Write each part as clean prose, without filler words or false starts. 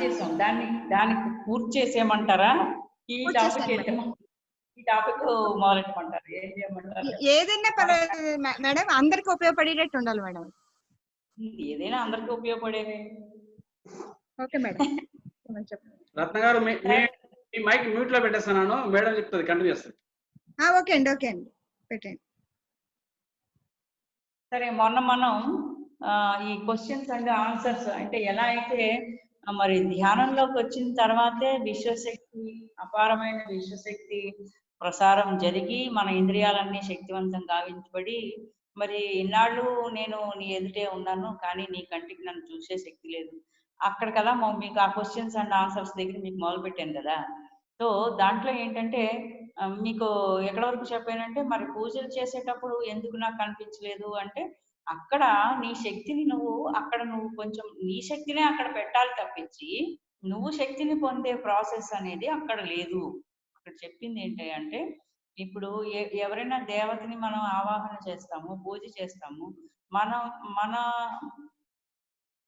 చేసాం. దానికి పూర్తి చేసేయమంటారా? ఈ టాపిక్ మొదలెట్టమంటారు? ఏం చేయమంటారు? ఏదైనా పర్వాలేదు మేడం, అందరికి ఉపయోగపడేటట్టు ఉండాలి మేడం. ఏదైనా అందరికి ఉపయోగపడేది. Okay madam. రత్న గారు మీ మైక్ మ్యూట్ లో పెట్టేస్తున్నాను, మేడం చెప్తుంది, కంటిన్యూ చేస్తుంది. ఓకే అండి పెట్టండి. సరే, మొన్న మనం ఈ క్వశ్చన్స్ అండ్ ఆన్సర్స్ అంటే ఎలా అయితే మరి ధ్యానంలోకి వచ్చిన తర్వాతే విశ్వశక్తి, అపారమైన విశ్వశక్తి ప్రసారం జరిగి మన ఇంద్రియాలన్నీ శక్తివంతం గావించబడి, మరి ఇన్నాళ్ళు నేను నీ ఎదుటే ఉన్నాను కానీ నీ కంటికి నన్ను చూసే శక్తి లేదు, అక్కడ కదా మీకు ఆ క్వశ్చన్స్ అండ్ ఆన్సర్స్ దగ్గర మీకు మొదలు పెట్టాను కదా. సో దాంట్లో ఏంటంటే మీకు ఎక్కడి వరకు చెప్పానంటే, మరి పూజలు చేసేటప్పుడు ఎందుకు నాకు కనిపించలేదు అంటే, అక్కడ నీ శక్తిని నువ్వు కొంచెం నీ శక్తినే అక్కడ పెట్టాలి తప్పించి నువ్వు శక్తిని పొందే ప్రాసెస్ అనేది అక్కడ లేదు. అక్కడ చెప్పింది ఏంటి అంటే, ఇప్పుడు ఎవరైనా దేవతని మనం ఆవాహన చేస్తాము, పూజ చేస్తాము,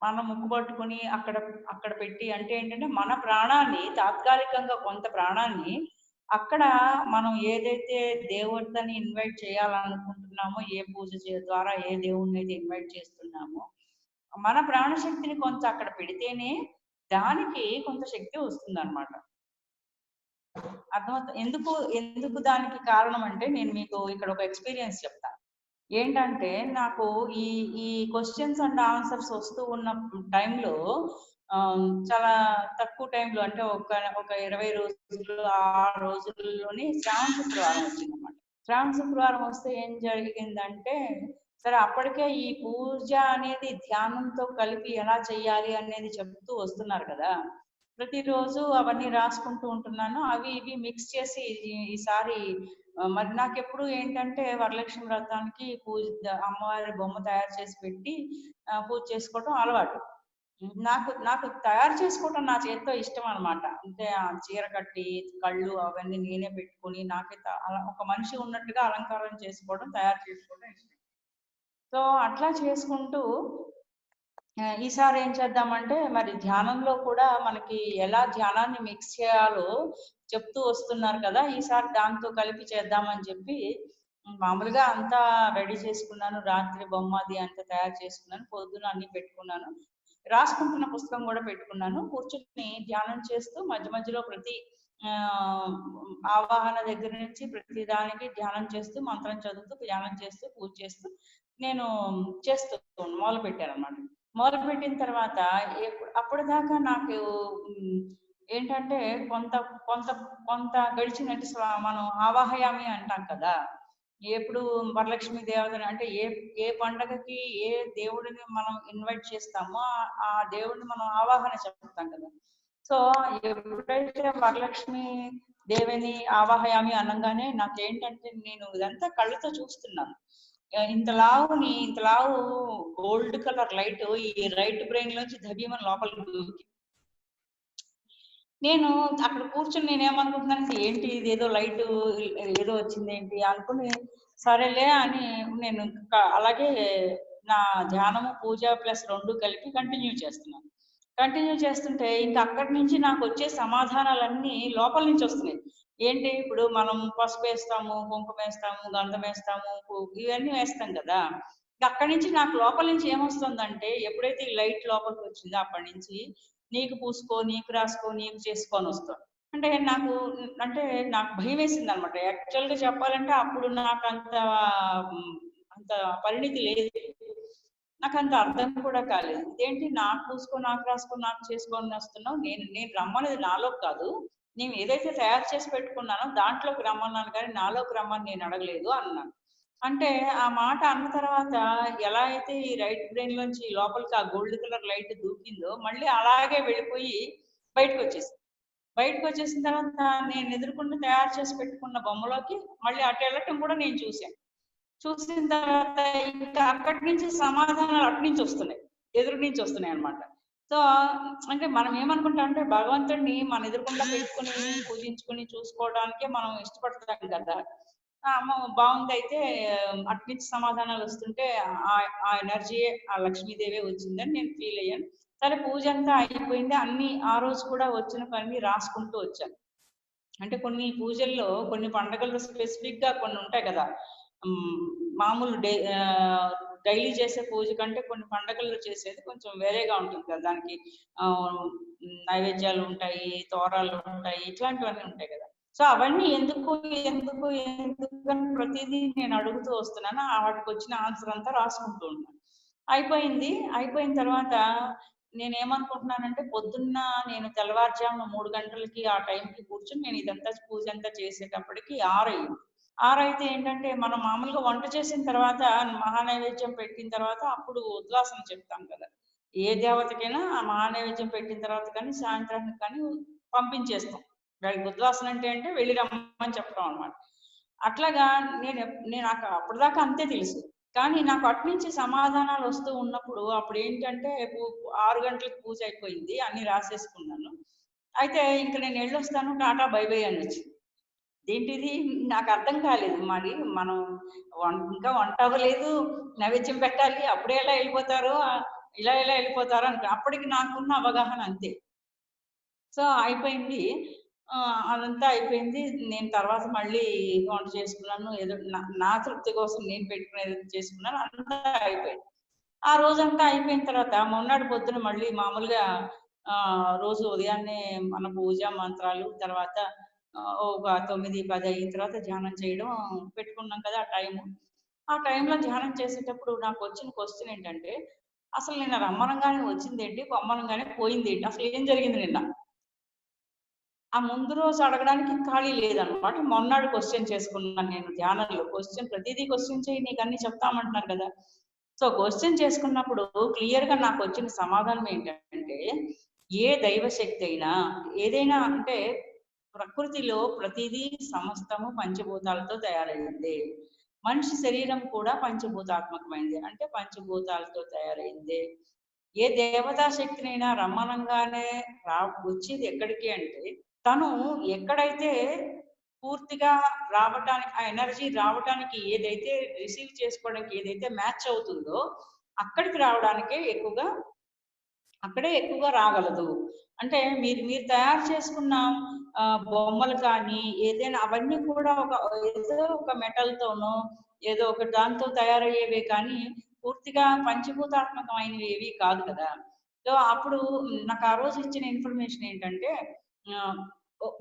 మన ముక్కు పట్టుకుని అక్కడ పెట్టి అంటే ఏంటంటే, మన ప్రాణాన్ని తాత్కాలికంగా కొంత ప్రాణాన్ని అక్కడ మనం ఏదైతే దేవతని ఇన్వైట్ చేయాలనుకుంటున్నామో, ఏ పూజ ద్వారా ఏ దేవుణ్ణి అయితే ఇన్వైట్ చేస్తున్నామో, మన ప్రాణశక్తిని కొంత అక్కడ పెడితేనే దానికి కొంత శక్తి వస్తుంది అనమాట. అర్థమవుతుంది ఎందుకు దానికి కారణం అంటే, నేను మీకు ఇక్కడ ఒక ఎక్స్పీరియన్స్ చెప్తాను. ఏంటంటే, నాకు ఈ క్వశ్చన్స్ అండ్ ఆన్సర్స్ వస్తూ ఉన్న టైంలో చాలా తక్కువ టైంలో అంటే ఒక 20 రోజులు, 6 రోజుల్లోనే శ్రావణ శుక్రవారం వచ్చిందన్నమాట. శ్రావణ శుక్రవారం వస్తే ఏం జరిగిందంటే, సరే అప్పటికే ఈ పూజ అనేది ధ్యానంతో కలిపి ఎలా చేయాలి అనేది చెప్తూ వస్తున్నారు కదా. ప్రతిరోజు అవన్నీ రాసుకుంటూ ఉంటున్నాను. అవి ఇవి మిక్స్ చేసి ఈసారి మరి నాకెప్పుడు ఏంటంటే, వరలక్ష్మి వ్రతానికి అమ్మవారి బొమ్మ తయారు చేసి పెట్టి పూజ చేసుకోవటం అలవాటు. నాకు తయారు చేసుకోవటం నా చేతితో ఇష్టం అనమాట. అంటే ఆ చీర కట్టి కళ్ళు అవన్నీ నేనే పెట్టుకుని నాకైతే ఒక మనిషి ఉన్నట్టుగా అలంకారం చేసుకోవడం, తయారు చేసుకోవడం ఇష్టం. సో అట్లా చేసుకుంటూ ఈసారి ఏం చేద్దామంటే, మరి ధ్యానంలో కూడా మనకి ఎలా ధ్యానాన్ని మిక్స్ చేయాలో చెప్తూ వస్తున్నారు కదా, ఈసారి దాంతో కలిపి చేద్దామని చెప్పి మామూలుగా అంతా రెడీ చేసుకున్నాను. రాత్రి బొమ్మ అది అంతా తయారు చేసుకున్నాను, పొద్దున అన్ని పెట్టుకున్నాను, రాసుకుంటున్న పుస్తకం కూడా పెట్టుకున్నాను. కూర్చుని ధ్యానం చేస్తూ మధ్య మధ్యలో ప్రతి ఆవాహన దగ్గర నుంచి ప్రతి దానికి ధ్యానం చేస్తూ, మంత్రం చదువుతూ, ధ్యానం చేస్తూ, పూజ చేస్తూ నేను చేస్తూ మొదలు పెట్టాను అనమాట. మొదలు పెట్టిన తర్వాత అప్పటిదాకా నాకు ఏంటంటే కొంత కొంత కొంత గడిచినట్టు మనం ఆవాహయామి అంటాం కదా. ఎప్పుడు వరలక్ష్మి దేవతని అంటే ఏ పండగకి ఏ దేవుడిని మనం ఇన్వైట్ చేస్తామో ఆ దేవుడిని మనం ఆవాహన చెప్తాం కదా. సో ఎప్పుడైతే వరలక్ష్మి దేవిని ఆవాహయామి అనగానే నాకేంటంటే, నేను ఇదంతా కళ్ళతో చూస్తున్నాను. ఇంతలావు గోల్డ్ కలర్ లైట్ ఈ రైట్ బ్రెయిన్ లోంచి ధబీమని లోపలికి దూకి, నేను అక్కడ కూర్చుని నేనేమనుకుంటున్నాను, ఏంటి ఇదేదో లైట్ ఏదో వచ్చింది ఏంటి అనుకుని, సరేలే అని నేను అలాగే నా ధ్యానము పూజ ప్లస్ 2 కలిపి కంటిన్యూ చేస్తున్నాను. కంటిన్యూ చేస్తుంటే ఇంకా అక్కడి నుంచి నాకు వచ్చే సమాధానాలన్నీ లోపల నుంచి వస్తున్నాయి. ఏంటి, ఇప్పుడు మనం పసుపు వేస్తాము, కుంకుమ వేస్తాము, గంధం వేస్తాము, ఇవన్నీ వేస్తాం కదా. అక్కడి నుంచి నాకు లోపల నుంచి ఏమొస్తుందంటే, ఎప్పుడైతే ఈ లైట్ లోపలికి వచ్చిందో అప్పటి నుంచి నీకు పూసుకో, నీకు రాసుకో, నీకు చేసుకొని వస్తాం. అంటే నాకు భయం వేసింది అనమాట. యాక్చువల్గా చెప్పాలంటే అప్పుడు నాకు అంత పరిణితి లేదు, నాకు అంత అర్థం కూడా కాలేదు. ఇదేంటి నాకు పూసుకో, నాకు రాసుకో, నాకు చేసుకొని వస్తున్నావు, నేను రమ్మనేది నాలోకి కాదు, నేను ఏదైతే తయారు చేసి పెట్టుకున్నానో దాంట్లోకి రమ్మన్నాను కానీ నాలోకి రమ్మని నేను అడగలేదు అన్నాను. అంటే ఆ మాట అన్న తర్వాత ఎలా అయితే ఈ రైట్ బ్రెయిన్ లోంచి లోపలికి ఆ గోల్డ్ కలర్ లైట్ దూకిందో మళ్ళీ అలాగే వెళ్ళిపోయి బయటకు వచ్చేసిన తర్వాత నేను ఎదుర్కొంటూ తయారు చేసి పెట్టుకున్న బొమ్మలోకి మళ్ళీ అటు వెళ్ళటం కూడా నేను చూశాను. చూసిన తర్వాత ఇంకా అక్కడి నుంచి సమాధానాలు అటు నుంచి వస్తున్నాయి, ఎదురు నుంచి వస్తున్నాయి అనమాట. సో అంటే మనం ఏమనుకుంటాం అంటే, భగవంతుడిని మన ఎదురుకుండా పెట్టుకుని పూజించుకుని చూసుకోవడానికే మనం ఇష్టపడతాం కదా. అమ్మ బాగుంది అయితే అట్నుంచి సమాధానాలు వస్తుంటే ఆ ఎనర్జీయే ఆ లక్ష్మీదేవే వచ్చిందని నేను ఫీల్ అయ్యాను. సరే పూజ అంతా అయిపోయింది. అన్ని ఆ రోజు కూడా వచ్చిన పని రాసుకుంటూ వచ్చాను. అంటే కొన్ని పూజల్లో కొన్ని పండగల్లో స్పెసిఫిక్‌గా కొన్ని ఉంటాయి కదా! హ్మ్. మామూలు డైలీ చేసే పూజ కంటే కొన్ని పండగల్లో చేసేది కొంచెం వేరేగా ఉంటుంది కదా! దానికి ఆహ్, నైవేద్యాలుంటాయి, తోరాలుంటాయి, ఇట్లాంటివన్నీ ఉంటాయి కదా! సో, అవన్నీ ఎందుకు అని ప్రతీదీ నేను అడుగుతూ వస్తున్నాను. వాటికొచ్చిన ఆన్సర్ అంతా రాసుకుంటూ ఉన్నాను. అయిపోయింది. అయిపోయిన తర్వాత నేనేమనుకుంటున్నానంటే పొద్దున్న నేను తెల్లవారుజామున 3 గంటలకి ఆ టైంకి కూర్చొని నేను ఇదంతా పూజంతా చేసేటప్పటికి 6 అయింది. 6 అయితే ఏంటంటే మనం మామూలుగా వంట చేసిన తర్వాత మహానైవేద్యం పెట్టిన తర్వాత అప్పుడు ఉద్వాసన చెప్తాం కదా! ఏ దేవతకైనా ఆ మహానైవేద్యం పెట్టిన తర్వాత కానీ, సాయంత్రానికి కానీ పంపించేస్తాం. వాడికి ఉద్వాసన అంటే వెళ్లి రమ్మని చెప్పడం అన్నమాట. అట్లాగా నేను నాకు అప్పటిదాకా అంతే తెలుసు. కానీ నాకు అటునుంచి సమాధానాలు వస్తూ ఉన్నప్పుడు అప్పుడేంటంటే 6 గంటలకు పూజ అయిపోయింది. అన్నీ రాసేసుకున్నాను. అయితే ఇంక నేను ఎళ్ళొస్తాను. టాటా బై బై అనొచ్చింది. ఇదేంటిది నాకు అర్థం కాలేదు. మరి మనం ఇంకా వంట అవ్వలేదు. నైవేద్యం పెట్టాలి. అప్పుడే ఎలా ఎళ్ళిపోతారు? ఇలా ఎలా ఎళ్ళిపోతారు అప్పటికి నాకున్న అవగాహన అంతే. సో, అయిపోయింది. అదంతా అయిపోయింది. నేను తర్వాత మళ్ళీ వంట చేసుకున్నాను. ఏదో నా తృప్తి కోసం నేను పెట్టుకునేది చేసుకున్నాను. అంతా అయిపోయింది. ఆ రోజంతా అయిపోయిన తర్వాత మొన్నాడు పొద్దున మళ్ళీ మామూలుగా రోజు ఉదయాన్నే మన పూజ మంత్రాలు తర్వాత ఒక 9, 10 అయిన తర్వాత ధ్యానం చేయడం పెట్టుకున్నాం కదా! ఆ టైము. ఆ టైంలో ధ్యానం చేసేటప్పుడు నాకొచ్చిన క్వెషన్ ఏంటంటే, అసలు నిన్న రమ్మనంగానే వచ్చిందేంటి? పొమ్మనంగానే పోయిందేంటి? అసలు ఏం జరిగింది నిన్న? ఆ ముందు రోజు అడగడానికి ఖాళీ లేదనమాట. మొన్నాడు క్వెషన్ చేసుకున్నాను నేను ధ్యానంలో. ప్రతీదీ క్వెషన్ చెయ్యి నీకన్నీ చెప్తామంటున్నారు కదా! సో, క్వెషన్ చేసుకున్నప్పుడు క్లియర్‌గా నాకొచ్చిన సమాధానం ఏంటంటే, ఏ దైవ శక్తి అయినా, ఏదైనా అంటే ప్రకృతిలో ప్రతీదీ సమస్తము పంచభూతాలతో తయారైందే. మనిషి శరీరం కూడా పంచభూతాత్మకమైందే. అంటే పంచభూతాలతో తయారైందే. ఏ దేవతా శక్తినైనా రమ్మనంగానే వచ్చేది ఎక్కడికి అంటే తను ఎక్కడైతే పూర్తిగా రావటానికి ఆ ఎనర్జీ రావటానికి ఏదైతే రిసీవ్ చేసుకోవడానికి ఏదైతే మ్యాచ్ అవుతుందో అక్కడికి రావడానికే అక్కడే ఎక్కువగా రాగలదు. అంటే మీరు మీరు తయారు చేసుకున్న బొమ్మలు కానీ ఏదైనా అవన్నీ కూడా ఏదో ఒక మెటల్‌తోనో ఏదో ఒక దాంతో తయారయ్యేవే కానీ పూర్తిగా పంచభూతాత్మకమైనవి ఏవి కాదు కదా! సో, అప్పుడు నాకు ఆ రోజు ఇచ్చిన ఇన్ఫర్మేషన్ ఏంటంటే ఆహ్,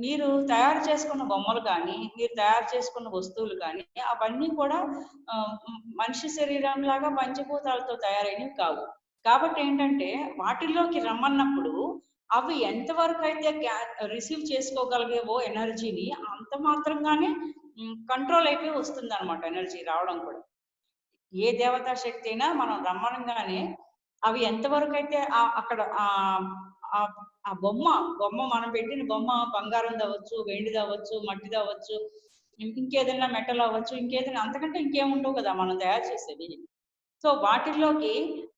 మీరు తయారు చేసుకున్న బొమ్మలు కానీ, మీరు తయారు చేసుకున్న వస్తువులు కానీ అవన్నీ కూడా మనిషి శరీరంలాగా పంచభూతాలతో తయారైనవి కావు. కాబట్టి ఏంటంటే వాటిల్లోకి రమ్మన్నప్పుడు అవి ఎంతవరకైతే రిసీవ్ చేసుకోగలిగేవో ఎనర్జీని అంత మాత్రంగానే కంట్రోల్ అయిపోయి వస్తుందన్నమాట ఎనర్జీ రావడం కూడా. ఏ దేవతా శక్తి అయినా మనం రమ్మనంగానే అవి ఎంతవరకైతే అక్కడ ఆ బొమ్మ మనం పెట్టిన బొమ్మ బంగారందవ్వచ్చు, వెండిదవ్వచ్చు, మట్టిదవ్వచ్చు, ఇంకేదైనా మెటల్ అవ్వచ్చు, ఇంకేదైనా అంతకంటే ఇంకేముండవు కదా మనం తయారు చేసేవి. సో, వాటిల్లోకి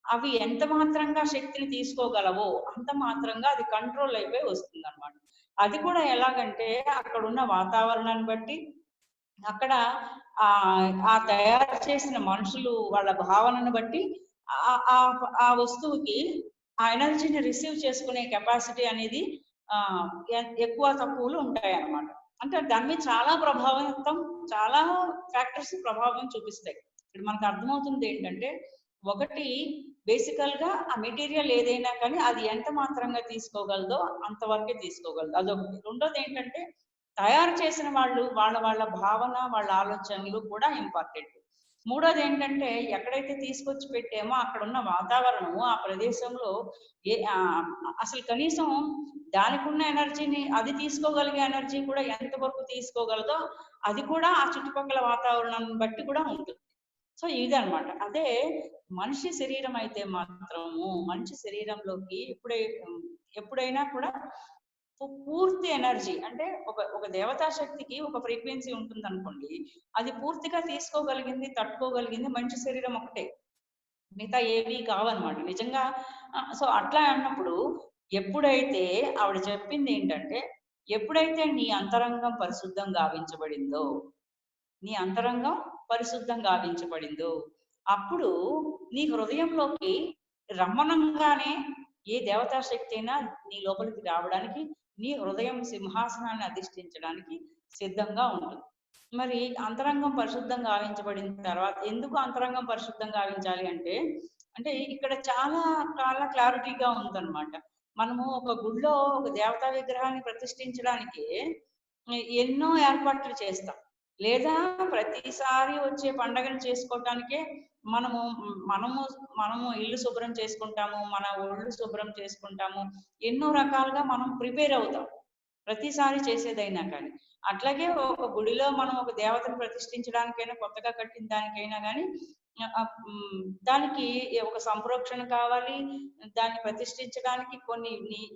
అవి ఎంత మాత్రంగా శక్తిని తీసుకోగలవో అంత మాత్రంగా అది కంట్రోల్ అయిపోయి వస్తుందన్నమాట. అది కూడా ఎలాగంటే అక్కడున్న వాతావరణాన్ని బట్టి అక్కడ ఆ తయారు చేసిన మనుషులు వాళ్ళ భావనను బట్టి ఆ వస్తువుకి ఆ ఎనర్జీని రిసీవ్ చేసుకునే కెపాసిటీ అనేది ఎక్కువ తక్కువలు ఉంటాయన్నమాట. అంటే దాని మీద చాలా ఫ్యాక్టర్స్ ప్రభావం చూపిస్తాయి. ఇక్కడ మనకు అర్థమవుతుంది ఏంటంటే ఒకటి బేసికల్‌గా ఆ మెటీరియల్ ఏదైనా కానీ అది ఎంత మాత్రంగా తీసుకోగలదో అంతవరకే తీసుకోగలదు. అదొకటి. రెండోదేంటంటే తయారు చేసిన వాళ్ళు వాళ్ళ భావన, వాళ్ళ ఆలోచనలు కూడా ఇంపార్టెంట్. మూడోదేంటంటే ఎక్కడైతే తీసుకొచ్చి పెట్టామో అక్కడున్న వాతావరణము, ఆ ప్రదేశంలో అసలు కనీసం దానికున్న ఎనర్జీని అది తీసుకోగలిగే ఎనర్జీ కూడా ఎంతవరకు తీసుకోగలదో అది కూడా ఆ చుట్టుపక్కల వాతావరణాన్ని బట్టి కూడా ఉంటుంది. సో, ఇదనమాట. అదే మనిషి శరీరం అయితే మాత్రము మనిషి శరీరంలోకి ఎప్పుడైనా కూడా పూర్తి ఎనర్జీ అంటే ఒక దేవతా శక్తికి ఒక ఫ్రీక్వెన్సీ ఉంటుందనుకోండి. అది పూర్తిగా తీసుకోగలిగింది, తట్టుకోగలిగింది మనిషి శరీరం ఒకటే. మిగతా ఏవి కావనమాట. నిజంగా సో, అట్లా అన్నప్పుడు ఎప్పుడైతే ఆవిడ చెప్పిందేంటంటే, ఎప్పుడైతే నీ అంతరంగం పరిశుద్ధం గావించబడిందో నీ అంతరంగం పరిశుద్ధం గావించబడిందో అప్పుడు నీ హృదయంలోకి రమ్మనంగానే ఏ దేవతా శక్తి అయినా నీ లోపలికి రావడానికి నీ హృదయం సింహాసనాన్ని అధిష్ఠించడానికి సిద్ధంగా ఉంటుంది. మరి అంతరంగం పరిశుద్ధంగా గావించబడిన తర్వాత ఎందుకు అంతరంగం పరిశుద్ధంగా గావించాలి అంటే ఇక్కడ చాలా చాలా క్లారిటీగా ఉందన్నమాట. మనము ఒక గుడిలో ఒక దేవతా విగ్రహాన్ని ప్రతిష్ఠించడానికి ఎన్నో ఏర్పాట్లు చేస్తాం, లేదా ప్రతిసారి వచ్చే పండగను చేసుకోవటానికే మనము మనము మనము ఇల్లు శుభ్రం చేసుకుంటాము, మన ఒళ్ళు శుభ్రం చేసుకుంటాము, ఎన్నో రకాలుగా మనం ప్రిపేర్ అవుతాం ప్రతిసారి చేసేదైనా కానీ. అట్లాగే ఒక గుడిలో మనం ఒక దేవతను ప్రతిష్ఠించడానికైనా, కొత్తగా కట్టిన దానికైనా కానీ దానికి ఒక సంప్రోక్షణ కావాలి. దాన్ని ప్రతిష్ఠించడానికి కొన్ని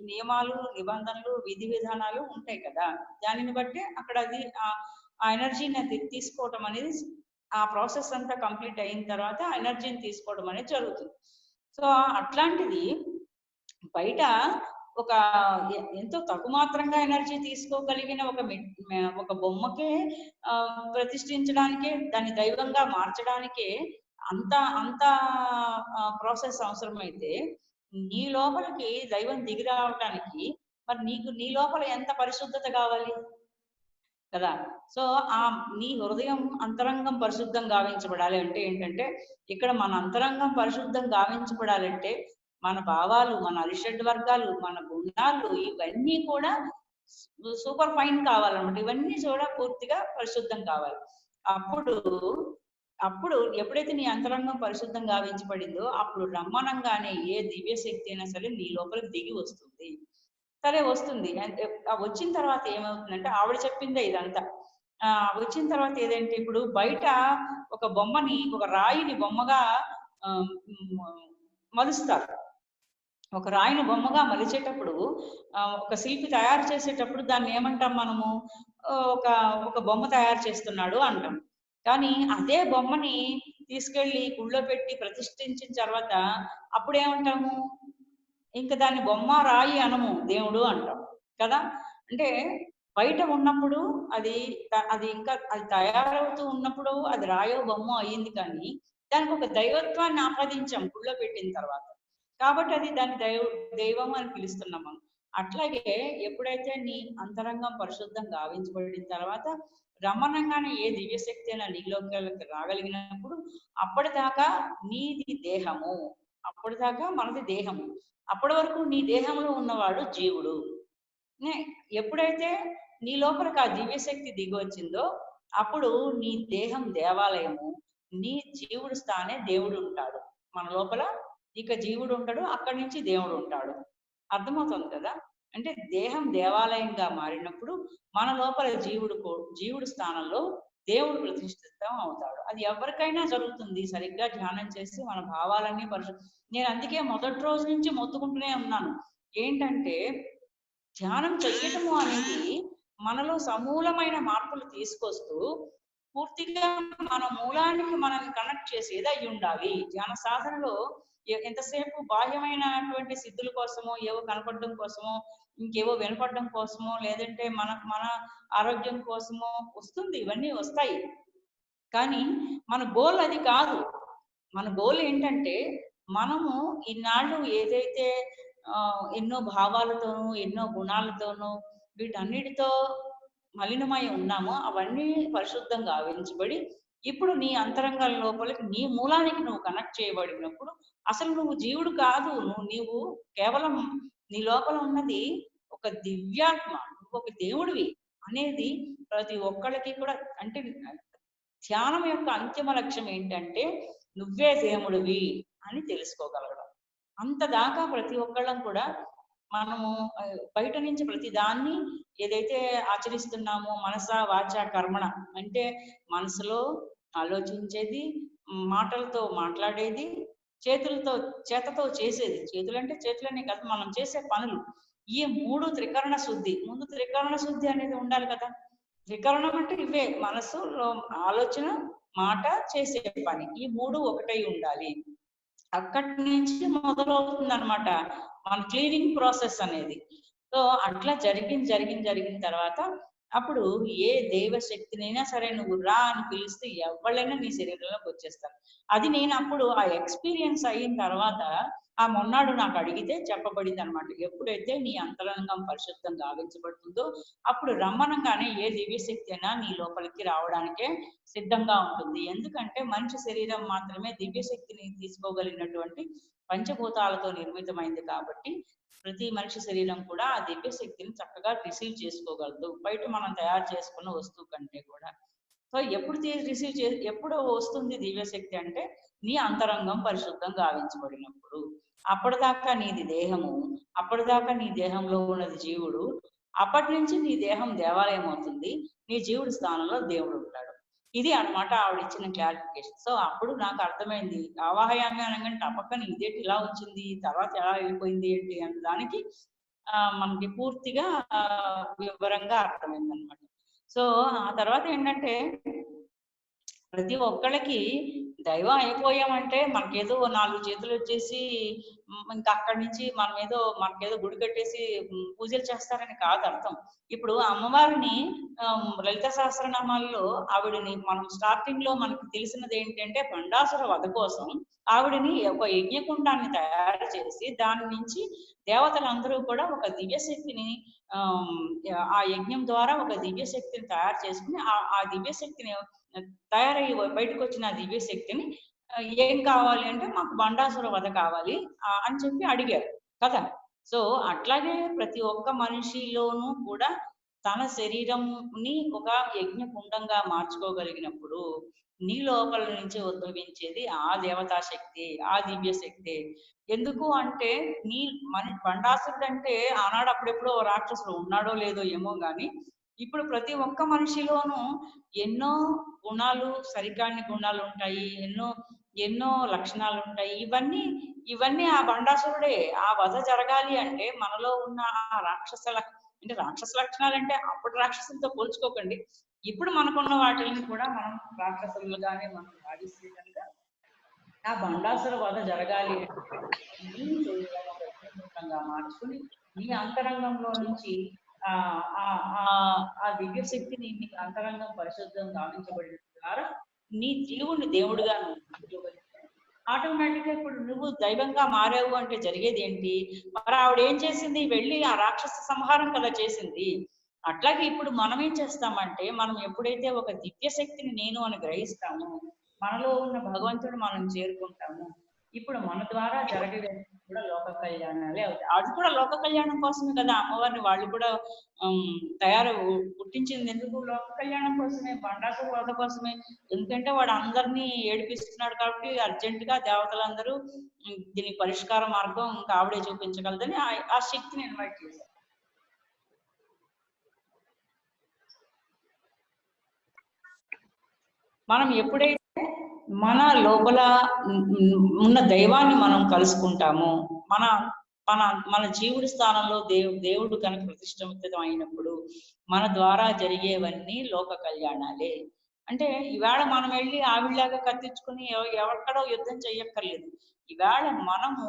నియమాలు, నిబంధనలు, విధి విధానాలు ఉంటాయి కదా. దానిని బట్టి అక్కడ అది ఆ ఎనర్జీని అది తీసుకోవటం అనేది, ఆ ప్రాసెస్ అంతా కంప్లీట్ అయిన తర్వాత ఆ ఎనర్జీని తీసుకోవడం అనేది జరుగుతుంది. సో అట్లాంటిది బయట ఒక ఎంతో తగుమాత్రంగా ఎనర్జీ తీసుకోగలిగిన ఒక బొమ్మకే ప్రతిష్ఠించడానికే, దాన్ని దైవంగా మార్చడానికే అంత అంత ప్రాసెస్ అవసరమైతే నీ లోపలికి దైవం దిగి రావటానికి మరి నీ లోపల ఎంత పరిశుద్ధత కావాలి కదా. సో నీ హృదయం అంతరంగం పరిశుద్ధం గావించబడాలి అంటే ఏంటంటే, ఇక్కడ మన అంతరంగం పరిశుద్ధం గావించబడాలంటే మన భావాలు, మన అరిషడ్ వర్గాలు, మన గుణాలు ఇవన్నీ కూడా సూపర్ ఫైన్ కావాలన్నమాట. ఇవన్నీ కూడా పూర్తిగా పరిశుద్ధం కావాలి. అప్పుడు ఎప్పుడైతే నీ అంతరంగం పరిశుద్ధం గావించబడిందో అప్పుడు రమ్మనంగానే ఏ దివ్య శక్తి అయినా సరే నీ లోపలికి దిగి వస్తుంది. సరే వస్తుంది. వచ్చిన తర్వాత ఏమవుతుందంటే, ఆవిడ చెప్పిందే ఇదంతా. వచ్చిన తర్వాత ఏదంటే, ఇప్పుడు బయట ఒక బొమ్మని, ఒక రాయిని బొమ్మగా మలుస్తారు. ఒక రాయిని బొమ్మగా మలిచేటప్పుడు ఒక శిల్పి తయారు చేసేటప్పుడు దాన్ని ఏమంటాం మనము, ఒక బొమ్మ తయారు చేస్తున్నాడు అంటాం. కానీ అదే బొమ్మని తీసుకెళ్లి గుళ్ళో పెట్టి ప్రతిష్ఠించిన తర్వాత అప్పుడు ఏమంటాము, ఇంకా దాన్ని బొమ్మ రాయి అనము, దేవుడు అంటాం కదా. అంటే బయట ఉన్నప్పుడు అది ఇంకా అది తయారవుతూ ఉన్నప్పుడు అది రాయో బొమ్మ అయ్యింది, కానీ దానికి ఒక దైవత్వాన్ని ఆపాదించాం గుళ్ళో పెట్టిన తర్వాత, కాబట్టి అది దాన్ని దైవం అని పిలుస్తున్నాం మనం. అట్లాగే ఎప్పుడైతే నీ అంతరంగం పరిశుద్ధం గావించబడిన తర్వాత రమణంగానే ఏ దివ్యశక్తి అయినా నీలోకి రాగలిగినప్పుడు అప్పటిదాకా నీది దేహము, అప్పటిదాకా మనది దేహము, అప్పటి వరకు నీ దేహంలో ఉన్నవాడు జీవుడు. ఎప్పుడైతే నీ లోపలికి ఆ దివ్యశక్తి దిగి వచ్చిందో అప్పుడు నీ దేహం దేవాలయము, నీ జీవుడు స్థానే దేవుడు ఉంటాడు. మన లోపల ఇక జీవుడు ఉంటాడు, అక్కడి నుంచి దేవుడు ఉంటాడు. అర్థమవుతుంది కదా. అంటే దేహం దేవాలయంగా మారినప్పుడు మన లోపల జీవుడు స్థానంలో దేవుడు ప్రతిష్ఠితం అవుతాడు. అది ఎవరికైనా జరుగుతుంది సరిగ్గా ధ్యానం చేసి మన భావాలన్నీ నేను అందుకే మొదటి రోజు నుంచి మొత్తుకుంటూనే ఉన్నాను. ఏంటంటే ధ్యానం చెయ్యటము అనేది మనలో సమూలమైన మార్పులు తీసుకొస్తూ పూర్తిగా మన మూలానికి మనల్ని కనెక్ట్ చేసేది అయి ఉండాలి. ధ్యాన సాధనలో ఎంతసేపు బాహ్యమైనటువంటి సిద్ధుల కోసమో, ఏవో కనపడడం కోసమో, ఇంకేవో వినపడడం కోసమో, లేదంటే మన ఆరోగ్యం కోసమో వస్తుంది, ఇవన్నీ వస్తాయి. కానీ మన గోల్ అది కాదు. మన గోల్ ఏంటంటే మనము ఇన్నాళ్ళు ఏదైతే ఎన్నో భావాలతోనూ, ఎన్నో గుణాలతోనూ, వీటన్నిటితో మలినమై ఉన్నామో అవన్నీ పరిశుద్ధంగా గావించబడి ఇప్పుడు నీ అంతరంగం లోపలికి, నీ మూలానికి నువ్వు కనెక్ట్ చేయబడినప్పుడు అసలు నువ్వు జీవుడు కాదు, నీవు కేవలం నీ లోపల ఉన్నది ఒక దివ్యాత్మ, ఒక దేవుడివి అనేది ప్రతి ఒక్కళ్ళకి కూడా. అంటే ధ్యానం యొక్క అంతిమ లక్ష్యం ఏంటంటే నువ్వే దేవుడివి అని తెలుసుకోగలగడం. అంతదాకా ప్రతి ఒక్కళ్ళం కూడా మనము బయట నుంచి ప్రతి దాన్ని ఏదైతే ఆచరిస్తున్నామో మనస వాచ కర్మణ, అంటే మనసులో ఆలోచించేది, మాటలతో మాట్లాడేది, చేతతో చేసేది. చేతులంటే చేతులనే కాదు, మనం చేసే పనులు, ఈ మూడు త్రికరణ శుద్ధి. ముందు త్రికరణ శుద్ధి అనేది ఉండాలి కదా. త్రికరణం అంటే ఇవే, మనసు, ఆలోచన, మాట, చేసే పని, ఈ మూడు ఒకటై ఉండాలి. అక్కడి నుంచి మొదలవుతుంది అనమాట మన క్లీనింగ్ ప్రాసెస్ అనేది. సో అట్లా జరిగిన తర్వాత అప్పుడు ఏ దైవ శక్తినైనా సరే నువ్వు రా అని పిలిస్తే ఎవరైనా నీ శరీరంలోకి వచ్చేస్తారు. అది నేను అప్పుడు ఆ ఎక్స్పీరియన్స్ అయిన తర్వాత ఆ మొన్నాడు నాకు అడిగితే చెప్పబడింది అనమాట. ఎప్పుడైతే నీ అంతరంగం పరిశుద్ధంగా గావించబడుతుందో అప్పుడు రమ్మనంగానే ఏ దివ్యశక్తి అయినా నీ లోపలికి రావడానికే సిద్ధంగా ఉంటుంది. ఎందుకంటే మనిషి శరీరం మాత్రమే దివ్యశక్తిని తీసుకోగలిగినటువంటి పంచభూతాలతో నిర్మితమైంది కాబట్టి ప్రతి మనిషి శరీరం కూడా ఆ దివ్య శక్తిని చక్కగా రిసీవ్ చేసుకోగలదు, బయట మనం తయారు చేసుకున్న వస్తువు కంటే కూడా. సో ఎప్పుడు వస్తుంది దివ్యశక్తి అంటే నీ అంతరంగం పరిశుద్ధం గావించబడినప్పుడు. అప్పటిదాకా నీది దేహము, అప్పటిదాకా నీ దేహంలో ఉన్నది జీవుడు, అప్పటి నుంచి నీ దేహం దేవాలయం అవుతుంది, నీ జీవుడి స్థానంలో దేవుడు ఉంటాడు. ఇది అన్నమాట ఆవిడ ఇచ్చిన క్లారిఫికేషన్. సో అప్పుడు నాకు అర్థమైంది, ఆవాహయామి అనగానే టపక్కన ఇదేంటి ఇలా వచ్చింది, తర్వాత ఎలా వెళ్ళిపోయింది ఏంటి అన్న దానికి మనకి పూర్తిగా వివరంగా అర్థమైంది అనమాట. సో ఆ తర్వాత ఏంటంటే ప్రతి ఒక్కళ్ళకి దైవం అయిపోయామంటే మనకేదో 4 చేతులు వచ్చేసి ఇంకా అక్కడి నుంచి మనకేదో గుడి కట్టేసి పూజలు చేస్తారని కాదు అర్థం. ఇప్పుడు అమ్మవారిని లలిత సహస్రనామాల్లో ఆవిడని మనం స్టార్టింగ్ లో మనకి తెలిసినది ఏంటంటే భండాసుర వధ కోసం ఆవిడని ఒక యజ్ఞకుండాన్ని తయారు చేసి దాని నుంచి దేవతలందరూ కూడా ఒక దివ్యశక్తిని ఆ యజ్ఞం ద్వారా ఒక దివ్యశక్తిని తయారు చేసుకుని ఆ దివ్యశక్తిని తయారయ్యి బయటకు వచ్చిన దివ్యశక్తిని ఏం కావాలి అంటే మాకు బండాసుర వధ కావాలి అని చెప్పి అడిగారు కదా. సో అట్లాగే ప్రతి ఒక్క మనిషిలోనూ కూడా తన శరీరంని ఒక యజ్ఞ కుండంగా మార్చుకోగలిగినప్పుడు నీ లోపల నుంచి ఉద్భవించేది ఆ దేవతా శక్తి, ఆ దివ్య శక్తి. ఎందుకు అంటే బండాసురుడు అంటే ఆనాడు అప్పుడెప్పుడో రాక్షసుడు ఉన్నాడో లేదో ఏమో గాని ఇప్పుడు ప్రతి ఒక్క మనిషిలోనూ ఎన్నో గుణాలు, సరికాని గుణాలు ఉంటాయి, ఎన్నో లక్షణాలు ఉంటాయి. ఇవన్నీ ఆ బండాసురుడే. ఆ వధ జరగాలి అంటే మనలో ఉన్న ఆ రాక్షస లక్షణాలు అంటే అప్పుడు రాక్షసులతో పోల్చుకోకండి, ఇప్పుడు మనకున్న వాటిని కూడా మనం రాక్షసులుగానే మనం భావిస్తే కనుక ఆ బండాసుర వధ జరగాలి అంటే మార్చుకుని నీ అంతరంగంలో నుంచి ఆ దివ్య శక్తిని నీ అంతరంగం పరిశుద్ధం గావించబడిన ద్వారా నీ జీవుని దేవుడుగా నువ్వు ఆటోమేటిక్ గా ఇప్పుడు నువ్వు దైవంగా మారావు అంటే జరిగేది ఏంటి? మరి ఆవిడ ఏం చేసింది? వెళ్ళి ఆ రాక్షస సంహారం కదా చేసింది. అట్లాగే ఇప్పుడు మనం ఏం చేస్తామంటే మనం ఎప్పుడైతే ఒక దివ్య శక్తిని నేను అని గ్రహిస్తామో మనలో ఉన్న భగవంతుడు మనం చేరుకుంటాము. ఇప్పుడు మన ద్వారా జరిగేది కూడా లోక కళ్యాణాలే అవుతాయి. అది కూడా లోక కళ్యాణం కోసమే కదా అమ్మవారిని వాళ్ళు కూడా పుట్టించింది. ఎందుకు? లోక కళ్యాణం కోసమే, బండాసుర వధ కోసమే. ఎందుకంటే వాడు అందరినీ ఏడిపిస్తున్నాడు కాబట్టి అర్జెంట్ గా దేవతలందరూ దీని పరిష్కార మార్గం ఇంకా ఆవిడే చూపించగలదని ఆ శక్తిని ఇన్వైట్ చేశారు. మనం ఎప్పుడైతే మన లోపల ఉన్న దైవాన్ని మనం కలుసుకుంటామో మన జీవుడి స్థానంలో దేవుడు కనుక ప్రతిష్ఠితం అయినప్పుడు మన ద్వారా జరిగేవన్నీ లోక కళ్యాణాలే. అంటే ఇవాళ మనం వెళ్ళి ఆవిడలాగా కత్తించుకుని ఎక్కడో యుద్ధం చెయ్యక్కర్లేదు. ఇవాళ మనము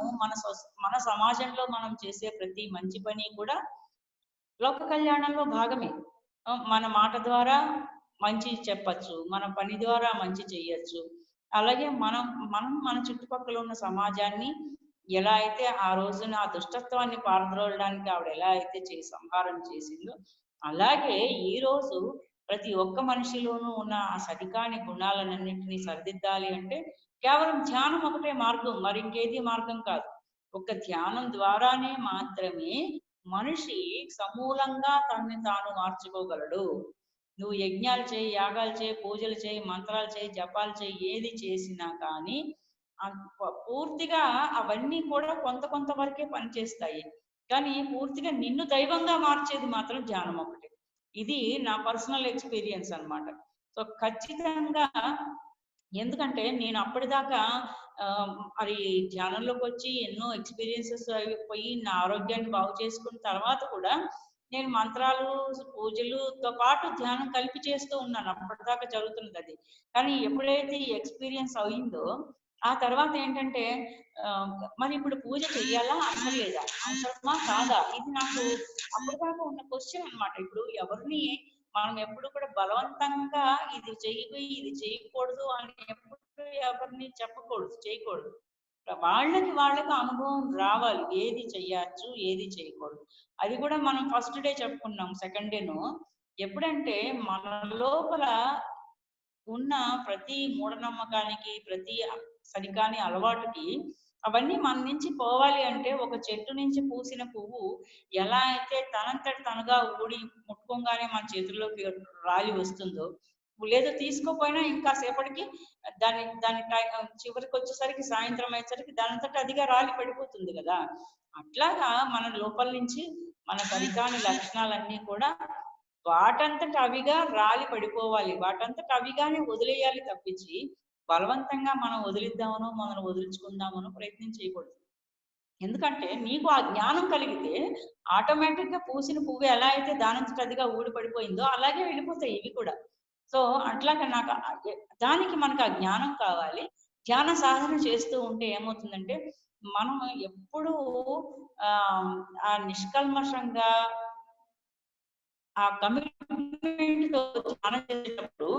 మన సమాజంలో మనం చేసే ప్రతి మంచి పని కూడా లోక కళ్యాణంలో భాగమే. మన మాట ద్వారా మంచి చెప్పచ్చు, మన పని ద్వారా మంచి చెయ్యొచ్చు. అలాగే మనం మన చుట్టుపక్కల ఉన్న సమాజాన్ని ఎలా అయితే ఆ రోజున ఆ దుష్టత్వాన్ని పారద్రోలడానికి ఆవిడ ఎలా అయితే సంహారం చేసిందో అలాగే ఈ రోజు ప్రతి ఒక్క మనిషిలోనూ ఉన్న ఆ సరికాని గుణాలన్నింటినీ సరిదిద్దాలి అంటే కేవలం ధ్యానం ఒకటే మార్గం, మరి ఇంకేది మార్గం కాదు. ఒక ధ్యానం ద్వారానే మాత్రమే మనిషి సమూలంగా తనని తాను మార్చుకోగలడు. నువ్వు యజ్ఞాలు చేయి, యాగాలు చేయి, పూజలు చేయి, మంత్రాలు చేయి, జపాలు చేయి, ఏది చేసినా కానీ పూర్తిగా అవన్నీ కూడా కొంత వరకే పనిచేస్తాయి. కానీ పూర్తిగా నిన్ను దైవంగా మార్చేది మాత్రం ధ్యానం ఒకటే. ఇది నా పర్సనల్ ఎక్స్పీరియన్స్ అన్నమాట. సో ఖచ్చితంగా, ఎందుకంటే నేను అప్పటిదాకా మరి ధ్యానంలోకి వచ్చి ఎన్నో ఎక్స్పీరియన్సెస్ అయిపోయి నా ఆరోగ్యాన్ని బాగు చేసుకున్న తర్వాత కూడా నేను మంత్రాలు, పూజలుతో పాటు ధ్యానం కలిపి చేస్తూ ఉన్నాను. అప్పటిదాకా జరుగుతున్నది అది. కానీ ఎప్పుడైతే ఈ ఎక్స్పీరియన్స్ అయిందో ఆ తర్వాత ఏంటంటే మరి ఇప్పుడు పూజ చెయ్యాలా అక్కర్లేదా, అవసరమా కాదా, ఇది నాకు అప్పటిదాకా ఉన్న క్వశ్చన్ అన్నమాట. ఇప్పుడు ఎవరిని మనం ఎప్పుడు కూడా బలవంతంగా ఇది చెయ్యి ఇది చేయకూడదు అని ఎప్పుడు ఎవరిని చెప్పకూడదు, చేయకూడదు. వాళ్ళకి అనుభవం రావాలి, ఏది చెయ్యొచ్చు ఏది చేయకూడదు. అది కూడా మనం ఫస్ట్ డే చెప్పుకున్నాం, సెకండ్ డేను ఎప్పుడంటే మన లోపల ఉన్న ప్రతి మూఢనమ్మకానికి, ప్రతి సరికాని అలవాటుకి అవన్నీ మన నుంచి పోవాలి అంటే, ఒక చెట్టు నుంచి పూసిన పువ్వు ఎలా అయితే తనంతట తనుగా ఊడి ముట్టుకోగానే మన చేతుల్లోకి రాలి వస్తుందో, లేదు తీసుకోపోయినా ఇంకా సేపటికి దాని దాని చివరికి వచ్చేసరికి సాయంత్రం అయ్యేసరికి దానంతట అదిగా రాలి పడిపోతుంది కదా. అట్లాగా మన లోపల నుంచి మన సరికాని లక్షణాలన్నీ కూడా వాటంతట అవిగా రాలి పడిపోవాలి, వాటంతట అవిగానే వదిలేయాలి తప్పించి బలవంతంగా మనం వదిలిద్దామనో మనం వదిలించుకుందామనో ప్రయత్నం చేయకూడదు. ఎందుకంటే నీకు ఆ జ్ఞానం కలిగితే ఆటోమేటిక్ గా పూసిన పువ్వు ఎలా అయితే దానంతట అదిగా ఊడి పడిపోయిందో అలాగే వెళ్ళిపోతాయి ఇవి కూడా. సో అట్లాగా నాకు దానికి మనకు ఆ జ్ఞానం కావాలి. ధ్యాన సాధన చేస్తూ ఉంటే ఏమవుతుందంటే మనం ఎప్పుడూ ఆ నిష్కల్మషంగా ఆ కమిట్మెంట్ తో ధ్యానం చేసేటప్పుడు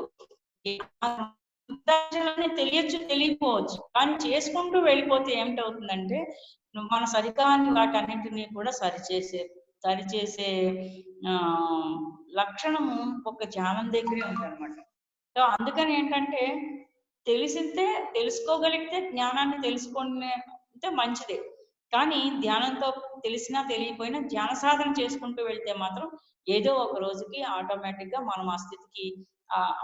తెలియచ్చు తెలియకపోవచ్చు, కానీ చేసుకుంటూ వెళ్ళిపోతే ఏమిటవుతుందంటే మన సరికాని వాటన్నింటినీ కూడా సరిచేసే లక్షణము ఒక ధ్యానం దగ్గరే ఉందన్నమాట. సో అందుకని ఏంటంటే తెలుసుకోగలిగితే జ్ఞానాన్ని తెలుసుకుంటే మంచిదే, కానీ ధ్యానంతో తెలిసినా తెలియకపోయినా ధ్యాన సాధన చేసుకుంటూ వెళ్తే మాత్రం ఏదో ఒక రోజుకి ఆటోమేటిక్ గా మనం ఆ స్థితికి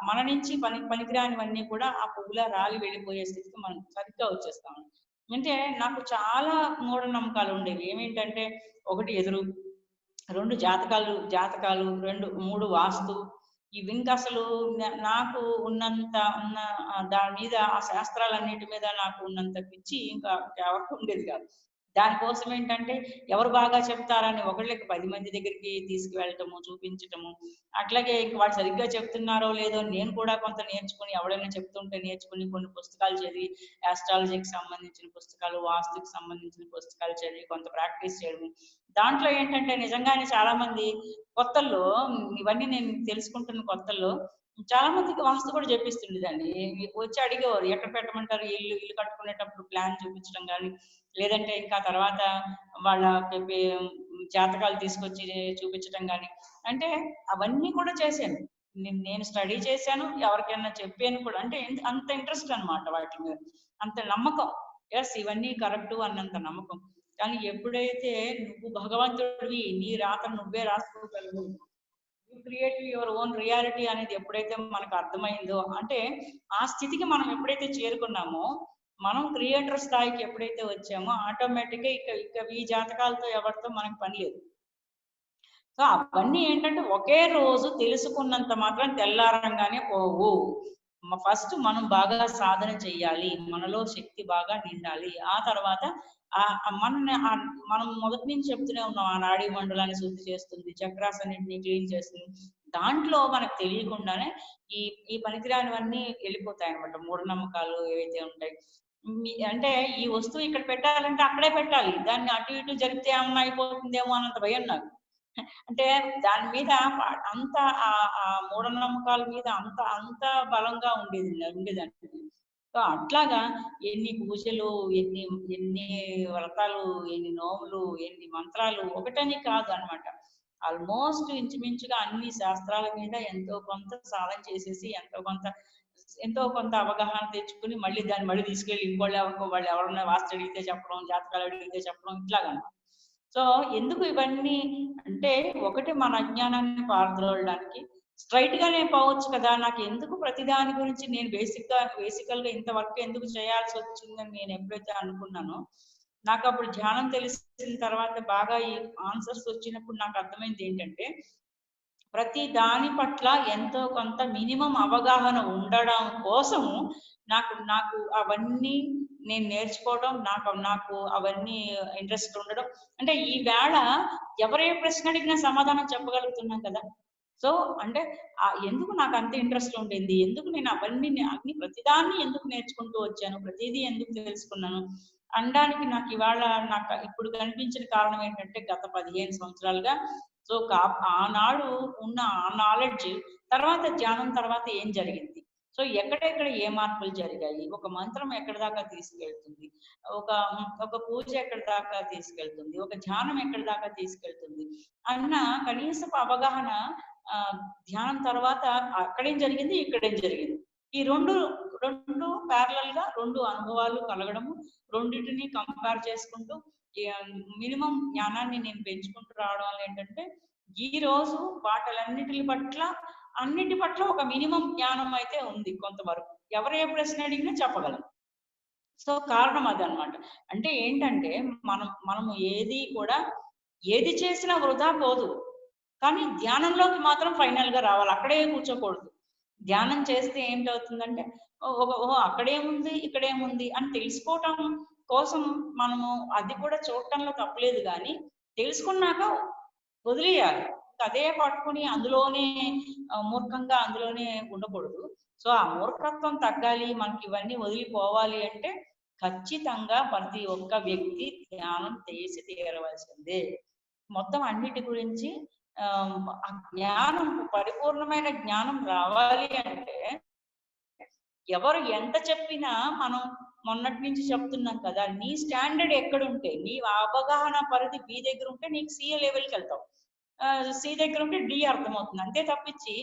మన నుంచి పనికిరానివన్నీ కూడా ఆ పువ్వులా రాలి వెళ్ళిపోయే స్థితికి మనం సరిగ్గా వచ్చేస్తాము. అంటే నాకు చాలా మూఢనమ్మకాలు ఉండేవి. ఏమేంటంటే, 1 ఎదురు, 2 జాతకాలు 2 3 వాస్తు. ఇవి ఇంకా అసలు నాకు ఉన్న దాని మీద, ఆ శాస్త్రాలన్నిటి మీద నాకు ఉన్నంత పిచ్చి ఇంకా ఎవరికి ఉండేది కాదు. దానికోసం ఏంటంటే ఎవరు బాగా చెప్తారని ఒకళ్ళకి 10 మంది దగ్గరికి తీసుకువెళ్ళటము, చూపించటము. అట్లాగే వాళ్ళు సరిగ్గా చెప్తున్నారో లేదో నేను కూడా కొంత నేర్చుకుని, ఎవరైనా చెప్తుంటే నేర్చుకుని కొన్ని పుస్తకాలు చదివి, ఆస్ట్రాలజీకి సంబంధించిన పుస్తకాలు, వాస్తుకి సంబంధించిన పుస్తకాలు చదివి కొంత ప్రాక్టీస్ చేయడం. దాంట్లో ఏంటంటే నిజంగానే చాలా మంది కొత్తల్లో, ఇవన్నీ నేను తెలుసుకుంటున్న కొత్తల్లో చాలా మందికి వాస్తు కూడా చెప్పిస్తుండేదాన్ని. వచ్చి అడిగేవారు ఎక్కడ పెట్టమంటారు, ఇల్లు కట్టుకునేటప్పుడు ప్లాన్ చూపించడం కానీ, లేదంటే ఇంకా తర్వాత వాళ్ళ జాతకాలు తీసుకొచ్చి చూపించడం కానీ. అంటే అవన్నీ కూడా చేశాను, నేను స్టడీ చేశాను, ఎవరికైనా చెప్పాను కూడా. అంటే అంత ఇంట్రెస్ట్ అనమాట వాటి మీద, అంత నమ్మకం. ఎస్ ఇవన్నీ కరెక్ట్ అన్నంత నమ్మకం. కానీ ఎప్పుడైతే నువ్వు భగవంతుడివి, నీ రాత నువ్వే రాసుకోగలవు, క్రియేట్ యువర్ ఓన్ రియాలిటీ అనేది ఎప్పుడైతే మనకు అర్థమైందో, అంటే ఆ స్థితికి మనం ఎప్పుడైతే చేరుకున్నామో, మనం క్రియేటర్ స్థాయికి ఎప్పుడైతే వచ్చామో ఆటోమేటిక్ గా ఇక ఈ జాతకాలతో ఎవరితో మనకు పని లేదు. సో అవన్నీ ఏంటంటే ఒకే రోజు తెలుసుకున్నంత మాత్రం తెల్లారంగానే పోవు. ఫస్ట్ మనం బాగా సాధన చెయ్యాలి, మనలో శక్తి బాగా నిండాలి. ఆ తర్వాత మనం మొదటి నుంచి చెప్తూనే ఉన్నాం, ఆ నాడీ మండలాన్ని శుద్ధి చేస్తుంది, చక్రాస్ అన్నింటినీ క్లీన్ చేస్తుంది. దాంట్లో మనకు తెలియకుండానే ఈ పనికిరానివన్నీ వెళ్ళిపోతాయి అనమాట, మూఢనమ్మకాలు ఏవైతే ఉంటాయి. అంటే ఈ వస్తువు ఇక్కడ పెట్టాలంటే అక్కడే పెట్టాలి, దాన్ని అటు ఇటు జరిగితే ఏమన్నా అయిపోతుందేమో అన్నంత భయం నాకు. అంటే దాని మీద అంత ఆ మూఢనమ్మకాల మీద అంత బలంగా ఉండేదండి. సో అట్లాగా ఎన్ని పూజలు, ఎన్ని వ్రతాలు, ఎన్ని నోములు, ఎన్ని మంత్రాలు, ఒకటని కాదు అనమాట. ఆల్మోస్ట్ ఇంచుమించుగా అన్ని శాస్త్రాల మీద ఎంతో కొంత సాధన చేసేసి ఎంతో కొంత అవగాహన తెచ్చుకుని దాన్ని మళ్ళీ తీసుకెళ్ళి వాళ్ళు ఎవరన్నా వాస్తు అడిగితే చెప్పడం, జాతకాలు అడిగితే చెప్పడం, ఇట్లాగా. సో ఎందుకు ఇవన్నీ అంటే, ఒకటి మన అజ్ఞానాన్ని పారద్రోలడానికి. స్ట్రైట్ గానే పోవచ్చు కదా, నాకు ఎందుకు ప్రతిదాని గురించి నేను బేసికల్ గా ఇంత వర్క్ ఎందుకు చేయాల్సి వచ్చిందని నేను ఎప్పుడైతే అనుకున్నానో, నాకు అప్పుడు ధ్యానం తెలిసిన తర్వాత బాగా ఈ ఆన్సర్స్ వచ్చినప్పుడు నాకు అర్థమైంది ఏంటంటే, ప్రతి దాని పట్ల ఎంతో కొంత మినిమం అవగాహన ఉండడం కోసము నాకు అవన్నీ నేను నేర్చుకోవడం, నాకు అవన్నీ ఇంట్రెస్ట్ ఉండడం. అంటే ఈ వేళ ఎవరే ప్రశ్న అడిగినా సమాధానం చెప్పగలుగుతున్నాం కదా. సో అంటే ఎందుకు నాకు అంత ఇంట్రెస్ట్ ఉండింది, ఎందుకు నేను అన్ని ప్రతిదాన్ని ఎందుకు నేర్చుకుంటూ వచ్చాను, ప్రతిదీ ఎందుకు తెలుసుకున్నాను అనడానికి నాకు ఇవాళ ఇప్పుడు కనిపించిన కారణం ఏంటంటే, గత 15 సంవత్సరాలుగా సో ఆనాడు ఉన్న ఆ నాలెడ్జ్ తర్వాత ధ్యానం తర్వాత ఏం జరిగింది, సో ఎక్కడెక్కడ ఏ మార్పులు జరిగాయి, ఒక మంత్రం ఎక్కడి దాకా తీసుకెళ్తుంది, ఒక ఒక పూజ ఎక్కడి దాకా తీసుకెళ్తుంది, ఒక ధ్యానం ఎక్కడి దాకా తీసుకెళ్తుంది అన్న కనీసపు అవగాహన ధ్యానం తర్వాత అక్కడేం జరిగింది ఇక్కడేం జరిగింది, ఈ రెండు ప్యారలల్ గా రెండు అనుభవాలు కలగడము, రెండింటిని కంపేర్ చేసుకుంటూ మినిమం జ్ఞానాన్ని నేను పెంచుకుంటూ రావడం వల్ల ఏంటంటే ఈ రోజు అన్నిటి పట్ల ఒక మినిమం జ్ఞానం అయితే ఉంది కొంతవరకు, ఎవరు ఏ ప్రశ్న అడిగినా చెప్పగలం. సో కారణం అదనమాట. అంటే ఏంటంటే మనము ఏది చేసినా వృధా పోదు, కానీ ధ్యానంలోకి మాత్రం ఫైనల్ గా రావాలి, అక్కడే కూర్చోకూడదు. ధ్యానం చేస్తే ఏంటవుతుందంటే అక్కడేముంది ఇక్కడేముంది అని తెలుసుకోవటం కోసం మనము అది కూడా చూడటంలో తప్పలేదు, కానీ తెలుసుకున్నాక వదిలేయాలి. అదే పట్టుకుని అందులోనే మూర్ఖంగా అందులోనే ఉండకూడదు. సో ఆ మూర్ఖత్వం తగ్గాలి, మనకి ఇవన్నీ వదిలిపోవాలి అంటే ఖచ్చితంగా ప్రతి ఒక్క వ్యక్తి ధ్యానం చేసి తీరవలసిందే. మొత్తం అన్నిటి గురించి ఆ జ్ఞానం, పరిపూర్ణమైన జ్ఞానం రావాలి అంటే ఎవరు ఎంత చెప్పినా, మనం మొన్నటి నుంచి చెప్తున్నాం కదా, నీ స్టాండర్డ్ ఎక్కడుంటే, నీ అవగాహన పరిధి బి దగ్గర ఉంటే నీకు సిఏ లెవెల్కి వెళ్తావు, సి దగ్గర ఉంటే డి అర్థమవుతుంది. అంతే తప్పించి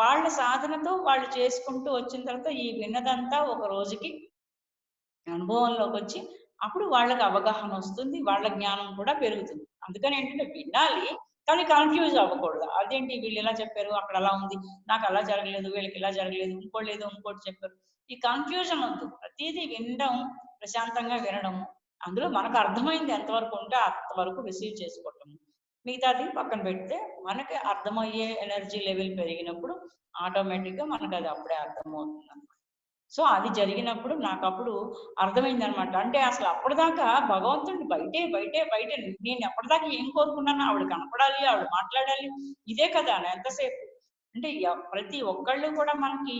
వాళ్ళ సాధనతో వాళ్ళు చేసుకుంటూ వచ్చిన తర్వాత ఈ విన్నదంతా ఒక రోజుకి అనుభవంలోకి వచ్చి అప్పుడు వాళ్ళకి అవగాహన వస్తుంది, వాళ్ళ జ్ఞానం కూడా పెరుగుతుంది. అందుకని ఏంటంటే వినాలి, కానీ కన్ఫ్యూజ్ అవ్వకూడదు. అదేంటి వీళ్ళు ఇలా చెప్పారు, అక్కడ అలా ఉంది, నాకు అలా జరగలేదు, వీళ్ళకి ఇలా జరగలేదు, ఇంకోటి చెప్పారు, ఈ కన్ఫ్యూజన్ వద్దు. ప్రతిదీ వినడం, ప్రశాంతంగా వినడం, అందులో మనకు అర్థమైంది ఎంతవరకు ఉంటే అంతవరకు రిసీవ్ చేసుకోవటం, మిగతాది పక్కన పెడితే మనకి అర్థమయ్యే ఎనర్జీ లెవెల్ పెరిగినప్పుడు ఆటోమేటిక్గా మనకు అది అప్పుడే అర్థమవుతుంది అనమాట. సో అది జరిగినప్పుడు నాకు అప్పుడు అర్థమైంది అనమాట. అంటే అసలు అప్పటిదాకా భగవంతుడిని బయటే నేను ఎప్పటిదాకా ఏం కోరుకున్నానో ఆవిడ కనపడాలి, ఆవిడ మాట్లాడాలి, ఇదే కదా ఎంతసేపు. అంటే ప్రతి ఒక్కళ్ళు కూడా మనకి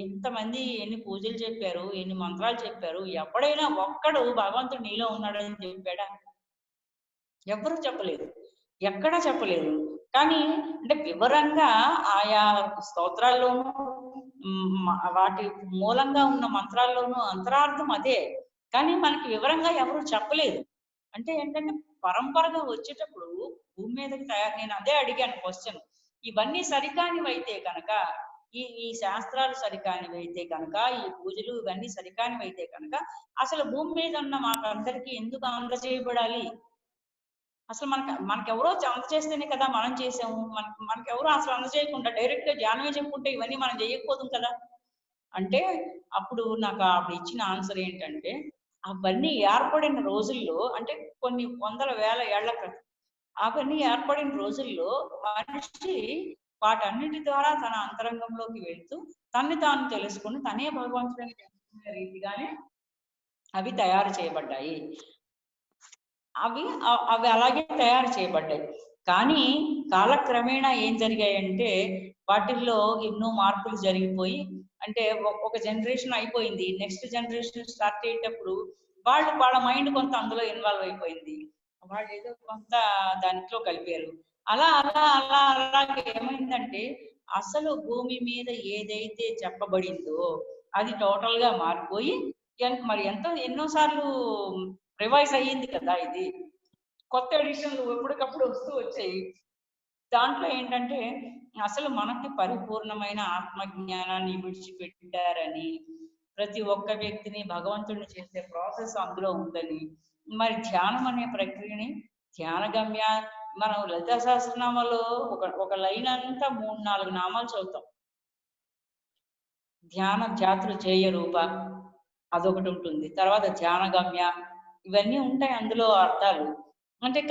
ఎంతమంది ఎన్ని పూజలు చెప్పారు, ఎన్ని మంత్రాలు చెప్పారు, ఎప్పుడైనా ఒక్కడు భగవంతుడు నీలో ఉన్నాడని చెప్పాడా? ఎవ్వరూ చెప్పలేదు, ఎక్కడా చెప్పలేదు. కానీ అంటే వివరంగా ఆయా స్తోత్రాల్లోనూ వాటి మూలంగా ఉన్న మంత్రాల్లోనూ అంతరార్థం అదే, కానీ మనకి వివరంగా ఎవరు చెప్పలేదు. అంటే ఏంటంటే పరంపరగా వచ్చేటప్పుడు భూమి మీదకి నేను అదే అడిగాను క్వశ్చన్, ఇవన్నీ సరికానివైతే కనుక, ఈ శాస్త్రాలు సరికానివైతే కనుక, ఈ పూజలు ఇవన్నీ సరికానివైతే కనుక అసలు భూమి మీద ఉన్న మాకందరికీ ఎందుకు అందజేయబడాలి? అసలు మనకెవరో అందజేస్తేనే కదా మనం చేసాము, మనకెవరో అసలు అందజేయకుండా డైరెక్ట్ గా ధ్యానమే చెప్పుకుంటే ఇవన్నీ మనం చేయకపోదు కదా. అంటే అప్పుడు నాకు ఆవిడ ఇచ్చిన ఆన్సర్ ఏంటంటే, అవన్నీ ఏర్పడిన రోజుల్లో, అంటే కొన్ని వందల వేల ఏళ్ల క్రితం అవన్నీ ఏర్పడిన రోజుల్లో మనిషి వాటన్నిటి ద్వారా తన అంతరంగంలోకి వెళ్తూ తన్ని తాను తెలుసుకుని తనే భగవంతుడిని తెలుసుకునే రీతిగానే అవి తయారు చేయబడ్డాయి. అవి అలాగే తయారు చేయబడ్డాయి. కానీ కాలక్రమేణా ఏం జరిగాయంటే వాటిల్లో ఎన్నో మార్పులు జరిగిపోయి, అంటే ఒక జనరేషన్ అయిపోయింది, నెక్స్ట్ జనరేషన్ స్టార్ట్ అయ్యేటప్పుడు వాళ్ళ మైండ్ కొంత అందులో ఇన్వాల్వ్ అయిపోయింది, వాళ్ళు ఏదో కొంత దాంట్లో కలిపారు. అలాగే ఏమైందంటే అసలు భూమి మీద ఏదైతే చెప్పబడిందో అది టోటల్ గా మారిపోయి మరి ఎన్నోసార్లు రివైజ్ అయ్యింది కదా, ఇది కొత్త ఎడిషన్లు ఎప్పటికప్పుడు వస్తూ వచ్చాయి. దాంట్లో ఏంటంటే అసలు మనకి పరిపూర్ణమైన ఆత్మజ్ఞానాన్ని విడిచిపెట్టారని, ప్రతి ఒక్క వ్యక్తిని భగవంతుడిని చేసే ప్రాసెస్ అందులో ఉందని, మరి ధ్యానం అనే ప్రక్రియని ధ్యానగమ్య, మనం లలితా సహస్రనామాలో ఒక లైన్ అంతా 3-4 నామాలు చదువుతాం. ధ్యాన జాతులు చేయ రూప అదొకటి ఉంటుంది, తర్వాత ధ్యానగమ్య, ఇవన్నీ ఉంటాయి అందులో అర్థాలు. అంటే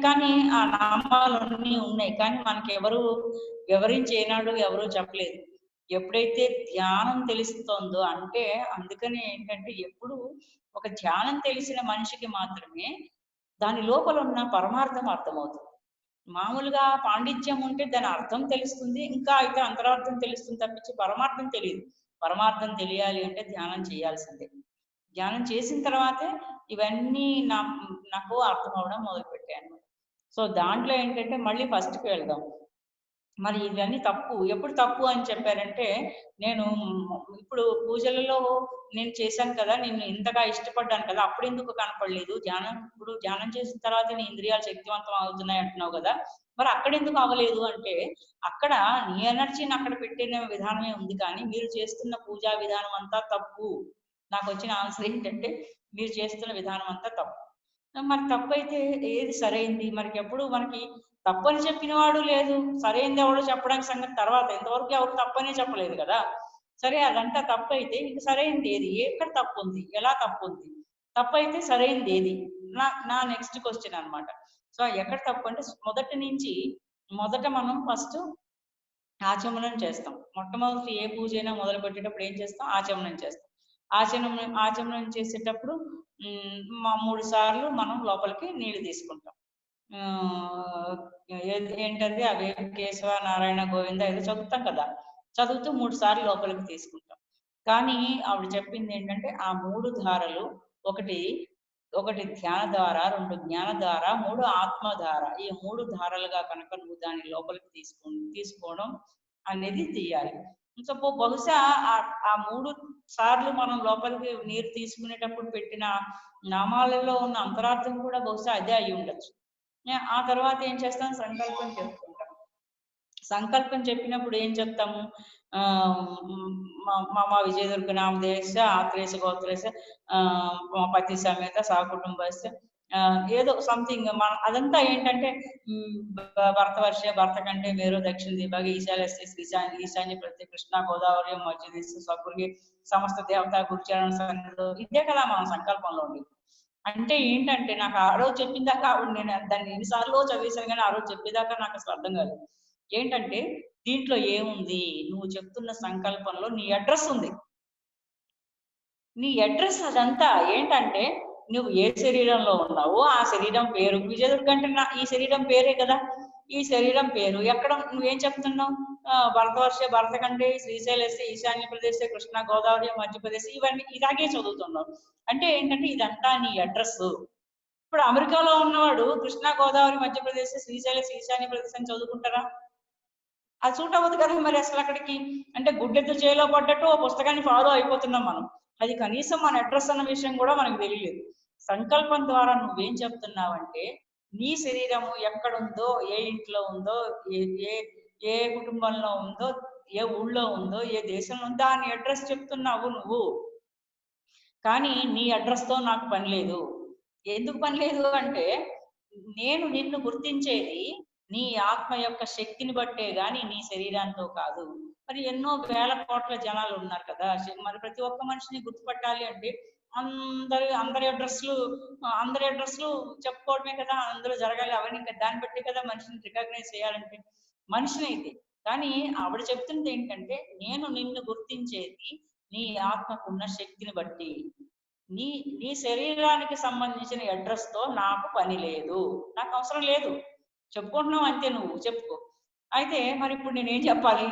కానీ ఆ నామాలన్నీ ఉన్నాయి, కానీ మనకి ఎవరు వివరించి ఏనాడు ఎవరు చెప్పలేదు. ఎప్పుడైతే ధ్యానం తెలుస్తుందో అంటే, అందుకని ఏంటంటే ఎప్పుడు ఒక ధ్యానం తెలిసిన మనిషికి మాత్రమే దాని లోపల ఉన్న పరమార్థం అర్థమవుతుంది. మామూలుగా పాండిత్యం ఉంటే దాని అర్థం తెలుస్తుంది, ఇంకా అయితే అంతరార్థం తెలుస్తుంది తప్పించి పరమార్థం తెలియదు. పరమార్థం తెలియాలి అంటే ధ్యానం చేయాల్సిందే. ధ్యానం చేసిన తర్వాతే ఇవన్నీ నాకు అర్థం అవడం మొదలుపెట్టాను. సో దాంట్లో ఏంటంటే మళ్ళీ ఫస్ట్కి వెళ్దాం. మరి ఇవన్నీ తప్పు. ఎప్పుడు తప్పు అని చెప్పారంటే, నేను ఇప్పుడు పూజలలో నేను చేశాను కదా, నిన్ను ఇంతగా ఇష్టపడ్డాను కదా, అప్పుడెందుకు కనపడలేదు? ఇప్పుడు ధ్యానం చేసిన తర్వాత నీ ఇంద్రియాలు శక్తివంతం అవుతున్నాయి అంటున్నావు కదా, మరి అక్కడెందుకు అవ్వలేదు అంటే, అక్కడ నీ ఎనర్జీని అక్కడ పెట్టిన విధానమే ఉంది కానీ, మీరు చేస్తున్న పూజా విధానం అంతా తప్పు. నాకు వచ్చిన ఆన్సర్ ఏంటంటే, మీరు చేస్తున్న విధానం అంతా తప్పు. మరి తప్పైతే ఏది సరైంది? మనకి తప్పని చెప్పిన వాడు లేదు, సరైనది ఎవడో చెప్పడానికి సంగతి తర్వాత. ఇంతవరకు ఎవరు తప్పనే చెప్పలేదు కదా. సరే అదంతా తప్పైతే ఇంక సరైనది ఏది? ఎక్కడ తప్పు ఉంది? ఎలా తప్పు ఉంది? తప్పైతే సరైనది ఏది? నా నెక్స్ట్ క్వశ్చన్ అన్నమాట. సో ఎక్కడ తప్పు అంటే, మొదట మనం ఫస్ట్ ఆచమనం చేస్తాం. మొట్టమొదటి ఏ పూజ అయినా మొదలు పెట్టేటప్పుడు ఏం చేస్తాం? ఆచమనం చేస్తాం. ఆచమనం చేసేటప్పుడు 3 సార్లు మనం లోపలికి నీళ్లు తీసుకుంటాం. ఏంటంటే అవి కేశవ నారాయణ గోవింద ఏదో చదువుతాం కదా, చదువుతూ 3 సార్లు లోపలికి తీసుకుంటాం. కానీ ఆవిడ చెప్పింది ఏంటంటే, ఆ 3 ధారలు, ఒకటి ధ్యాన ధార, 2 జ్ఞాన ధార, 3 ఆత్మధార. ఈ 3 ధారలుగా కనుక నువ్వు దాన్ని లోపలికి తీసుకోవడం అనేది తీయాలి. సో బహుశా ఆ 3 సార్లు మనం లోపలికి నీరు తీసుకునేటప్పుడు పెట్టిన నామాలలో ఉన్న అంతరార్థం కూడా బహుశా అదే అయి ఉండొచ్చు. ఆ తర్వాత ఏం చేస్తాం? సంకల్పం చెప్పుకుంటాం. సంకల్పం చెప్పినప్పుడు ఏం చెప్తాము? మమ విజయదుర్గ నామదేశ ఆత్రేశ గోత్రేశ పతి సమేత సహకుటుంబస్య ఏదో సంథింగ్. అదంతా ఏంటంటే, భర్త కంటే మేరు దక్షిణ దిభాగ ఈశాన్య ప్రతి కృష్ణ గోదావరి మధ్య స్వగృహి సమస్త దేవత గురుచరణ సన్నిధి. ఇదే కదా మన సంకల్పంలో ఉండేది. అంటే ఏంటంటే, నాకు ఆ రోజు చెప్పిందాకా నేను దాన్ని ఎన్నిసార్లు చదివేశాను కానీ ఆ రోజు చెప్పేదాకా నాకు అసలు అర్థం కాదు. ఏంటంటే, దీంట్లో ఏముంది? నువ్వు చెప్తున్న సంకల్పంలో నీ అడ్రస్ ఉంది. నీ అడ్రస్ అదంతా ఏంటంటే, నువ్వు ఏ శరీరంలో ఉన్నావో ఆ శరీరం పేరు. విజయదుర్గ అంటే ఈ శరీరం పేరే కదా. ఈ శరీరం పేరు ఎక్కడ నువ్వేం చెప్తున్నావు? భరత కంటే శ్రీశైలస్య ఈశాన్య ప్రదేశ్ కృష్ణ గోదావరి మధ్యప్రదేశ్ ఇవన్నీ ఇలాగే చదువుతున్నావు. అంటే ఏంటంటే ఇదంతా నీ అడ్రస్. ఇప్పుడు అమెరికాలో ఉన్నవాడు కృష్ణా గోదావరి మధ్యప్రదేశ్ శ్రీశైలస్ ఈశాన్య ప్రదేశ్ అని చదువుకుంటారా? అది సూట్ అవ్వదు కదా. మరి అసలు అక్కడికి అంటే గుడ్డెద్దు చేలో పడ్డట్టు ఓ పుస్తకాన్ని ఫాలో అయిపోతున్నాం మనం. అది కనీసం మన అడ్రస్ అన్న విషయం కూడా మనకు తెలియలేదు. సంకల్పం ద్వారా నువ్వేం చెప్తున్నావంటే, నీ శరీరము ఎక్కడుందో, ఏ ఇంట్లో ఉందో, ఏ కుటుంబంలో ఉందో, ఏ ఊళ్ళో ఉందో, ఏ దేశంలో ఉందో దాని అడ్రస్ చెప్తున్నావు నువ్వు. కానీ నీ అడ్రస్తో నాకు పని లేదు. ఎందుకు పని లేదు అంటే, నేను నిన్ను గుర్తించేది నీ ఆత్మ యొక్క శక్తిని బట్టే గాని నీ శరీరంతో కాదు. మరి ఎన్నో వేల కోట్ల జనాలు ఉన్నారు కదా. మరి ప్రతి ఒక్క మనిషిని గుర్తుపట్టాలి అంటే అందరి అడ్రస్లు చెప్పుకోవడమే కదా. అందరూ జరగాలి. అవన్నీ దాన్ని బట్టి కదా మనిషిని రికగ్నైజ్ చేయాలంటే మనిషిని అయితే. కానీ ఆవిడ చెప్తుంది ఏంటంటే, నేను నిన్ను గుర్తించేది నీ ఆత్మకున్న శక్తిని బట్టి. నీ శరీరానికి సంబంధించిన అడ్రస్ తో నాకు పని లేదు, నాకు అవసరం లేదు. చెప్పుకుంటున్నావు అంతే, నువ్వు చెప్పుకో. అయితే మరి ఇప్పుడు నేనేం చెప్పాలి?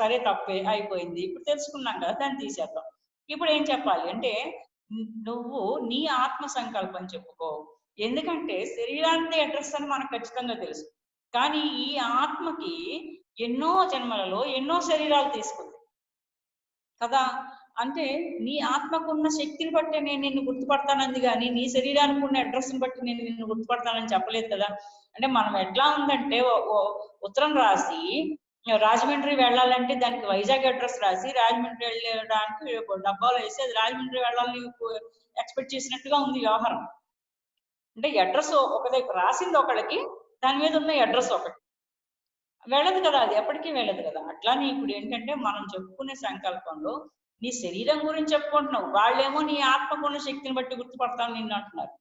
సరే తప్పే అయిపోయింది, ఇప్పుడు తెలుసుకున్నాం కదా, దాన్ని తీసేద్దాం. ఇప్పుడు ఏం చెప్పాలి అంటే, నువ్వు నీ ఆత్మ సంకల్పం చెప్పుకో. ఎందుకంటే శరీరానికి అడ్రస్ అని మనకు ఖచ్చితంగా తెలుసు. కానీ ఈ ఆత్మకి ఎన్నో జన్మలలో ఎన్నో శరీరాలు తీసుకుంది కదా. అంటే నీ ఆత్మకున్న శక్తిని బట్టి నేను నిన్ను గుర్తుపడతానంది కానీ నీ శరీరానికి ఉన్న అడ్రస్ని బట్టి నేను నిన్ను గుర్తుపడతానని చెప్పలేదు కదా. అంటే మనం ఎట్లా ఉందంటే, ఉత్తరం రాసి రాజమండ్రి వెళ్ళాలంటే దానికి వైజాగ్ అడ్రస్ రాసి రాజమండ్రి వెళ్ళడానికి డబ్బాలో వేసి అది రాజమండ్రి వెళ్ళాలని ఎక్స్పెక్ట్ చేసినట్టుగా ఉంది వ్యవహారం. అంటే అడ్రస్ రాసింది ఒకళ్ళకి, దాని మీద ఉన్న అడ్రస్ ఒకటి, వెళ్ళదు కదా, అది ఎప్పటికీ వెళ్ళదు కదా. అట్లానే ఇప్పుడు ఏంటంటే, మనం చెప్పుకునే సంకల్పంలో నీ శరీరం గురించి చెప్పుకుంటున్నావు, వాళ్ళేమో నీ ఆత్మకున్న శక్తిని బట్టి గుర్తుపడతాను నిన్ను అంటున్నారు.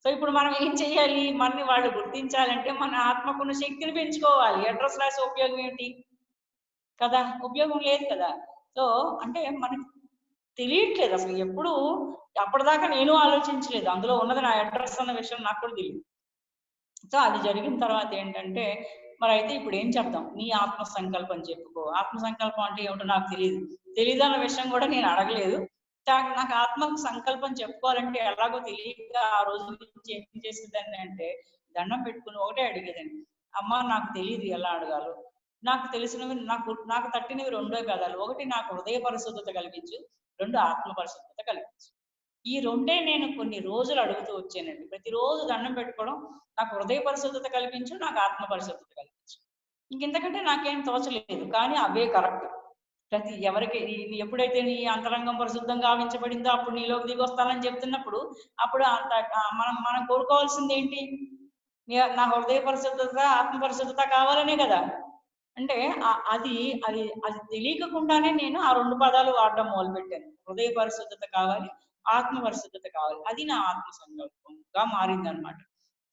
సో ఇప్పుడు మనం ఏం చెయ్యాలి? మనని వాళ్ళు గుర్తించాలంటే మన ఆత్మకున్న శక్తిని పెంచుకోవాలి. అడ్రస్ రాసి ఉపయోగం ఏంటి కదా, ఉపయోగం లేదు కదా. సో అంటే మనకి తెలియట్లేదు అసలు. ఎప్పుడు అప్పటిదాకా నేను ఆలోచించలేదు అందులో ఉన్నది నా అడ్రస్ అన్న విషయం నాకు కూడా తెలియదు. సో అది జరిగిన తర్వాత ఏంటంటే, మరి అయితే ఇప్పుడు ఏం చెప్తాం? నీ ఆత్మ సంకల్పం చెప్పుకో. ఆత్మ సంకల్పం అంటే ఏమిటో నాకు తెలియదు అన్న విషయం కూడా నేను అడగలేదు. నాకు ఆత్మ సంకల్పం చెప్పుకోవాలంటే ఎలాగో తెలియక ఆ రోజు నుంచి ఏం చేసేదాన్ని అంటే, దండం పెట్టుకుని ఒకటే అడిగేదాన్ని, అమ్మ నాకు తెలియదు ఎలా అడగాలో, నాకు తెలిసినవి నాకు తట్టినవి రెండే పదాలు, ఒకటి నాకు హృదయ పరిశుద్ధత కలిగించు, రెండు ఆత్మ పరిశుద్ధత కలిగించు. ఈ రెండే నేను కొన్ని రోజులు అడుగుతూ వచ్చానండి. ప్రతిరోజు దండం పెట్టుకోవడం, నాకు హృదయ పరిశుద్ధత కల్పించు, నాకు ఆత్మ పరిశుద్ధత కల్పించు. ఇంకెంతకంటే నాకేం తోచలేదు. కానీ అవే కరెక్ట్. ఎవరికి ఎప్పుడైతే నీ అంతరంగం పరిశుద్ధంగా గావించబడిందో అప్పుడు నీలోకి దిగొస్తానని చెప్తున్నప్పుడు, అప్పుడు అంత మనం మనం కోరుకోవాల్సింది ఏంటి? నా హృదయ పరిశుద్ధత, ఆత్మ పరిశుద్ధత కావాలనే కదా. అంటే అది అది అది తెలియకుండానే నేను ఆ 2 పదాలు వాడడం మొదలుపెట్టాను. హృదయ పరిశుద్ధత కావాలి, ఆత్మ పరిశుద్ధత కావాలి. అది నా ఆత్మ సంకల్పంగా మారిందనమాట.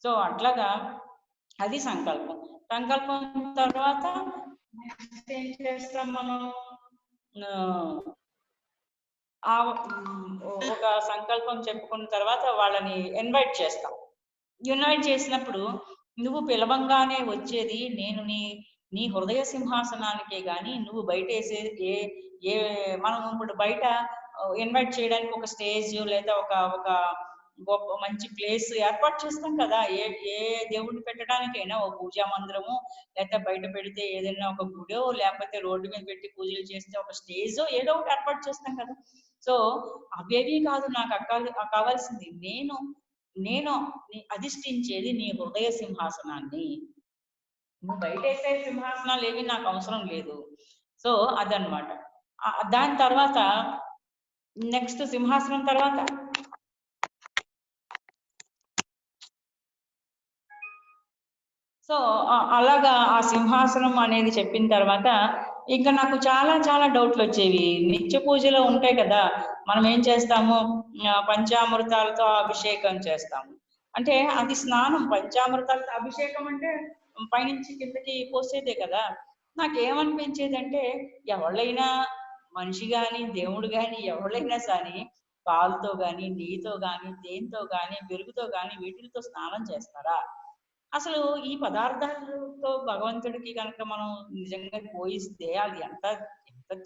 సో అట్లాగా అది సంకల్పం. సంకల్పం తర్వాత నెక్స్ట్ ఏం చేస్తాం మనం? ఒక సంకల్పం చెప్పుకున్న తర్వాత వాళ్ళని ఇన్వైట్ చేస్తాం. ఇన్వైట్ చేసినప్పుడు నువ్వు పిలవంగానే వచ్చేది నేను నీ హృదయ సింహాసనానికే గాని నువ్వు బయట వేసే ఏ మనం ఇప్పుడు బయట ఇన్వైట్ చేయడానికి ఒక స్టేజ్ లేదా ఒక గొప్ప మంచి ప్లేస్ ఏర్పాటు చేస్తాం కదా. ఏ దేవుడిని పెట్టడానికైనా ఒక పూజా మందిరము, లేకపోతే బయట పెడితే ఏదైనా ఒక గుడో, లేకపోతే రోడ్డు మీద పెట్టి పూజలు చేస్తే ఒక స్టేజో ఏదో ఒకటి ఏర్పాటు చేస్తాం కదా. సో అవేవి కాదు నాకు కావాల్సింది, నేను అధిష్ఠించేది నీ హృదయ సింహాసనాన్ని. నువ్వు బయట వేసే సింహాసనాలు ఏవి నాకు అవసరం లేదు. సో అదనమాట. దాని తర్వాత నెక్స్ట్ సింహాసనం తర్వాత సో అలాగా ఆ సింహాసనం అనేది చెప్పిన తర్వాత ఇంకా నాకు చాలా చాలా డౌట్లు వచ్చేవి. నిత్య పూజలో ఉంటాయి కదా, మనం ఏం చేస్తాము, పంచామృతాలతో అభిషేకం చేస్తాము. అంటే అది స్నానం. పంచామృతాలతో అభిషేకం అంటే పైనుంచి కిందకి పోసేదే కదా. నాకేమనిపించేదంటే ఎవళ్ళైనా మనిషి గాని దేవుడు గాని ఎవళ్ళైనా సరే పాలతో గాని నెయ్యితో గాని దేంతో గాని పెరుగుతో గాని వీటితో స్నానం చేస్తారా? అసలు ఈ పదార్థాలతో భగవంతుడికి కనుక మనం నిజంగా పోయిస్తే అది ఎంత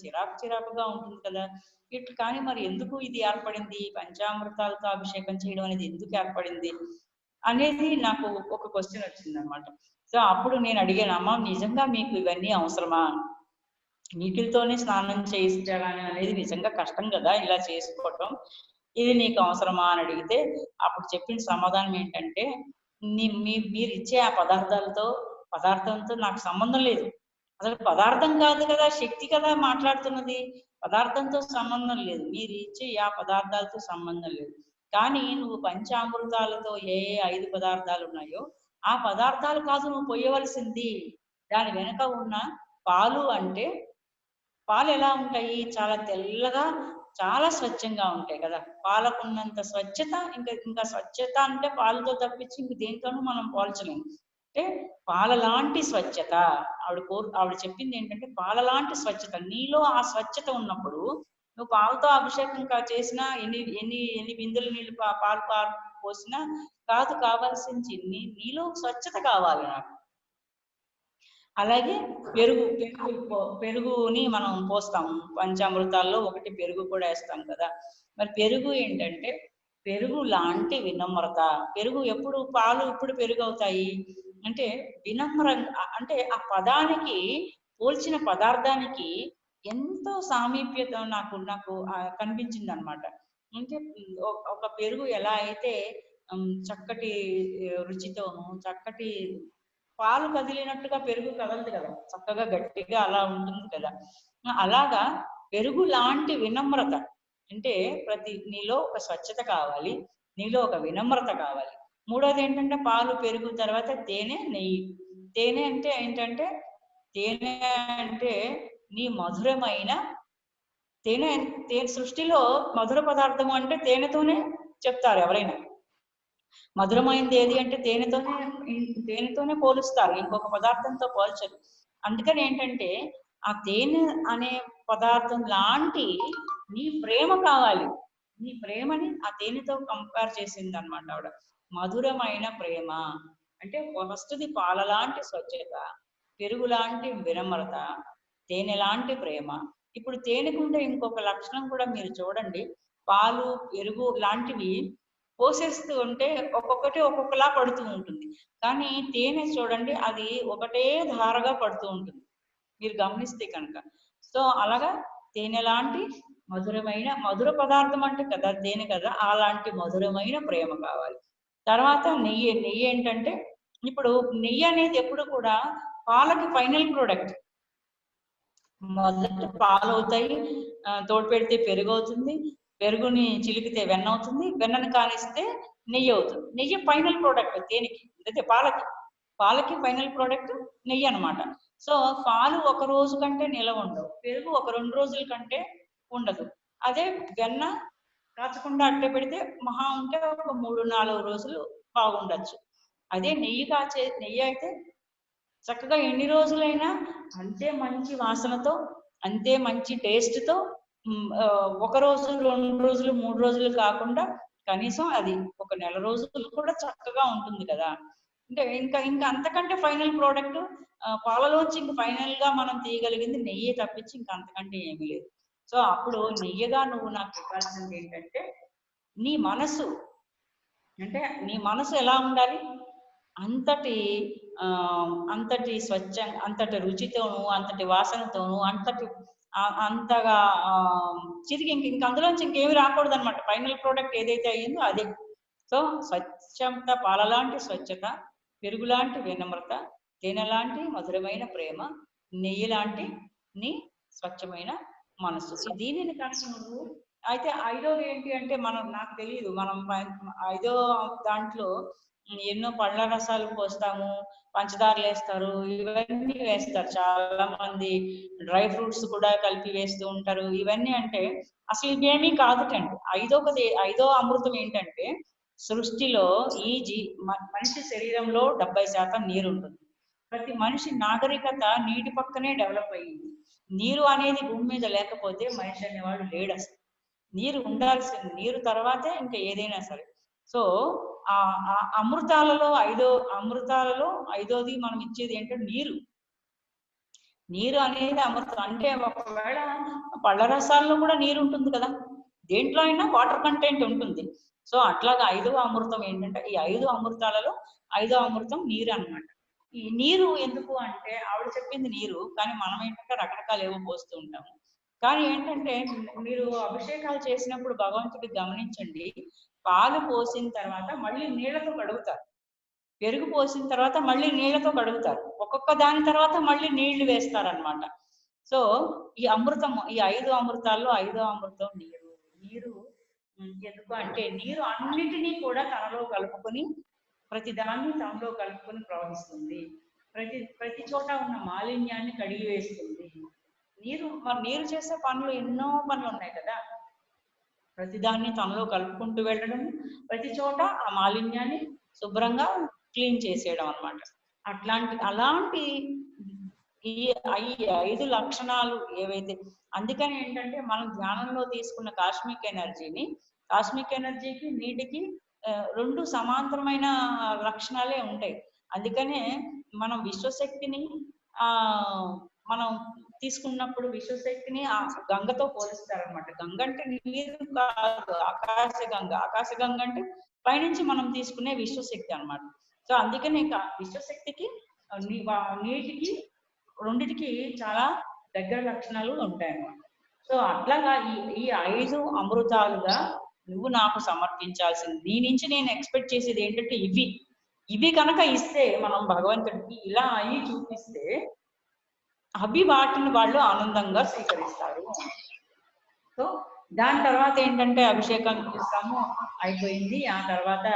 చిరాకుగా ఉంటుంది కదా. ఇట్లా కానీ మరి ఎందుకు ఇది ఏర్పడింది, పంచామృతాలతో అభిషేకం చేయడం అనేది ఎందుకు ఏర్పడింది అనేది నాకు ఒక క్వశ్చన్ వచ్చింది అనమాట. సో అప్పుడు నేను అడిగాను, అమ్మ నిజంగా మీకు ఇవన్నీ అవసరమా? నీటితోనే స్నానం చేయించాలని అనేది నిజంగా కష్టం కదా ఇలా చేసుకోవటం, ఇది నీకు అవసరమా అని అడిగితే అప్పుడు చెప్పిన సమాధానం ఏంటంటే, మీరు ఇచ్చే ఆ పదార్థంతో నాకు సంబంధం లేదు. అసలు పదార్థం కాదు కదా, శక్తి కదా మాట్లాడుతున్నది. పదార్థంతో సంబంధం లేదు, మీరు ఇచ్చే ఆ పదార్థాలతో సంబంధం లేదు. కానీ నువ్వు పంచామృతాలతో ఏ 5 పదార్థాలు ఉన్నాయో ఆ పదార్థాలు కాదు నువ్వు పొయ్యవలసింది. దాని వెనుక ఉన్న పాలు. అంటే పాలు ఎలా ఉంటాయి? చాలా తెల్లగా, చాలా స్వచ్ఛంగా ఉంటాయి కదా. పాలకున్నంత స్వచ్ఛత ఇంకా స్వచ్ఛత అంటే పాలతో తప్పించి ఇంక దేంతోనూ మనం పోల్చలేము. అంటే పాల లాంటి స్వచ్ఛత. ఆవిడ చెప్పింది ఏంటంటే పాల లాంటి స్వచ్ఛత. నీలో ఆ స్వచ్ఛత ఉన్నప్పుడు నువ్వు పాలతో అభిషేకం చేసినా ఎన్ని బిందులు నీళ్ళు పాలు పోసినా కాదు కావాల్సింది నీలో స్వచ్ఛత కావాలి నాకు. అలాగే పెరుగుని మనం పోస్తాము పంచామృతాల్లో, ఒకటి పెరుగు కూడా వేస్తాం కదా. మరి పెరుగు ఏంటంటే పెరుగు లాంటి వినమ్రత. పెరుగు ఎప్పుడు పాలు ఇప్పుడు పెరుగు అవుతాయి అంటే వినమ్రంగా. అంటే ఆ పదానికి పోల్చిన పదార్థానికి ఎంతో సామీప్యత నాకు కనిపించింది అనమాట. అంటే ఒక పెరుగు ఎలా అయితే చక్కటి రుచితోను, చక్కటి పాలు కదిలినట్టుగా పెరుగు కదలదు కదా, చక్కగా గట్టిగా అలా ఉంటుంది కదా. అలాగా పెరుగు లాంటి వినమ్రత. అంటే నీలో ఒక స్వచ్ఛత కావాలి, నీలో ఒక వినమ్రత కావాలి. మూడోది ఏంటంటే పాలు పెరుగు తర్వాత తేనె నెయ్యి. తేనె అంటే ఏంటంటే నీ మధురమైన తేనె. సృష్టిలో మధుర పదార్థం అంటే తేనెతోనే చెప్తారు ఎవరైనా. మధురమైనది ఏది అంటే తేనెతోనే పోలుస్తారు, ఇంకొక పదార్థంతో పోల్చరు. అందుకని ఏంటంటే ఆ తేనె అనే పదార్థం లాంటి నీ ప్రేమ కావాలి. నీ ప్రేమని ఆ తేనెతో కంపేర్ చేసింది అనమాట ఆవిడ. మధురమైన ప్రేమ అంటే ఫస్ట్ది పాల లాంటి స్వచ్ఛత, పెరుగు లాంటి వినమ్రత, తేనె లాంటి ప్రేమ. ఇప్పుడు తేనెకుంటే ఇంకొక లక్షణం కూడా మీరు చూడండి. పాలు పెరుగు లాంటివి పోసేస్తూ ఉంటే ఒక్కొక్కటి ఒక్కొక్కలా పడుతూ ఉంటుంది. కానీ తేనె చూడండి అది ఒకటే ధారగా పడుతూ ఉంటుంది మీరు గమనిస్తే కనుక. సో అలాగా తేనె లాంటి మధుర పదార్థం అంటే కదా తేనె కదా, అలాంటి మధురమైన ప్రేమ కావాలి. తర్వాత నెయ్యి. నెయ్యి ఏంటంటే ఇప్పుడు నెయ్యి అనేది ఎప్పుడు కూడా పాలకి ఫైనల్ ప్రోడక్ట్. మొదట పాలు అవుతాయి, తోడు పెడితే పెరుగు అవుతుంది, పెరుగుని చిలికితే వెన్న అవుతుంది, వెన్నను కానిస్తే నెయ్యి అవుతుంది. నెయ్యి ఫైనల్ ప్రోడక్ట్ తేనెకి, అయితే పాలకి ఫైనల్ ప్రోడక్ట్ నెయ్యి అనమాట. సో పాలు ఒక రోజు కంటే నిలవ ఉండవు, పెరుగు ఒక 2 రోజుల కంటే ఉండదు. అదే వెన్న కాచకుండా అట్టే పెడితే మహా ఉంటే ఒక 3-4 రోజులు బాగుండొచ్చు. అదే నెయ్యి అయితే చక్కగా ఎన్ని రోజులైనా అంతే మంచి వాసనతో, అంతే మంచి టేస్ట్తో, ఒక రోజు 2 రోజులు 3 రోజులు కాకుండా కనీసం అది ఒక నెల రోజులు కూడా చక్కగా ఉంటుంది కదా. అంటే ఇంకా ఇంకా అంతకంటే ఫైనల్ ప్రోడక్ట్ పాలలోంచి ఇంక ఫైనల్ గా మనం తీయగలిగింది నెయ్యి తప్పించి ఇంకా అంతకంటే ఏమీ లేదు. సో అప్పుడు నెయ్యిగా నువ్వు నాకు ఇవ్వాల్సింది ఏంటంటే నీ మనసు. అంటే నీ మనసు ఎలా ఉండాలి, అంతటి అంతటి స్వచ్ఛంగా, అంతటి రుచితోను, అంతటి వాసనతోను, అంతగా చిరిగి ఇంక అందులోంచి ఇంకేమి రాకూడదు అనమాట. ఫైనల్ ప్రోడక్ట్ ఏదైతే అయ్యిందో అదే. సో స్వచ్ఛత, పాలలాంటి స్వచ్ఛత, పెరుగులాంటి వినమ్రత, తేనె లాంటి మధురమైన ప్రేమ, నెయ్యి లాంటి నీ స్వచ్ఛమైన మనసు. దీనిని కనుక నువ్వు అయితే ఐదోది ఏంటి అంటే నాకు తెలియదు, మనం ఐదో దాంట్లో ఎన్నో పళ్ళ రసాలు పోస్తాము, పంచదారలు వేస్తారు, ఇవన్నీ వేస్తారు. చాలా మంది డ్రై ఫ్రూట్స్ కూడా కలిపి వేస్తూ ఉంటారు. ఇవన్నీ అంటే అసలు ఇవేమీ కాదుటండి. ఐదో అమృతం ఏంటంటే సృష్టిలో మనిషి శరీరంలో 70% నీరు ఉంటుంది. ప్రతి మనిషి నాగరికత నీటి పక్కనే డెవలప్ అయ్యింది. నీరు అనేది భూమి మీద లేకపోతే మనిషి అనేవాడు లేడు అసలు. నీరు ఉండాల్సిన, నీరు తర్వాతే ఇంకా ఏదైనా సరే. సో ఆ అమృతాలలో ఐదోది మనం ఇచ్చేది ఏంటంటే నీరు. నీరు అనేది అమృతం. అంటే ఒకవేళ పళ్ళ రసాల్లో కూడా నీరు ఉంటుంది కదా, దేంట్లో అయినా వాటర్ కంటెంట్ ఉంటుంది. సో అట్లాగా 5వ అమృతం ఏంటంటే ఈ 5 అమృతాలలో 5వ అమృతం నీరు అన్నమాట. ఈ నీరు ఎందుకు అంటే ఆవిడ చెప్పింది నీరు, కానీ మనం ఏంటంటే రకరకాలు ఏవో పోస్తూ ఉంటాము. కానీ ఏంటంటే మీరు అభిషేకాలు చేసినప్పుడు భగవంతుడికి గమనించండి, పాలు పోసిన తర్వాత మళ్ళీ నీళ్లతో కడుగుతారు, పెరుగు పోసిన తర్వాత మళ్ళీ నీళ్లతో కడుగుతారు, ఒక్కొక్క దాని తర్వాత మళ్ళీ నీళ్లు వేస్తారనమాట. సో ఈ 5 అమృతాల్లో 5వ అమృతం నీరు. నీరు ఎందుకు అంటే నీరు అన్నిటినీ కూడా తనలో కలుపుకొని, ప్రతిదాన్ని తనలో కలుపుకొని ప్రవహిస్తుంది. ప్రతి చోట ఉన్న మాలిన్యాన్ని కడిగి వేస్తుంది. నీరు చేసే పనులు ఎన్నో పనులు ఉన్నాయి కదా, ప్రతిదాన్ని తనలో కలుపుకుంటూ వెళ్ళడం, ప్రతి చోట ఆ మాలిన్యాన్ని శుభ్రంగా క్లీన్ చేసేయడం అన్నమాట. అలాంటి ఈ 5 లక్షణాలు ఏవైతే, అందుకని ఏంటంటే మనం ధ్యానంలో తీసుకున్న కాస్మిక్ ఎనర్జీకి నీటికి 2 సమాంతరమైన లక్షణాలే ఉంటాయి. అందుకనే మనం విశ్వశక్తిని మనం తీసుకున్నప్పుడు విశ్వశక్తిని ఆ గంగతో పోలిస్తారనమాట. గంగ అంటే నీరు కాదు, ఆకాశగంగ అంటే పైనుంచి మనం తీసుకునే విశ్వశక్తి అన్నమాట. సో అందుకనే విశ్వశక్తికి నీటికి రెండిటికి చాలా దగ్గర లక్షణాలు ఉంటాయి అన్నమాట. సో అట్లాగా ఈ 5 అమృతాలుగా నువ్వు నాకు సమర్పించాల్సింది, నీ నుంచి నేను ఎక్స్పెక్ట్ చేసేది ఏంటంటే ఇవి కనుక ఇస్తే, మనం భగవంతుడికి ఇలా అయ్యి చూపిస్తే అవి వాటిని వాళ్ళు ఆనందంగా స్వీకరిస్తారు. సో దాని తర్వాత ఏంటంటే అభిషేకం చేస్తాము, అయిపోయింది. ఆ తర్వాత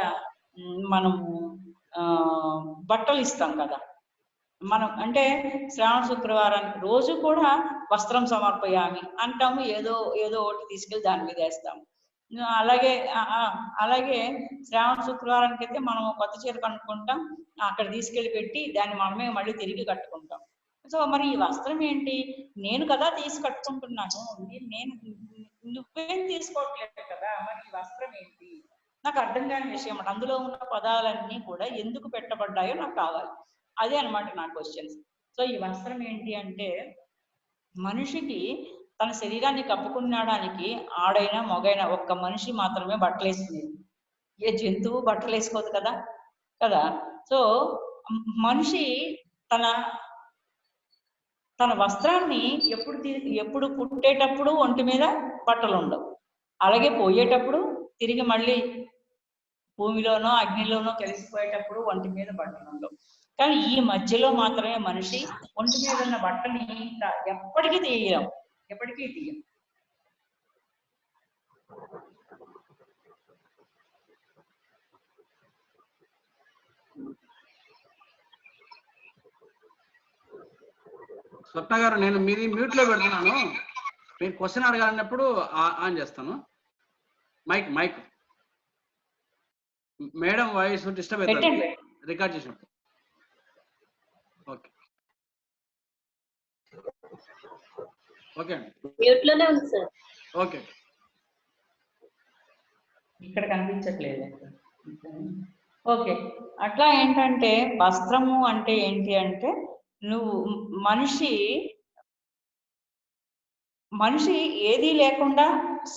మనము బట్టలు ఇస్తాం కదా. మనం అంటే శ్రావణ శుక్రవారానికి రోజు కూడా వస్త్రం సమర్పయామి అంటాము, ఏదో ఒకటి తీసుకెళ్ళి దాని మీద వేస్తాము. అలాగే శ్రావణ శుక్రవారానికి అయితే మనం కొత్త చీర కనుక్కుంటాం, అక్కడ తీసుకెళ్ళి పెట్టి దాన్ని మనమే మళ్ళీ తిరిగి కట్టుకుంటాం. సో మరి ఈ వస్త్రం ఏంటి, నేను కదా తీసి కట్టుకుంటున్నాను, నువ్వేం తీసుకోవట్లేదు కదా, మరి ఈ వస్త్రం ఏంటి నాకు అర్థం కాని విషయం. అందులో ఉన్న పదాలన్నీ కూడా ఎందుకు పెట్టబడ్డాయో నాకు కావాలి, అదే అనమాట నా క్వశ్చన్స్. సో ఈ వస్త్రం ఏంటి అంటే మనిషికి తన శరీరాన్ని కప్పుకునడానికి ఆడైనా మొగైనా ఒక్క మనిషి మాత్రమే బట్టలు వేసుకునేది. ఏ జంతువు బట్టలు వేసుకోదు కదా కదా. సో మనిషి తన తన వస్త్రాన్ని ఎప్పుడు పుట్టేటప్పుడు ఒంటి మీద బట్టలు ఉండవు, అలాగే పోయేటప్పుడు తిరిగి మళ్ళీ భూమిలోనో అగ్నిలోనో కలిసిపోయేటప్పుడు ఒంటి మీద బట్టలు ఉండవు. కానీ ఈ మధ్యలో మాత్రమే మనిషి ఒంటి మీద ఉన్న బట్టని ఎప్పటికీ తీయలేం, ఎప్పటికీ తీయం. స్వప్న గారు, నేను మీది మ్యూట్ లో పెడుతున్నాను. మీరు క్వశ్చన్ అడగాలన్నప్పుడు ఆన్ చేస్తాను మైక్. మేడం వాయిస్ డిస్టర్బ్ అవుతుంది రికార్డ్ చేసినప్పుడు. ఓకే ఓకే అండి, మ్యూట్ లోనే ఉంది సార్. ఓకే. ఇక్కడ కనిపించట్లేదు. ఓకే, అట్లా ఏంటంటే వస్త్రము అంటే ఏంటి అంటే నువ్వు మనిషి ఏదీ లేకుండా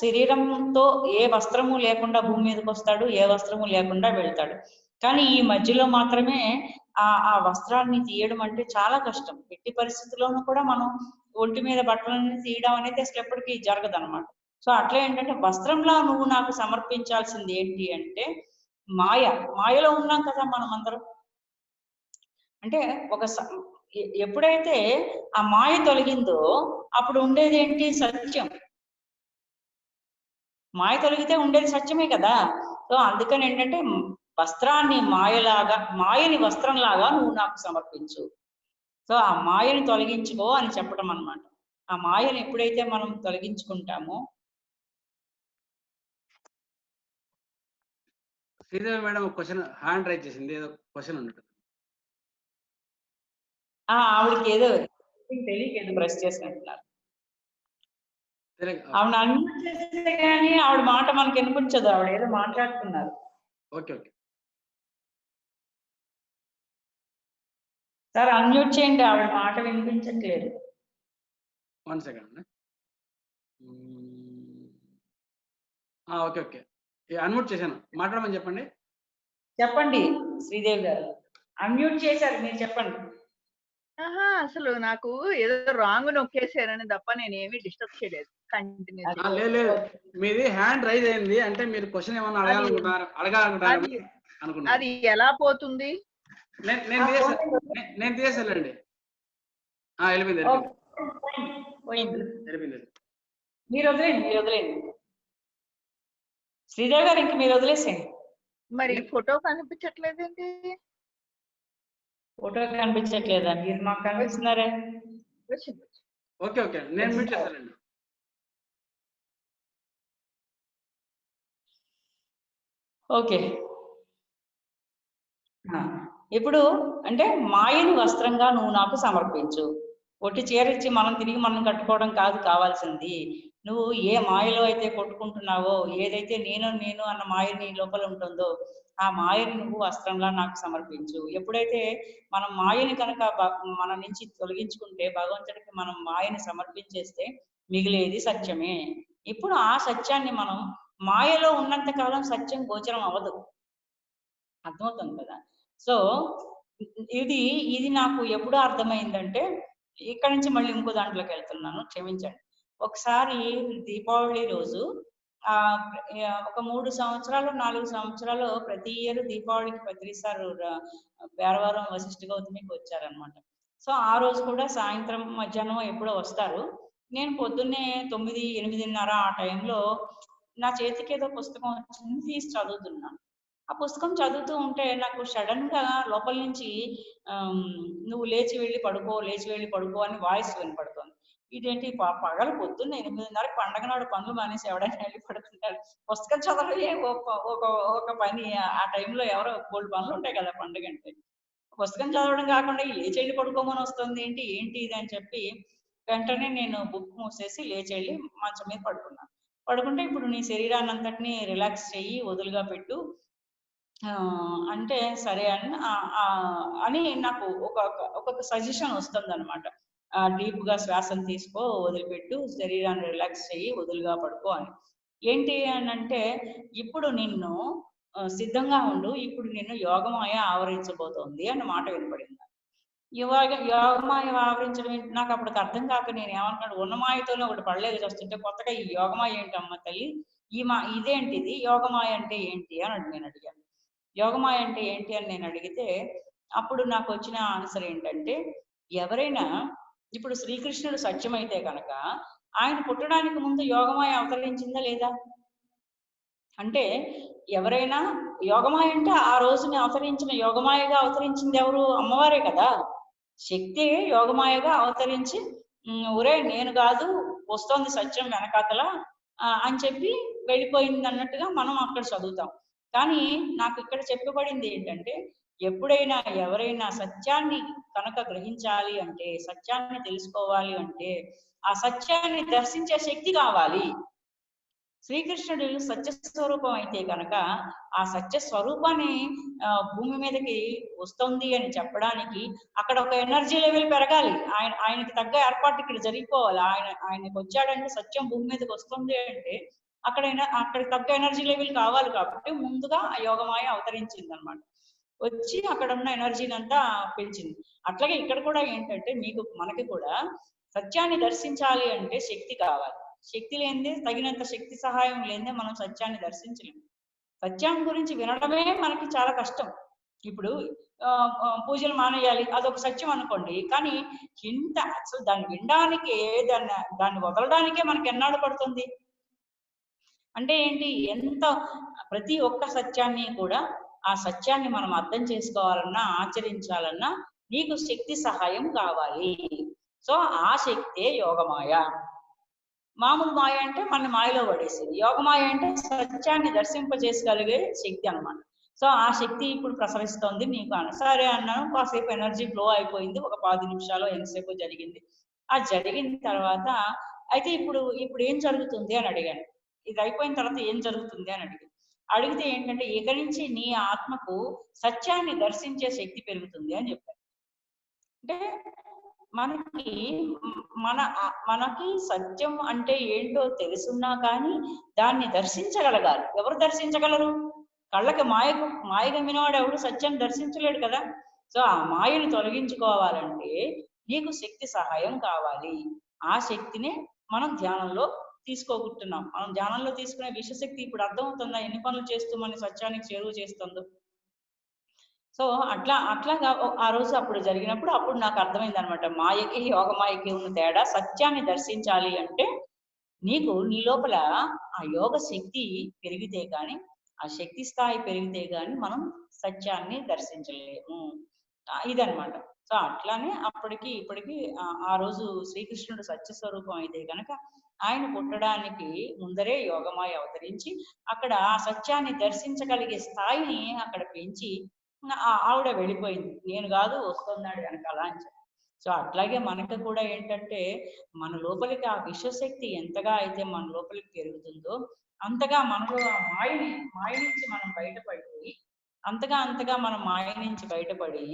శరీరంతో ఏ వస్త్రము లేకుండా భూమి మీదకి వస్తాడు, ఏ వస్త్రము లేకుండా వెళ్తాడు. కానీ ఈ మధ్యలో మాత్రమే ఆ వస్త్రాన్ని తీయడం అంటే చాలా కష్టం. ఎట్టి పరిస్థితుల్లోనూ కూడా మనం ఒంటి మీద బట్టలన్నీ తీయడం అనేది అసలు ఎప్పటికీ జరగదు అనమాట. సో అట్లా ఏంటంటే వస్త్రంలా నువ్వు నాకు సమర్పించాల్సింది ఏంటి అంటే మాయలో ఉన్నాం కదా మనం అందరం. అంటే ఎప్పుడైతే ఆ మాయ తొలగిందో అప్పుడు ఉండేది ఏంటి? సత్యం. మాయ తొలగితే ఉండేది సత్యమే కదా. సో అందుకని ఏంటంటే వస్త్రాన్ని మాయని వస్త్రంలాగా నువ్వు నాకు సమర్పించు. సో ఆ మాయని తొలగించుకో అని చెప్పడం అన్నమాట. ఆ మాయని ఎప్పుడైతే మనం తొలగించుకుంటామో. Sridevi madam question hand raise చేసింది, ఏదో క్వశ్చన్ ఉన్నట్టు. ఆవిడకి ఏదో తెలియక ఏదో ప్రెస్ చేసినట్టున్నారు. ఆవిడ అన్మ్యూట్ చేస్తే కానీ ఆవిడ మాట మనకి వినిపించదు, ఆవిడ ఏదో మాట్లాడుతున్నారు. ఓకే ఓకే సార్ అన్మ్యూట్ చేయండి, ఆవిడ మాట వినిపించట్లేదు. 1 సెకండ్. ఓకే ఓకే, అన్మ్యూట్ చేశాను, మాట్లాడమని చెప్పండి. చెప్పండి శ్రీదేవి గారు, అన్మ్యూట్ చేశారు, మీరు చెప్పండి. అసలు నాకు ఏదో రాంగ్ నొక్కేసారని తప్ప నేనేమి డిస్టర్బ్ చేయలేదు. కంటిన్యూ లేదు, మీది హ్యాండ్ రైజ్ అయింది అంటే మీరు క్వశ్చన్ ఏమన్నా అడగాలనుకుంటారు. అది ఎలా పోతుంది? నేను తీసేసానండి. వెళ్ళిపోయింది. మీరు వదిలేండి శ్రీదేవి గారు, ఇంక మీరు వదిలేసేయండి. మరి ఫోటో కనిపించట్లేదేంటి? ఫోటో కనిపించట్లేదా? మీరు మాకు కనిపిస్తున్నారే. ఓకే ఓకే, నేను మ్యూట్ చేస్తానండి. ఓకే, ఇప్పుడు అంటే మాయని వస్త్రంగా నువ్వు నాకు సమర్పించు. ఒట్టి చీరిచ్చి మనం తిరిగి మనం కట్టుకోవడం కాదు కావాల్సింది. నువ్వు ఏ మాయలో అయితే కొట్టుకుంటున్నావో, ఏదైతే నేను అన్న మాయ నీ లోపల ఉంటుందో ఆ మాయని నువ్వు వస్త్రంలా నాకు సమర్పించు. ఎప్పుడైతే మనం మాయని కనుక మన నుంచి తొలగించుకుంటే, భగవంతుడికి మనం మాయని సమర్పించేస్తే మిగిలేది సత్యమే. ఇప్పుడు ఆ సత్యాన్ని మనం మాయలో ఉన్నంత కాలం సత్యం గోచరం అవ్వదు. అర్థమవుతుంది కదా. సో ఇది నాకు ఎప్పుడు అర్థమైందంటే, ఇక్కడ నుంచి మళ్ళీ ఇంకో దాంట్లోకి వెళ్తున్నాను, క్షమించండి. ఒకసారి దీపావళి రోజు ఒక 3 సంవత్సరాలు 4 సంవత్సరాలు ప్రతి ఇయర్ దీపావళికి ప్రతిసారి పేరవారం వశిష్ఠ గౌతమికి వచ్చారనమాట. సో ఆ రోజు కూడా సాయంత్రం మధ్యాహ్నం ఎప్పుడో వస్తారు. నేను పొద్దున్నే 9, 8:30 ఆ టైంలో నా చేతికి ఏదో పుస్తకం వచ్చింది, తీసి చదువుతున్నాను. ఆ పుస్తకం చదువుతూ ఉంటే నాకు సడన్ గా లోపల నుంచి నువ్వు లేచి వెళ్ళి పడుకో అని వాయిస్ వినపడుతుంది. ఇదేంటి పగలు పొద్దున్న 8:30 పండగ నాడు పనులు మానేసి ఎవడైనా వెళ్ళి పడుకుంటారు, పుస్తకం చదవలే ఒక పని. ఆ టైంలో ఎవరో బోల్డ్ పనులు ఉంటాయి కదా పండుగ అంటే. పుస్తకం చదవడం కాకుండా లేచి వెళ్ళి పడుకోమని వస్తుంది ఏంటి ఇది అని చెప్పి వెంటనే నేను బుక్ మూసేసి లేచి వెళ్ళి మంచం మీద పడుకున్నాను. పడుకుంటే ఇప్పుడు నీ శరీరాన్ని అంతటిని రిలాక్స్ చెయ్యి, వదులుగా పెట్టు అంటే సరే అని నాకు ఒక్కొక్క సజెషన్ వస్తుంది అనమాట. డీప్ గా శ్వాసను తీసుకో, వదిలిపెట్టు, శరీరాన్ని రిలాక్స్ చెయ్యి, వదులుగా పడుకో అని. ఏంటి అని అంటే, ఇప్పుడు నిన్ను సిద్ధంగా ఉండు, ఇప్పుడు నిన్ను యోగమాయ ఆవరించబోతోంది అన్న మాట వినపడింది. యోగమాయ ఆవరించడం ఏంటి? నాకు అప్పటికి అర్థం కాక నేను ఏమనుకున్నాను, ఉన్న మాయతోనే ఒకటి పడలేదు వస్తుంటే కొత్తగా ఈ యోగమాయ ఏంటమ్మా తల్లి, ఇదేంటిది యోగమాయ అంటే ఏంటి అని నేను అడిగాను. యోగమాయ అంటే ఏంటి అని నేను అడిగితే అప్పుడు నాకు వచ్చిన ఆన్సర్ ఏంటంటే, ఎవరైనా ఇప్పుడు శ్రీకృష్ణుడు సత్యమైతే కనుక ఆయన పుట్టడానికి ముందు యోగమాయ అవతరించిందా లేదా? అంటే ఎవరైనా యోగమాయ అంటే ఆ రోజుని అవతరించిన యోగమాయగా అవతరించింది ఎవరు? అమ్మవారే కదా. శక్తి యోగమాయగా అవతరించి ఒరే నేను కాదు వస్తోంది సత్యం వెనకాతల అని చెప్పి వెళ్ళిపోయింది అన్నట్టుగా మనం అక్కడ చదువుతాం. కానీ నాకు ఇక్కడ చెప్పబడింది ఏంటంటే, ఎప్పుడైనా ఎవరైనా సత్యాన్ని కనుక గ్రహించాలి అంటే, సత్యాన్ని తెలుసుకోవాలి అంటే ఆ సత్యాన్ని దర్శించే శక్తి కావాలి. శ్రీకృష్ణుడు సత్య స్వరూపం అయితే కనుక ఆ సత్య స్వరూపాన్ని భూమి మీదకి వస్తుంది అని చెప్పడానికి అక్కడ ఒక ఎనర్జీ లెవెల్ పెరగాలి. ఆయనకి తగ్గ ఏర్పాటు ఇక్కడ జరిగిపోవాలి. ఆయనకి వచ్చాడంటే సత్యం భూమి మీదకి వస్తుంది అంటే అక్కడికి తగ్గ ఎనర్జీ లెవెల్ కావాలి. కాబట్టి ముందుగా ఆ యోగమాయ అవతరించింది అనమాట. వచ్చి అక్కడ ఉన్న ఎనర్జీని అంతా పెంచింది. అట్లాగే ఇక్కడ కూడా ఏంటంటే మనకి కూడా సత్యాన్ని దర్శించాలి అంటే శక్తి కావాలి. శక్తి లేనిదే, తగినంత శక్తి సహాయం లేనిదే మనం సత్యాన్ని దర్శించలేము. సత్యాన్ని గురించి వినడమే మనకి చాలా కష్టం. ఇప్పుడు పూజలు మానేయాలి, అదొక సత్యం అనుకోండి. కానీ అసలు దాన్ని వినడానికే, దాన్ని వదలడానికే మనకి ఎన్నాళ్ళు పడుతుంది. అంటే ఏంటి, ప్రతి ఒక్క సత్యాన్ని కూడా ఆ సత్యాన్ని మనం అర్థం చేసుకోవాలన్నా, ఆచరించాలన్నా నీకు శక్తి సహాయం కావాలి. సో ఆ శక్తే యోగమాయ. మామూలు మాయ అంటే మన మాయలో పడేసేది. యోగమాయ అంటే సత్యాన్ని దర్శింపజేయగలిగే శక్తి అనమాట. సో ఆ శక్తి ఇప్పుడు ప్రసరిస్తోంది నీకు. సరే అన్నాను, కాసేపు ఎనర్జీ ఫ్లో అయిపోయింది. ఒక 10 నిమిషాలు ఎంతసేపు జరిగింది. ఆ జరిగిన తర్వాత అయితే ఇప్పుడు ఏం జరుగుతుంది అని అడిగాను. ఇది అయిపోయిన తర్వాత ఏం జరుగుతుంది అని అడిగితే ఏంటంటే, ఇక నుంచి నీ ఆత్మకు సత్యాన్ని దర్శించే శక్తి పెరుగుతుంది అని చెప్పారు. అంటే మనకి సత్యం అంటే ఏంటో తెలుసున్నా కానీ దాన్ని దర్శించగలగాలి. ఎవరు దర్శించగలరు? కళ్ళకి మాయ గమ్మినవాడు ఎవడు సత్యం దర్శించలేడు కదా. సో ఆ మాయను తొలగించుకోవాలంటే నీకు శక్తి సహాయం కావాలి. ఆ శక్తిని మనం ధ్యానంలో తీసుకోకుంటున్నాం. మనం ధ్యానంలో తీసుకునే విషశక్తి ఇప్పుడు అర్థమవుతుందా ఎన్ని పనులు చేస్తూ మన సత్యానికి చేరువ చేస్తుందో. సో అట్లాగా ఆ రోజు అప్పుడు జరిగినప్పుడు అప్పుడు నాకు అర్థమైంది అనమాట, మాయకి యోగమాయకి ఉన్న తేడా. సత్యాన్ని దర్శించాలి అంటే నీ లోపల ఆ యోగ శక్తి పెరిగితే గాని, ఆ శక్తి స్థాయి పెరిగితే గాని మనం సత్యాన్ని దర్శించలేము. ఇదనమాట. సో అట్లానే అప్పటికి ఇప్పటికి ఆ రోజు శ్రీకృష్ణుడు సత్య స్వరూపం అయితే కనుక ఆయన పుట్టడానికి ముందరే యోగమాయ అవతరించి అక్కడ ఆ సత్యాన్ని దర్శించగలిగే స్థాయిని అక్కడ పెంచి ఆవిడ వెళ్ళిపోయింది. నేను కాదు వస్తున్నాడు వెనకాల అని చెప్పి. సో అట్లాగే మనకు కూడా ఏంటంటే, మన లోపలికి ఆ విశ్వశక్తి ఎంతగా అయితే మన లోపలికి పెరుగుతుందో అంతగా మనలో ఆ మాయ నుంచి మనం బయటపడి అంతగా మనం మాయ నుంచి బయటపడి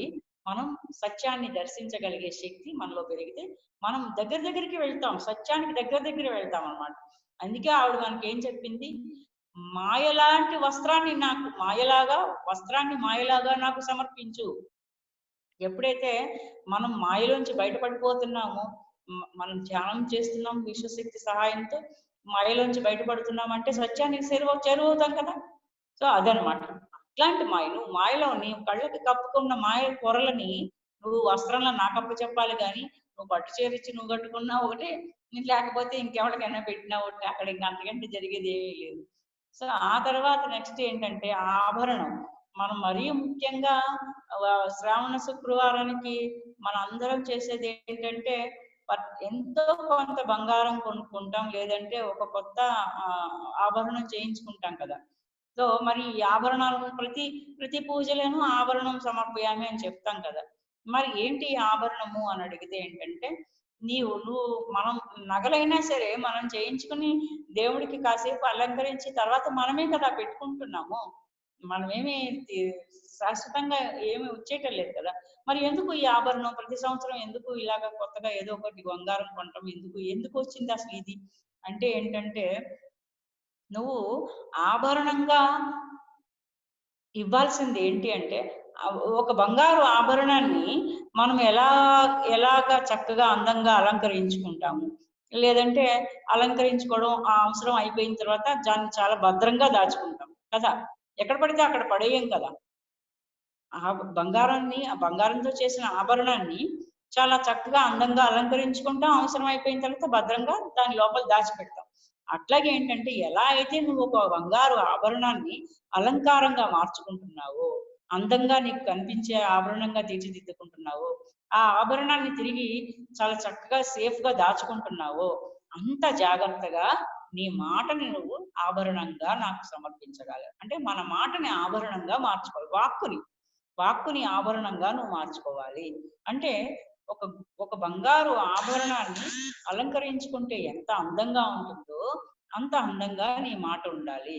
మనం సత్యాన్ని దర్శించగలిగే శక్తి మనలో పెరిగితే మనం దగ్గరికి వెళ్తాం, సత్యానికి దగ్గర వెళ్తాం అన్నమాట. అందుకే ఆవిడ మనకి ఏం చెప్పింది, మాయలాంటి వస్త్రాన్ని మాయలాగా నాకు సమర్పించు. ఎప్పుడైతే మనం మాయలోంచి బయటపడిపోతున్నామో, మనం ధ్యానం చేస్తున్నాం విశ్వశక్తి సహాయంతో, మాయలోంచి బయటపడుతున్నామంటే సత్యానికి చేరువవుతాం కదా. సో అదనమాట. అట్లాంటి నువ్వు మాయలో నీ కళ్ళకి కప్పుకున్న మాయ పొరలని నువ్వు వస్త్రంలో నాకప్పు చెప్పాలి కానీ, నువ్వు పట్టు చేరిచ్చి నువ్వు కట్టుకున్నా ఒకటి, లేకపోతే ఇంకెవరికైనా పెట్టినా ఒకటి. అక్కడ ఇంకా అంతకంటే జరిగేది ఏమీ లేదు. సో ఆ తర్వాత నెక్స్ట్ ఏంటంటే ఆభరణం. మనం మరీ ముఖ్యంగా శ్రావణ శుక్రవారానికి మన అందరం చేసేది ఏంటంటే, ఎంతో కొంత బంగారం కొనుక్కుంటాం, లేదంటే ఒక కొత్త ఆభరణం చేయించుకుంటాం కదా. సో మరి ఈ ఆభరణాలను ప్రతి పూజలను ఆభరణం సమర్పయామి అని చెప్తాం కదా. మరి ఏంటి ఆభరణము అని అడిగితే ఏంటంటే, నువ్వు మనం నగలైనా సరే మనం చేయించుకుని దేవుడికి కాసేపు అలంకరించి తర్వాత మనమే కదా పెట్టుకుంటున్నాము. మనమేమి శాశ్వతంగా ఏమి వచ్చేయటం లేదు కదా. మరి ఎందుకు ఈ ఆభరణం ప్రతి సంవత్సరం ఎందుకు ఇలాగ కొత్తగా ఏదో ఒకటి బంగారం కొనటం ఎందుకు వచ్చింది అసలు ఇది అంటే ఏంటంటే, నువ్వు ఆభరణంగా ఇవ్వాల్సింది ఏంటి అంటే ఒక బంగారు ఆభరణాన్ని మనం ఎలాగా చక్కగా అందంగా అలంకరించుకుంటాము, లేదంటే అలంకరించుకోవడం ఆ అవసరం అయిపోయిన తర్వాత దాన్ని చాలా భద్రంగా దాచుకుంటాం కదా. ఎక్కడ పడితే అక్కడ పడేయం కదా. ఆ బంగారంతో చేసిన ఆభరణాన్ని చాలా చక్కగా అందంగా అలంకరించుకుంటాం, అవసరం అయిపోయిన తర్వాత భద్రంగా దాని లోపల దాచిపెడతాం. అట్లాగే ఏంటంటే ఎలా అయితే నువ్వు ఒక బంగారు ఆభరణాన్ని అలంకారంగా మార్చుకుంటున్నావో, అందంగా నీకు కనిపించే ఆభరణంగా తీర్చిదిద్దుకుంటున్నావో, ఆ ఆభరణాన్ని తిరిగి చాలా చక్కగా సేఫ్ గా దాచుకుంటున్నావో, అంత జాగ్రత్తగా నీ మాటని నువ్వు ఆభరణంగా నాకు సమర్పించగలవు. అంటే మన మాటని ఆభరణంగా మార్చుకోవాలి. వాక్కుని ఆభరణంగా నువ్వు మార్చుకోవాలి. అంటే ఒక ఒక బంగారు ఆభరణాన్ని అలంకరించుకుంటే ఎంత అందంగా ఉంటుందో అంత అందంగా నీ మాట ఉండాలి.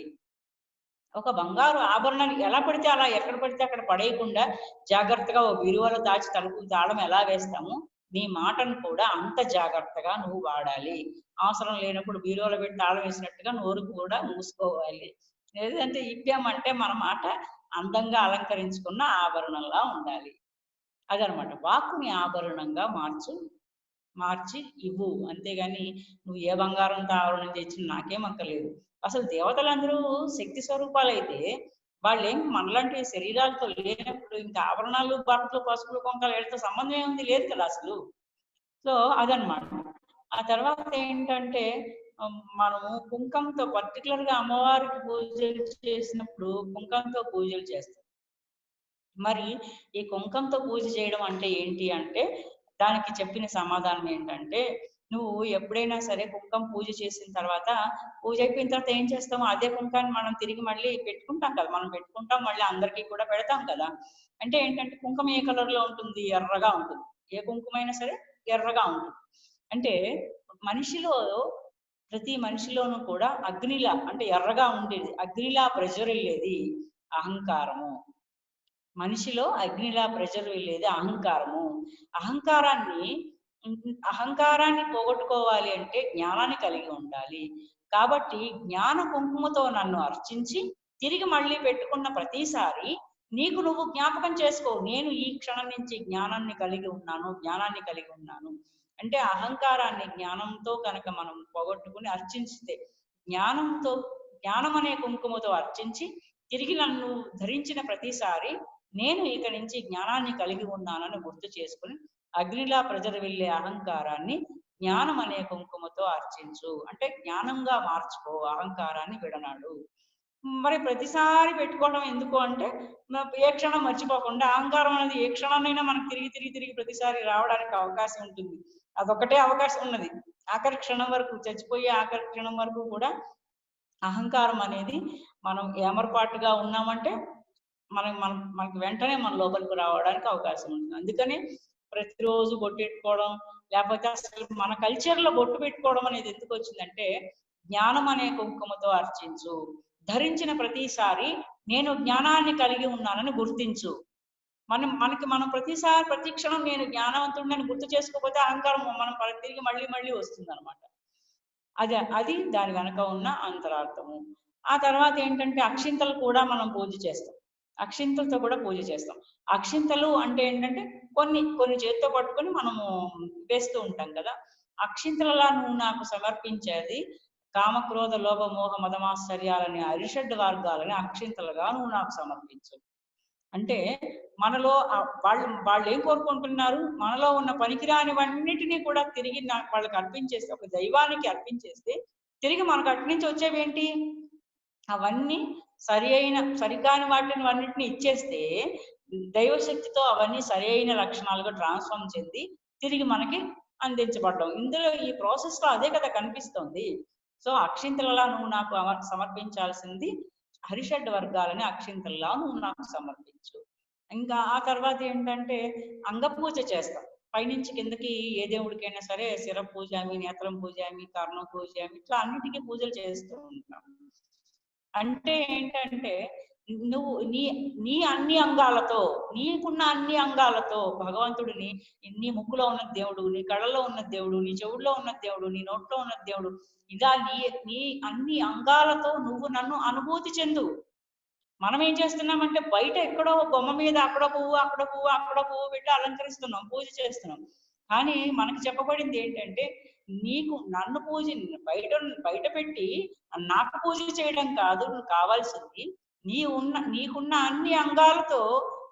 ఒక బంగారు ఆభరణాన్ని ఎలా పడితే అలా ఎక్కడ పడితే అక్కడ పడేయకుండా జాగ్రత్తగా ఓ బీరువాలో దాచి తలుపు తాళం ఎలా వేస్తామో నీ మాటను కూడా అంత జాగ్రత్తగా నువ్వు వాడాలి. అవసరం లేనప్పుడు బీరువాలో పెట్టి తాళం వేసినట్టుగా నోరు కూడా మూసుకోవాలి. లేదంటే ఇప్పామంటే మన మాట అందంగా అలంకరించుకున్న ఆభరణంలా ఉండాలి. అదనమాట. వాక్కుని ఆభరణంగా మార్చి ఇవ్వు. అంతేగాని నువ్వు ఏ బంగారంతో ఆభరణం తెచ్చినా నాకేం అక్కర్లేదు. అసలు దేవతలందరూ శక్తి స్వరూపాలైతే వాళ్ళేం మనలాంటి శరీరాలతో లేనప్పుడు ఇంకా ఆభరణాలు, బట్టలు, పసుపులు, కుంకాలు వీళ్ళతో సంబంధం ఏముంది? లేదు కదా అసలు. సో అదనమాట. ఆ తర్వాత ఏంటంటే మనము కుంకంతో పర్టికులర్ గా అమ్మవారికి పూజలు చేసినప్పుడు కుంకంతో పూజలు చేస్తాం. మరి ఈ కుంకంతో పూజ చేయడం అంటే ఏంటి అంటే దానికి చెప్పిన సమాధానం ఏంటంటే, నువ్వు ఎప్పుడైనా సరే కుంకం పూజ చేసిన తర్వాత, పూజ అయిపోయిన తర్వాత ఏం చేస్తాము, అదే కుంకాన్ని మనం తిరిగి మళ్ళీ పెట్టుకుంటాం కదా. మనం పెట్టుకుంటాం, మళ్ళీ అందరికీ కూడా పెడతాం కదా. అంటే ఏంటంటే కుంకం ఏ కలర్ లో ఉంటుంది? ఎర్రగా ఉంటుంది. ఏ కుంకుమైనా సరే ఎర్రగా ఉంటుంది. అంటే ప్రతి మనిషిలోనూ కూడా అగ్నిలా, అంటే ఎర్రగా ఉండేది, అగ్నిలా ప్రజ్వరిల్లేది అహంకారము. మనిషిలో అగ్నిలా ప్రజ్వరిల్లేది అహంకారము. అహంకారాన్ని పోగొట్టుకోవాలి అంటే జ్ఞానాన్ని కలిగి ఉండాలి. కాబట్టి జ్ఞాన కుంకుమతో నన్ను అర్చించి తిరిగి మళ్ళీ పెట్టుకున్న ప్రతిసారి నీకు నువ్వు జ్ఞాపకం చేసుకో, నేను ఈ క్షణం నుంచి జ్ఞానాన్ని కలిగి ఉన్నాను. అంటే అహంకారాన్ని జ్ఞానంతో కనుక మనం పోగొట్టుకుని అర్చించితే, జ్ఞానం అనే కుంకుమతో అర్చించి తిరిగి నన్ను ధరించిన ప్రతిసారి నేను ఇక నుంచి జ్ఞానాన్ని కలిగి ఉన్నానని గుర్తు చేసుకుని అగ్నిలా ప్రజ్వరిల్లే అహంకారాన్ని జ్ఞానం అనే కుంకుమతో అర్చించు. అంటే జ్ఞానంగా మార్చుకో, అహంకారాన్ని విడనాడు. మరి ప్రతిసారి పెట్టుకోవడం ఎందుకు అంటే, ఏ క్షణం మర్చిపోకుండా, అహంకారం అనేది ఏ క్షణాన్నైనా మనకు తిరిగి ప్రతిసారి రావడానికి అవకాశం ఉంటుంది. అదొకటే అవకాశం ఉన్నది. ఆఖరి క్షణం వరకు, చచ్చిపోయే ఆఖరి క్షణం వరకు కూడా అహంకారం అనేది మనం ఏమరపాటుగా ఉన్నామంటే మనకి వెంటనే మన లోపలికి రావడానికి అవకాశం ఉంటుంది. అందుకని ప్రతిరోజు బొట్టు పెట్టుకోవడం, లేకపోతే అసలు మన కల్చర్ లో బొట్టు పెట్టుకోవడం అనేది ఎందుకు వచ్చిందంటే, జ్ఞానం అనే కుంకుమతో అర్చించు, ధరించిన ప్రతిసారి నేను జ్ఞానాన్ని కలిగి ఉన్నానని గుర్తించు. మనం ప్రతి క్షణం నేను జ్ఞానవంతుడిని గుర్తు చేసుకోకపోతే అహంకారం మనం తిరిగి మళ్ళీ వస్తుంది అనమాట. అది దాని వెనక ఉన్న అంతరార్థము. ఆ తర్వాత ఏంటంటే అక్షింతలు కూడా మనం పూజ చేస్తాం. అక్షింతలతో కూడా పూజ చేస్తాం. అక్షింతలు అంటే ఏంటంటే కొన్ని చేతితో పట్టుకొని మనము వేస్తూ ఉంటాం కదా. అక్షింతలలా నువ్వు నాకు సమర్పించేది కామక్రోధ లోభ మోహ మదమాశ్చర్యాలని అరిషడ్ వర్గాలని అక్షింతలుగా నువ్వు నాకు సమర్పించు. అంటే మనలో వాళ్ళు ఏం కోరుకుంటున్నారు, మనలో ఉన్న పనికిరానివన్నిటినీ కూడా తిరిగి వాళ్ళకి అర్పించేస్తే, ఒక దైవానికి అర్పించేస్తే తిరిగి మనకు అటు నుంచి వచ్చేవి ఏంటి, అవన్నీ సరికాని వాటిని అన్నిటిని ఇచ్చేస్తే దైవశక్తితో అవన్నీ సరి అయిన లక్షణాలుగా ట్రాన్స్ఫార్మ్ చెంది తిరిగి మనకి అందించబడ్డం. ఇందులో ఈ ప్రాసెస్ లో అదే కదా కనిపిస్తోంది. సో అక్షింతలలా నువ్వు నాకు సమర్పించాల్సింది హరిషడ్ వర్గాలని అక్షింతలలా నువ్వు నాకు సమర్పించు. ఇంకా ఆ తర్వాత ఏంటంటే అంగపూజ చేస్తాం. పైనుంచి కిందకి ఏ దేవుడికైనా సరే శిర పూజామి, నేత్రం పూజామి, కర్ణం పూజామి, ఇట్లా అన్నిటికీ పూజలు చేస్తూ ఉంటాం. అంటే ఏంటంటే నువ్వు నీ అన్ని అంగాలతో, నీకున్న అన్ని అంగాలతో భగవంతుడిని, నీ ముక్కులో ఉన్న దేవుడు, నీ కళ్ళలో ఉన్న దేవుడు, నీ చెవుల్లో ఉన్న దేవుడు, నీ నోట్లో ఉన్న దేవుడు, ఇలా నీ అన్ని అంగాలతో నువ్వు నన్ను అనుభూతి చెందు. మనం ఏం చేస్తున్నామంటే బయట ఎక్కడో బొమ్మ మీద అక్కడ పువ్వు అక్కడ పువ్వు అక్కడ పువ్వు పెట్టి అలంకరిస్తున్నాం, పూజ చేస్తున్నాం. కానీ మనకి చెప్పబడింది ఏంటంటే నన్ను బయట పెట్టి నాకు పూజ చేయడం కాదు నువ్వు కావాల్సింది, నీకున్న అన్ని అంగాలతో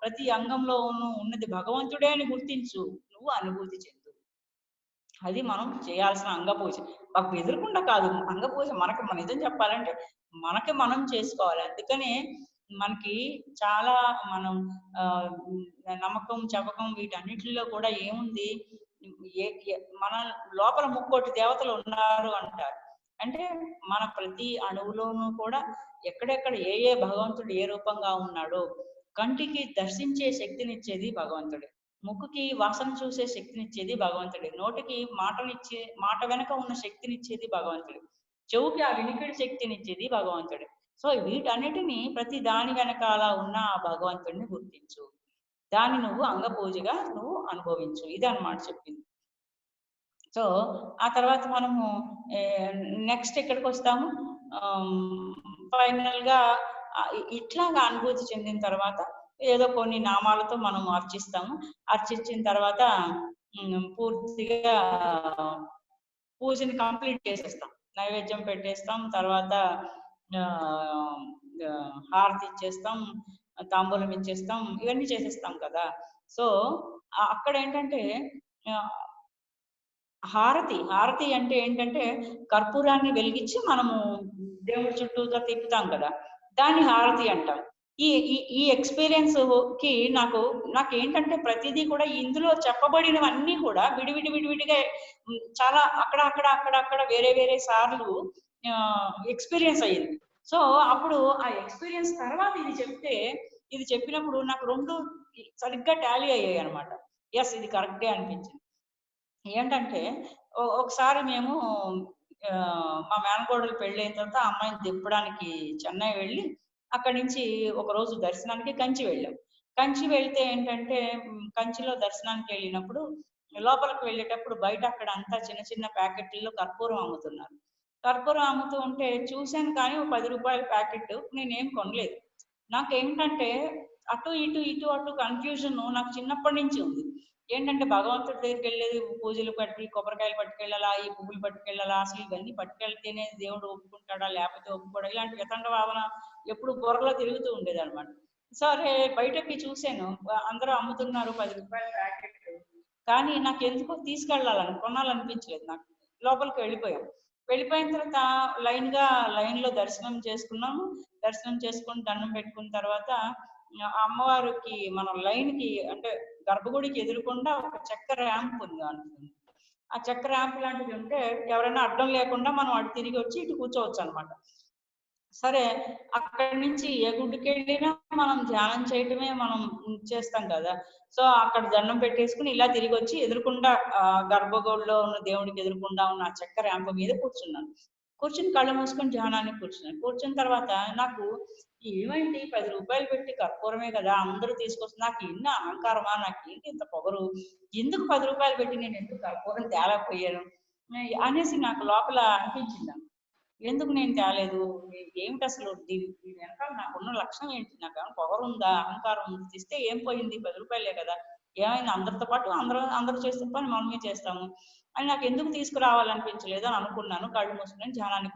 ప్రతి అంగంలో ఉన్నది భగవంతుడే అని గుర్తించు, నువ్వు అనుభూతి చెందు. అది మనం చేయాల్సిన అంగపూజ. మాకు ఎదురకుండా కాదు, అంగపూజ మన నిజం చెప్పాలంటే మనకి మనం చేసుకోవాలి. అందుకనే మనకి చాలా మనం నమ్మకం చపకం వీటన్నిటిలో కూడా ఏముంది, మన లోపల 3 దేవతలు ఉన్నారు అంటారు. అంటే మన ప్రతి అణువులోనూ కూడా ఎక్కడెక్కడ ఏ భగవంతుడు ఏ రూపంగా ఉన్నాడో, కంటికి దర్శించే శక్తినిచ్చేది భగవంతుడే, ముక్కుకి వాసన చూసే శక్తినిచ్చేది భగవంతుడే, నోటికి మాట వెనక ఉన్న శక్తినిచ్చేది భగవంతుడే, చెవుకి ఆ వినికిడి శక్తినిచ్చేది భగవంతుడే. సో వీటన్నిటిని ప్రతి దాని వెనకాల ఉన్న ఆ భగవంతుడిని గుర్తించు, దాన్ని నువ్వు అంగపూజగా నువ్వు అనుభవించు, ఇది అన్నమాట చెప్పింది. సో ఆ తర్వాత మనము నెక్స్ట్ ఎక్కడికి వస్తాము, ఫైనల్ గా ఇట్లాగా అనుభూతి చెందిన తర్వాత ఏదో కొన్ని నామాలతో మనం అర్చిస్తాము. అర్చించిన తర్వాత పూర్తిగా పూజని కంప్లీట్ చేసేస్తాం, నైవేద్యం పెట్టేస్తాం, తర్వాత హారతి ఇచ్చేస్తాం, తాంబూలం ఇచ్చేస్తాం, ఇవన్నీ చేసేస్తాం కదా. సో అక్కడ ఏంటంటే హారతి అంటే ఏంటంటే కర్పూరాన్ని వెలిగించి మనము దేవుడి చుట్టూగా తిప్పుతాం కదా, దాన్ని హారతి అంటాం. ఈ ఎక్స్పీరియన్స్ కి నాకేంటంటే ప్రతిదీ కూడా ఇందులో చెప్పబడినవన్నీ కూడా విడివిడిగా చాలా అక్కడ వేరే సార్లు ఎక్స్పీరియన్స్ అయ్యింది. సో అప్పుడు ఆ ఎక్స్పీరియన్స్ తర్వాత ఇది చెప్పినప్పుడు నాకు 2 సరిగ్గా టాలీ అయ్యాయి అనమాట. ఎస్ ఇది కరెక్టే అనిపించింది. ఏంటంటే ఒకసారి మేము మా మేనకోడలు పెళ్ళైన తర్వాత ఆ అమ్మాయిని దింపడానికి చెన్నై వెళ్ళి అక్కడి నుంచి ఒకరోజు దర్శనానికి కంచి వెళ్ళాం. కంచి వెళ్తే ఏంటంటే కంచిలో దర్శనానికి వెళ్ళినప్పుడు లోపలికి వెళ్ళేటప్పుడు బయట అక్కడ అంతా చిన్న ప్యాకెట్లలో కర్పూరం అమ్ముతున్నారు. కర్పూరం అమ్ముతూ ఉంటే చూశాను, కానీ ఒక 10 రూపాయల ప్యాకెట్ నేనేం కొనలేదు. నాకేంటంటే అటు కన్ఫ్యూజన్ నాకు చిన్నప్పటి నుంచి ఉంది. ఏంటంటే భగవంతుడి దగ్గరికి వెళ్ళేది పూజలు పట్టి కొబ్బరికాయలు పట్టుకెళ్ళాలా, ఈ పువ్వులు పట్టుకెళ్ళాలా, అసలు ఇవన్నీ పట్టుకెళ్తేనే దేవుడు ఒప్పుకుంటాడా లేకపోతే ఒప్పుకోడా, ఇలాంటి వితండ భావన ఎప్పుడు బుర్రలో తిరుగుతూ ఉండేది అనమాట. సరే బయటకి చూశాను, అందరూ అమ్ముతున్నారు 10 రూపాయల ప్యాకెట్, కానీ నాకు ఎందుకో కొనాలనిపించలేదు. నాకు లోపలికి వెళ్ళిపోయిన తర్వాత లైన్ లో దర్శనం చేసుకున్నాము. దర్శనం చేసుకుని దండం పెట్టుకున్న తర్వాత అమ్మవారికి మనం లైన్ కి అంటే గర్భగుడికి ఎదురుకుండా ఒక చెక్క ర్యాంప్ ఉంది అనుకుంది. ఆ చెక్క ర్యాంప్ లాంటిది ఉంటే ఎవరైనా అడ్డం లేకుండా మనం అటు తిరిగి వచ్చి ఇటు కూర్చోవచ్చు అనమాట. సరే అక్కడి నుంచి ఏ గుడికి వెళ్ళినా మనం ధ్యానం చేయటమే మనం చేస్తాం కదా. సో అక్కడ దండం పెట్టేసుకుని ఇలా తిరిగి వచ్చి ఎదురుకుండా గర్భగుడిలో ఉన్న దేవుడికి ఎదురుకుండా ఉన్న ఆ చెక్క ర్యాంప్ మీద కూర్చుని కళ్ళు మూసుకొని ధ్యానానికి కూర్చున్న తర్వాత నాకు ఏమైంది, 10 రూపాయలు పెట్టి కర్పూరమే కదా అందరూ తీసుకొస్తుంది, నాకు ఎన్ని అహంకారమా, నాకేంటి ఇంత పొగరు, ఎందుకు 10 రూపాయలు పెట్టి నేను ఎందుకు కర్పూరం తేలేకపోయాను అనేసి నాకు లోపల అనిపించింది. ఎందుకు నేను తేలేదు, ఏమిటి అసలు దీని వెనకాల నాకున్న లక్షణం ఏంటి, నాకు ఏమైనా పొగరు ఉందా, అహంకారం ఉంది, తీస్తే ఏం పోయింది, 10 రూపాయలే కదా, ఏమైంది, అందరితో పాటు అందరూ చేస్తున్న పని మనమే చేస్తాము అని నాకు ఎందుకు తీసుకురావాలనిపించలేదు అని అనుకున్నాను. కళ్ళు మూసుకుని ధ్యానానికి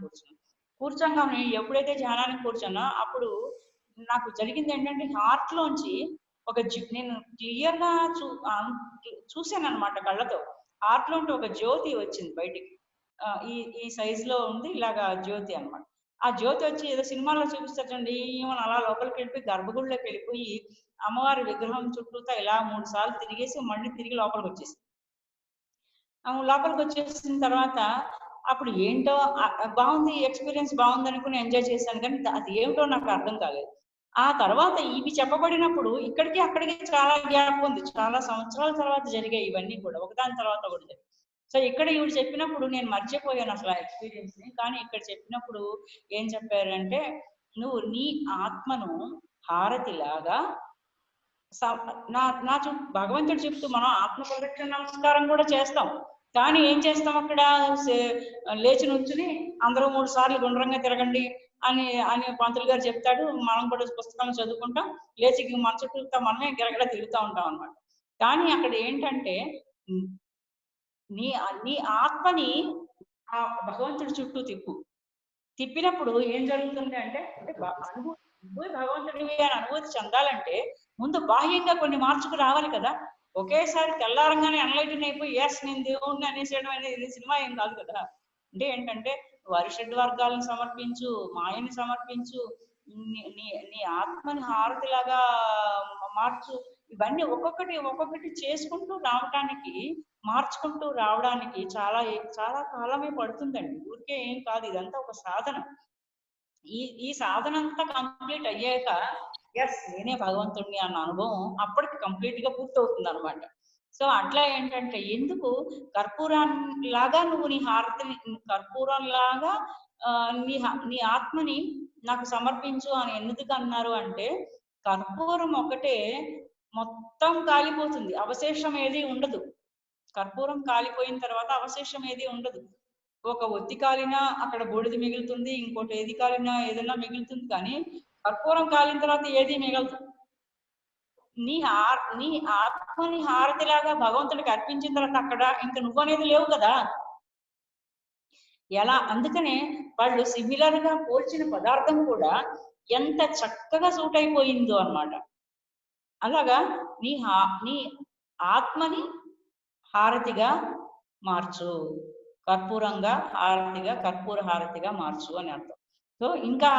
కూర్చోగానే ఎప్పుడైతే ధ్యానానికి కూర్చున్నా అప్పుడు నాకు జరిగింది ఏంటంటే హార్ట్ లోంచి నేను క్లియర్ గా చూశాను అనమాట కళ్ళతో. హార్ట్ లోంచి ఒక జ్యోతి వచ్చింది బయటికి, ఈ సైజ్ లో ఉంది ఇలాగా జ్యోతి అనమాట. ఆ జ్యోతి వచ్చి ఏదో సినిమాలో చూపిస్తారండి, ఏమని అలా లోపలికి వెళ్ళిపోయి గర్భగుడిలోకి వెళ్ళిపోయి అమ్మవారి విగ్రహం చుట్టూతా ఇలా 3 సార్లు తిరిగేసి మళ్ళీ తిరిగి లోపలికి వచ్చేసిన తర్వాత అప్పుడు ఏంటో బాగుంది, ఎక్స్పీరియన్స్ బాగుంది అనుకుని ఎంజాయ్ చేశాను, కానీ అది ఏమిటో నాకు అర్థం కాలేదు. ఆ తర్వాత ఇవి చెప్పబడినప్పుడు ఇక్కడికి అక్కడికి చాలా గ్యాప్ ఉంది, చాలా సంవత్సరాల తర్వాత జరిగాయి ఇవన్నీ కూడా, ఒకదాని తర్వాత ఒకటి జరిగాయి. సో ఇక్కడ ఇవి చెప్పినప్పుడు నేను మర్చిపోయాను అసలు ఆ ఎక్స్పీరియన్స్ ని. కానీ ఇక్కడ చెప్పినప్పుడు ఏం చెప్పారంటే, నువ్వు నీ ఆత్మను హారతిలాగా భగవంతుడు చెప్తూ మనం ఆత్మ ప్రదక్షిణ నమస్కారం కూడా చేస్తాం, కానీ ఏం చేస్తాం అక్కడ లేచి నుంచుని అందరూ 3 సార్లు గుండ్రంగా తిరగండి అని అని పంతులు గారు చెప్తాడు. మనం కూడా పుస్తకాలను చదువుకుంటాం, లేచి మన చుట్టూ మనమే గిరగడ తిరుగుతూ ఉంటాం అన్నమాట. కానీ అక్కడ ఏంటంటే నీ నీ ఆత్మని ఆ భగవంతుడి చుట్టూ తిప్పినప్పుడు ఏం జరుగుతుంది అంటే అనుభూతి భగవంతుడివి అని అనుభూతి చెందాలంటే ముందు బాహ్యంగా కొన్ని మార్చుకు రావాలి కదా. ఒకేసారి తెల్లారంగానే ఎన్లైటన్ అయిపోయి ఎస్ నేను దేవుణ్ణి అనేసేయడం అనేది సినిమా ఏం కాదు కదా. అంటే ఏంటంటే వరిషడ్ వర్గాలను సమర్పించు, మాయని సమర్పించు, నీ ఆత్మని హారతిలాగా మార్చు. ఇవన్నీ ఒక్కొక్కటి చేసుకుంటూ రావటానికి, మార్చుకుంటూ రావడానికి చాలా చాలా కాలమే పడుతుందండి. ఊరికే ఏం కాదు, ఇదంతా ఒక సాధన. ఈ సాధన అంతా కంప్లీట్ అయ్యాక ఎస్ నేనే భగవంతుడిని అన్న అనుభవం అప్పటికి కంప్లీట్ గా పూర్తవుతుంది అనమాట. సో అట్లా ఏంటంటే ఎందుకు కర్పూరాన్లాగా నువ్వు నీ హారతిని, కర్పూరంలాగా నీ ఆత్మని నాకు సమర్పించు అని ఎందుకు అన్నారు అంటే కర్పూరం ఒకటే మొత్తం కాలిపోతుంది, అవశేషం ఏది ఉండదు. కర్పూరం కాలిపోయిన తర్వాత అవశేషం ఏది ఉండదు. ఒక ఒత్తి కాలినా అక్కడ బూడిద మిగులుతుంది, ఇంకోటి ఏది కాలినా ఏదైనా మిగులుతుంది, కానీ కర్పూరం కాలిన తర్వాత ఏది మిగలదు. నీ ఆత్మని హారతిలాగా భగవంతుడికి అర్పించిన తర్వాత అక్కడ ఇంకా నువ్వు అనేది లేవు కదా. ఎలా అందుకనే వాళ్ళు సిమిలర్ గా పోల్చిన పదార్థం కూడా ఎంత చక్కగా సూట్ అయిపోయిందో అన్నమాట. అలాగా నీ ఆత్మని హారతిగా మార్చు, కర్పూరంగా హారతిగా, కర్పూర హారతిగా మార్చు అని అర్థం. సో ఇంకా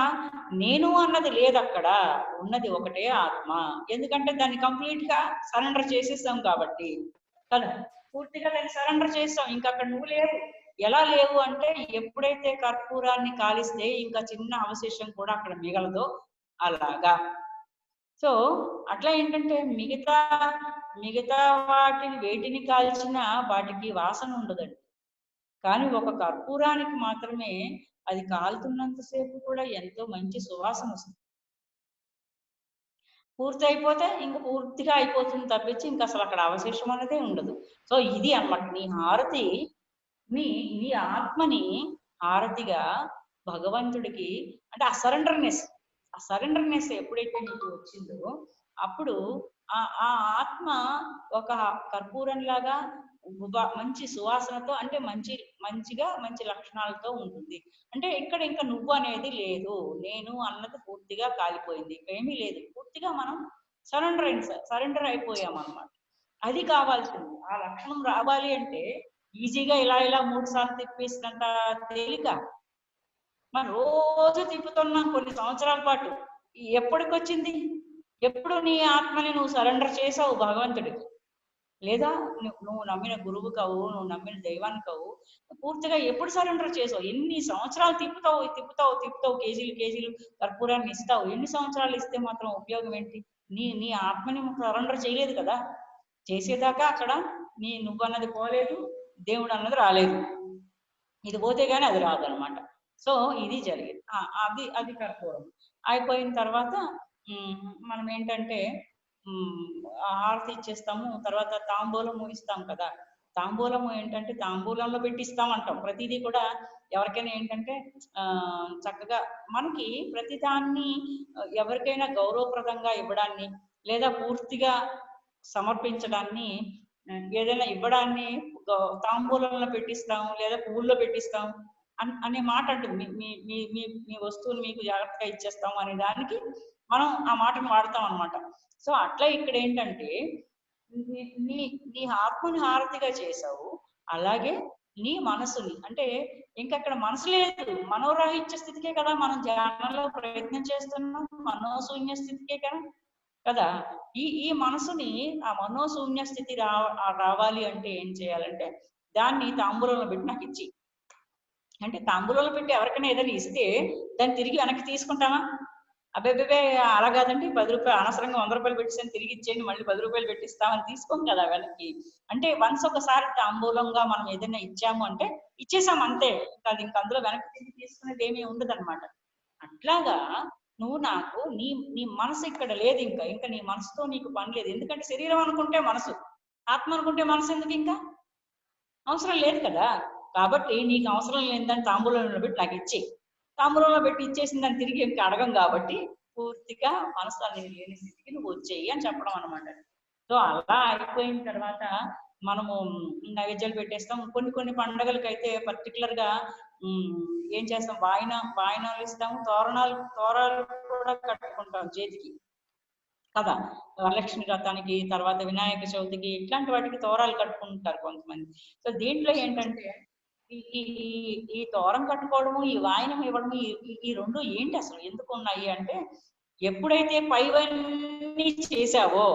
నేను అన్నది లేదు అక్కడ, ఉన్నది ఒకటే ఆత్మ. ఎందుకంటే దాన్ని కంప్లీట్ గా సరెండర్ చేసేస్తాం కాబట్టి కదా, పూర్తిగా దాన్ని సరెండర్ చేస్తాం. ఇంకా అక్కడ నువ్వు లేవు. ఎలా లేవు అంటే ఎప్పుడైతే కర్పూరాన్ని కాలిస్తే ఇంకా చిన్న అవశేషం కూడా అక్కడ మిగలదో అలాగా. సో అట్లా ఏంటంటే మిగతా వేటిని కాల్చినా వాటికి వాసన ఉండదండి. కానీ ఒక కర్పూరానికి మాత్రమే అది కాలుతున్నంతసేపు కూడా ఎంతో మంచి సువాసన వస్తుంది. పూర్తి అయిపోతే ఇంకా పూర్తిగా అయిపోతుంది తప్పించి ఇంకా అసలు అక్కడ అవశేషం అనేదే ఉండదు. సో ఇది అన్నమాట నీ హారతి. నీ ఆత్మని హారతిగా భగవంతుడికి అంటే ఆ సరెండర్నెస్ ఎప్పుడైతే నీకు వచ్చిందో అప్పుడు ఆ ఆత్మ ఒక కర్పూరంలాగా మంచి సువాసనతో, అంటే మంచి లక్షణాలతో ఉంటుంది. అంటే ఇక్కడ ఇంకా నువ్వు అనేది లేదు, నేను అన్నది పూర్తిగా కాలిపోయింది, ఏమీ లేదు. పూర్తిగా మనం సరెండర్ అయిపోయాం అన్నమాట. అది కావాల్సింది. ఆ లక్షణం రావాలి అంటే ఈజీగా ఇలా 3 సార్లు తిప్పేసినంత తేలిక. మనం రోజు తిప్పుతున్నాం కొన్ని సంవత్సరాల పాటు. ఎప్పటికొచ్చింది? ఎప్పుడు నీ ఆత్మని నువ్వు సరెండర్ చేసావు భగవంతుడికి? లేదా నువ్వు నమ్మిన గురువు కావు, నువ్వు నమ్మిన దైవాన్ని కావు, పూర్తిగా ఎప్పుడు సరెండర్ చేసావు? ఎన్ని సంవత్సరాలు తిప్పుతావు, కేజీలు కర్పూరాన్ని ఇస్తావు. ఎన్ని సంవత్సరాలు ఇస్తే మాత్రం ఉపయోగం ఏంటి? నీ ఆత్మని సరెండర్ చేయలేదు కదా. చేసేదాకా అక్కడ నువ్వు అన్నది పోలేదు, దేవుడు అన్నది రాలేదు. ఇది పోతే గానీ అది రాదనమాట. సో ఇది జరిగింది. అది కర్పూరం అయిపోయిన తర్వాత మనం ఏంటంటే హారతి ఇచ్చేస్తాము. తర్వాత తాంబూలము ఇస్తాం కదా. తాంబూలము ఏంటంటే తాంబూలంలో పెట్టిస్తాం అంటాం. ప్రతిదీ కూడా ఎవరికైనా ఏంటంటే చక్కగా మనకి ప్రతిదాన్ని ఎవరికైనా గౌరవప్రదంగా ఇవ్వడాన్ని, లేదా పూర్తిగా సమర్పించడాన్ని, ఏదైనా ఇవ్వడాన్ని తాంబూలంలో పెట్టిస్తాం, లేదా పువ్వుల్లో పెట్టిస్తాం అనే మాట అంటుంది. మీ వస్తువుని మీకు జాగ్రత్తగా ఇచ్చేస్తాం అనే దానికి మనం ఆ మాటను వాడతాం అన్నమాట. సో అట్లా ఇక్కడ ఏంటంటే నీ ఆత్మని హారతిగా చేసావు, అలాగే నీ మనసుని, అంటే ఇంకా అక్కడ మనసు లేదు, మనోరాహిత్య స్థితికే కదా మనం ధ్యానంలో ప్రయత్నం చేస్తున్నాం, మనోశూన్య స్థితికే కదా. ఈ మనసుని ఆ మనోశూన్య స్థితి రావాలి అంటే ఏం చేయాలంటే దాన్ని తాంబూలంలో పెట్టి నాకు ఇచ్చి, అంటే తాంబూలంలో పెట్టి ఎవరికైనా ఏదైనా ఇస్తే దాన్ని తిరిగి వెనక్కి తీసుకుంటామా? అబ్బాయి అలా కాదండి, 10 రూపాయలు అనవసరంగా 100 రూపాయలు పెట్టిస్తాను తిరిగి ఇచ్చేయండి, మళ్ళీ 10 రూపాయలు పెట్టిస్తామని తీసుకోం కదా వెనక్కి. అంటే వన్స్ ఒకసారి తాంబూలంగా మనం ఏదైనా ఇచ్చాము అంటే ఇచ్చేసాం అంతే, అది ఇంకా అందులో వెనక్కి తిరిగి తీసుకునేది ఏమీ ఉండదు అనమాట. అట్లాగా నువ్వు నాకు నీ మనసు ఇక్కడ లేదు, ఇంకా నీ మనసుతో నీకు పని లేదు. ఎందుకంటే శరీరం అనుకుంటే మనసు, ఆత్మ అనుకుంటే మనసు ఎందుకు? ఇంకా అవసరం లేదు కదా. కాబట్టి నీకు అవసరం లేదని తాంబూలంలో పెట్టి నాకు ఇచ్చేయి. తాంబూలంలో పెట్టి ఇచ్చేసిన దాన్ని తిరిగి ఇంకా అడగం కాబట్టి పూర్తిగా మనసు అనేది లేని స్థితికి నువ్వు వచ్చేయి అని చెప్పడం అనమాట. సో అలా అయిపోయిన తర్వాత మనము నైవేద్యాలు పెట్టేస్తాం. కొన్ని పండుగలకైతే పర్టికులర్ గా ఏం చేస్తాం, వాయినాలు ఇస్తాము, తోరాలు కూడా కట్టుకుంటాం చేతికి కదా. వరలక్ష్మి వ్రతానికి, తర్వాత వినాయక చవితికి, ఇట్లాంటి వాటికి తోరాలు కట్టుకుంటారు కొంతమంది. సో దీంట్లో ఏంటంటే ఈ తోరం కట్టుకోవడము, ఈ వాయనం ఇవ్వడము, ఈ రెండు ఏంటి అసలు ఎందుకు ఉన్నాయి అంటే, ఎప్పుడైతే పైవన్నీ చేసావో,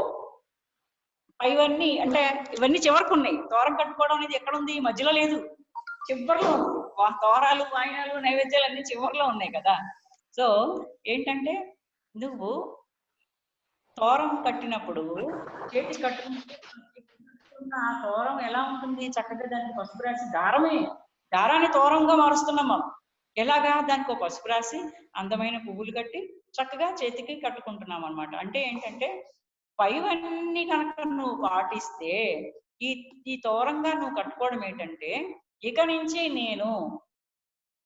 పైవన్నీ అంటే ఇవన్నీ చివరకు ఉన్నాయి. తోరం కట్టుకోవడం అనేది ఎక్కడ ఉంది, మధ్యలో లేదు, చివరిలో ఉంది. తోరాలు, వాయినాలు, నైవేద్యాలు అన్ని చివరిలో ఉన్నాయి కదా. సో ఏంటంటే నువ్వు తోరం కట్టినప్పుడు చేతి కట్టుకున్న ఆ తోరం ఎలా ఉంటుంది, చక్కగా దానికి పసుపు రాసి, దారాన్ని తోరంగా మారుస్తున్నాం మనం. ఎలాగా, దానికి ఒక పసుపు రాసి అందమైన పువ్వులు కట్టి చక్కగా చేతికి కట్టుకుంటున్నాం అనమాట. అంటే ఏంటంటే పైవన్నీ కనుక నువ్వు పాటిస్తే ఈ తోరంగా నువ్వు కట్టుకోవడం ఏంటంటే, ఇక నుంచి నేను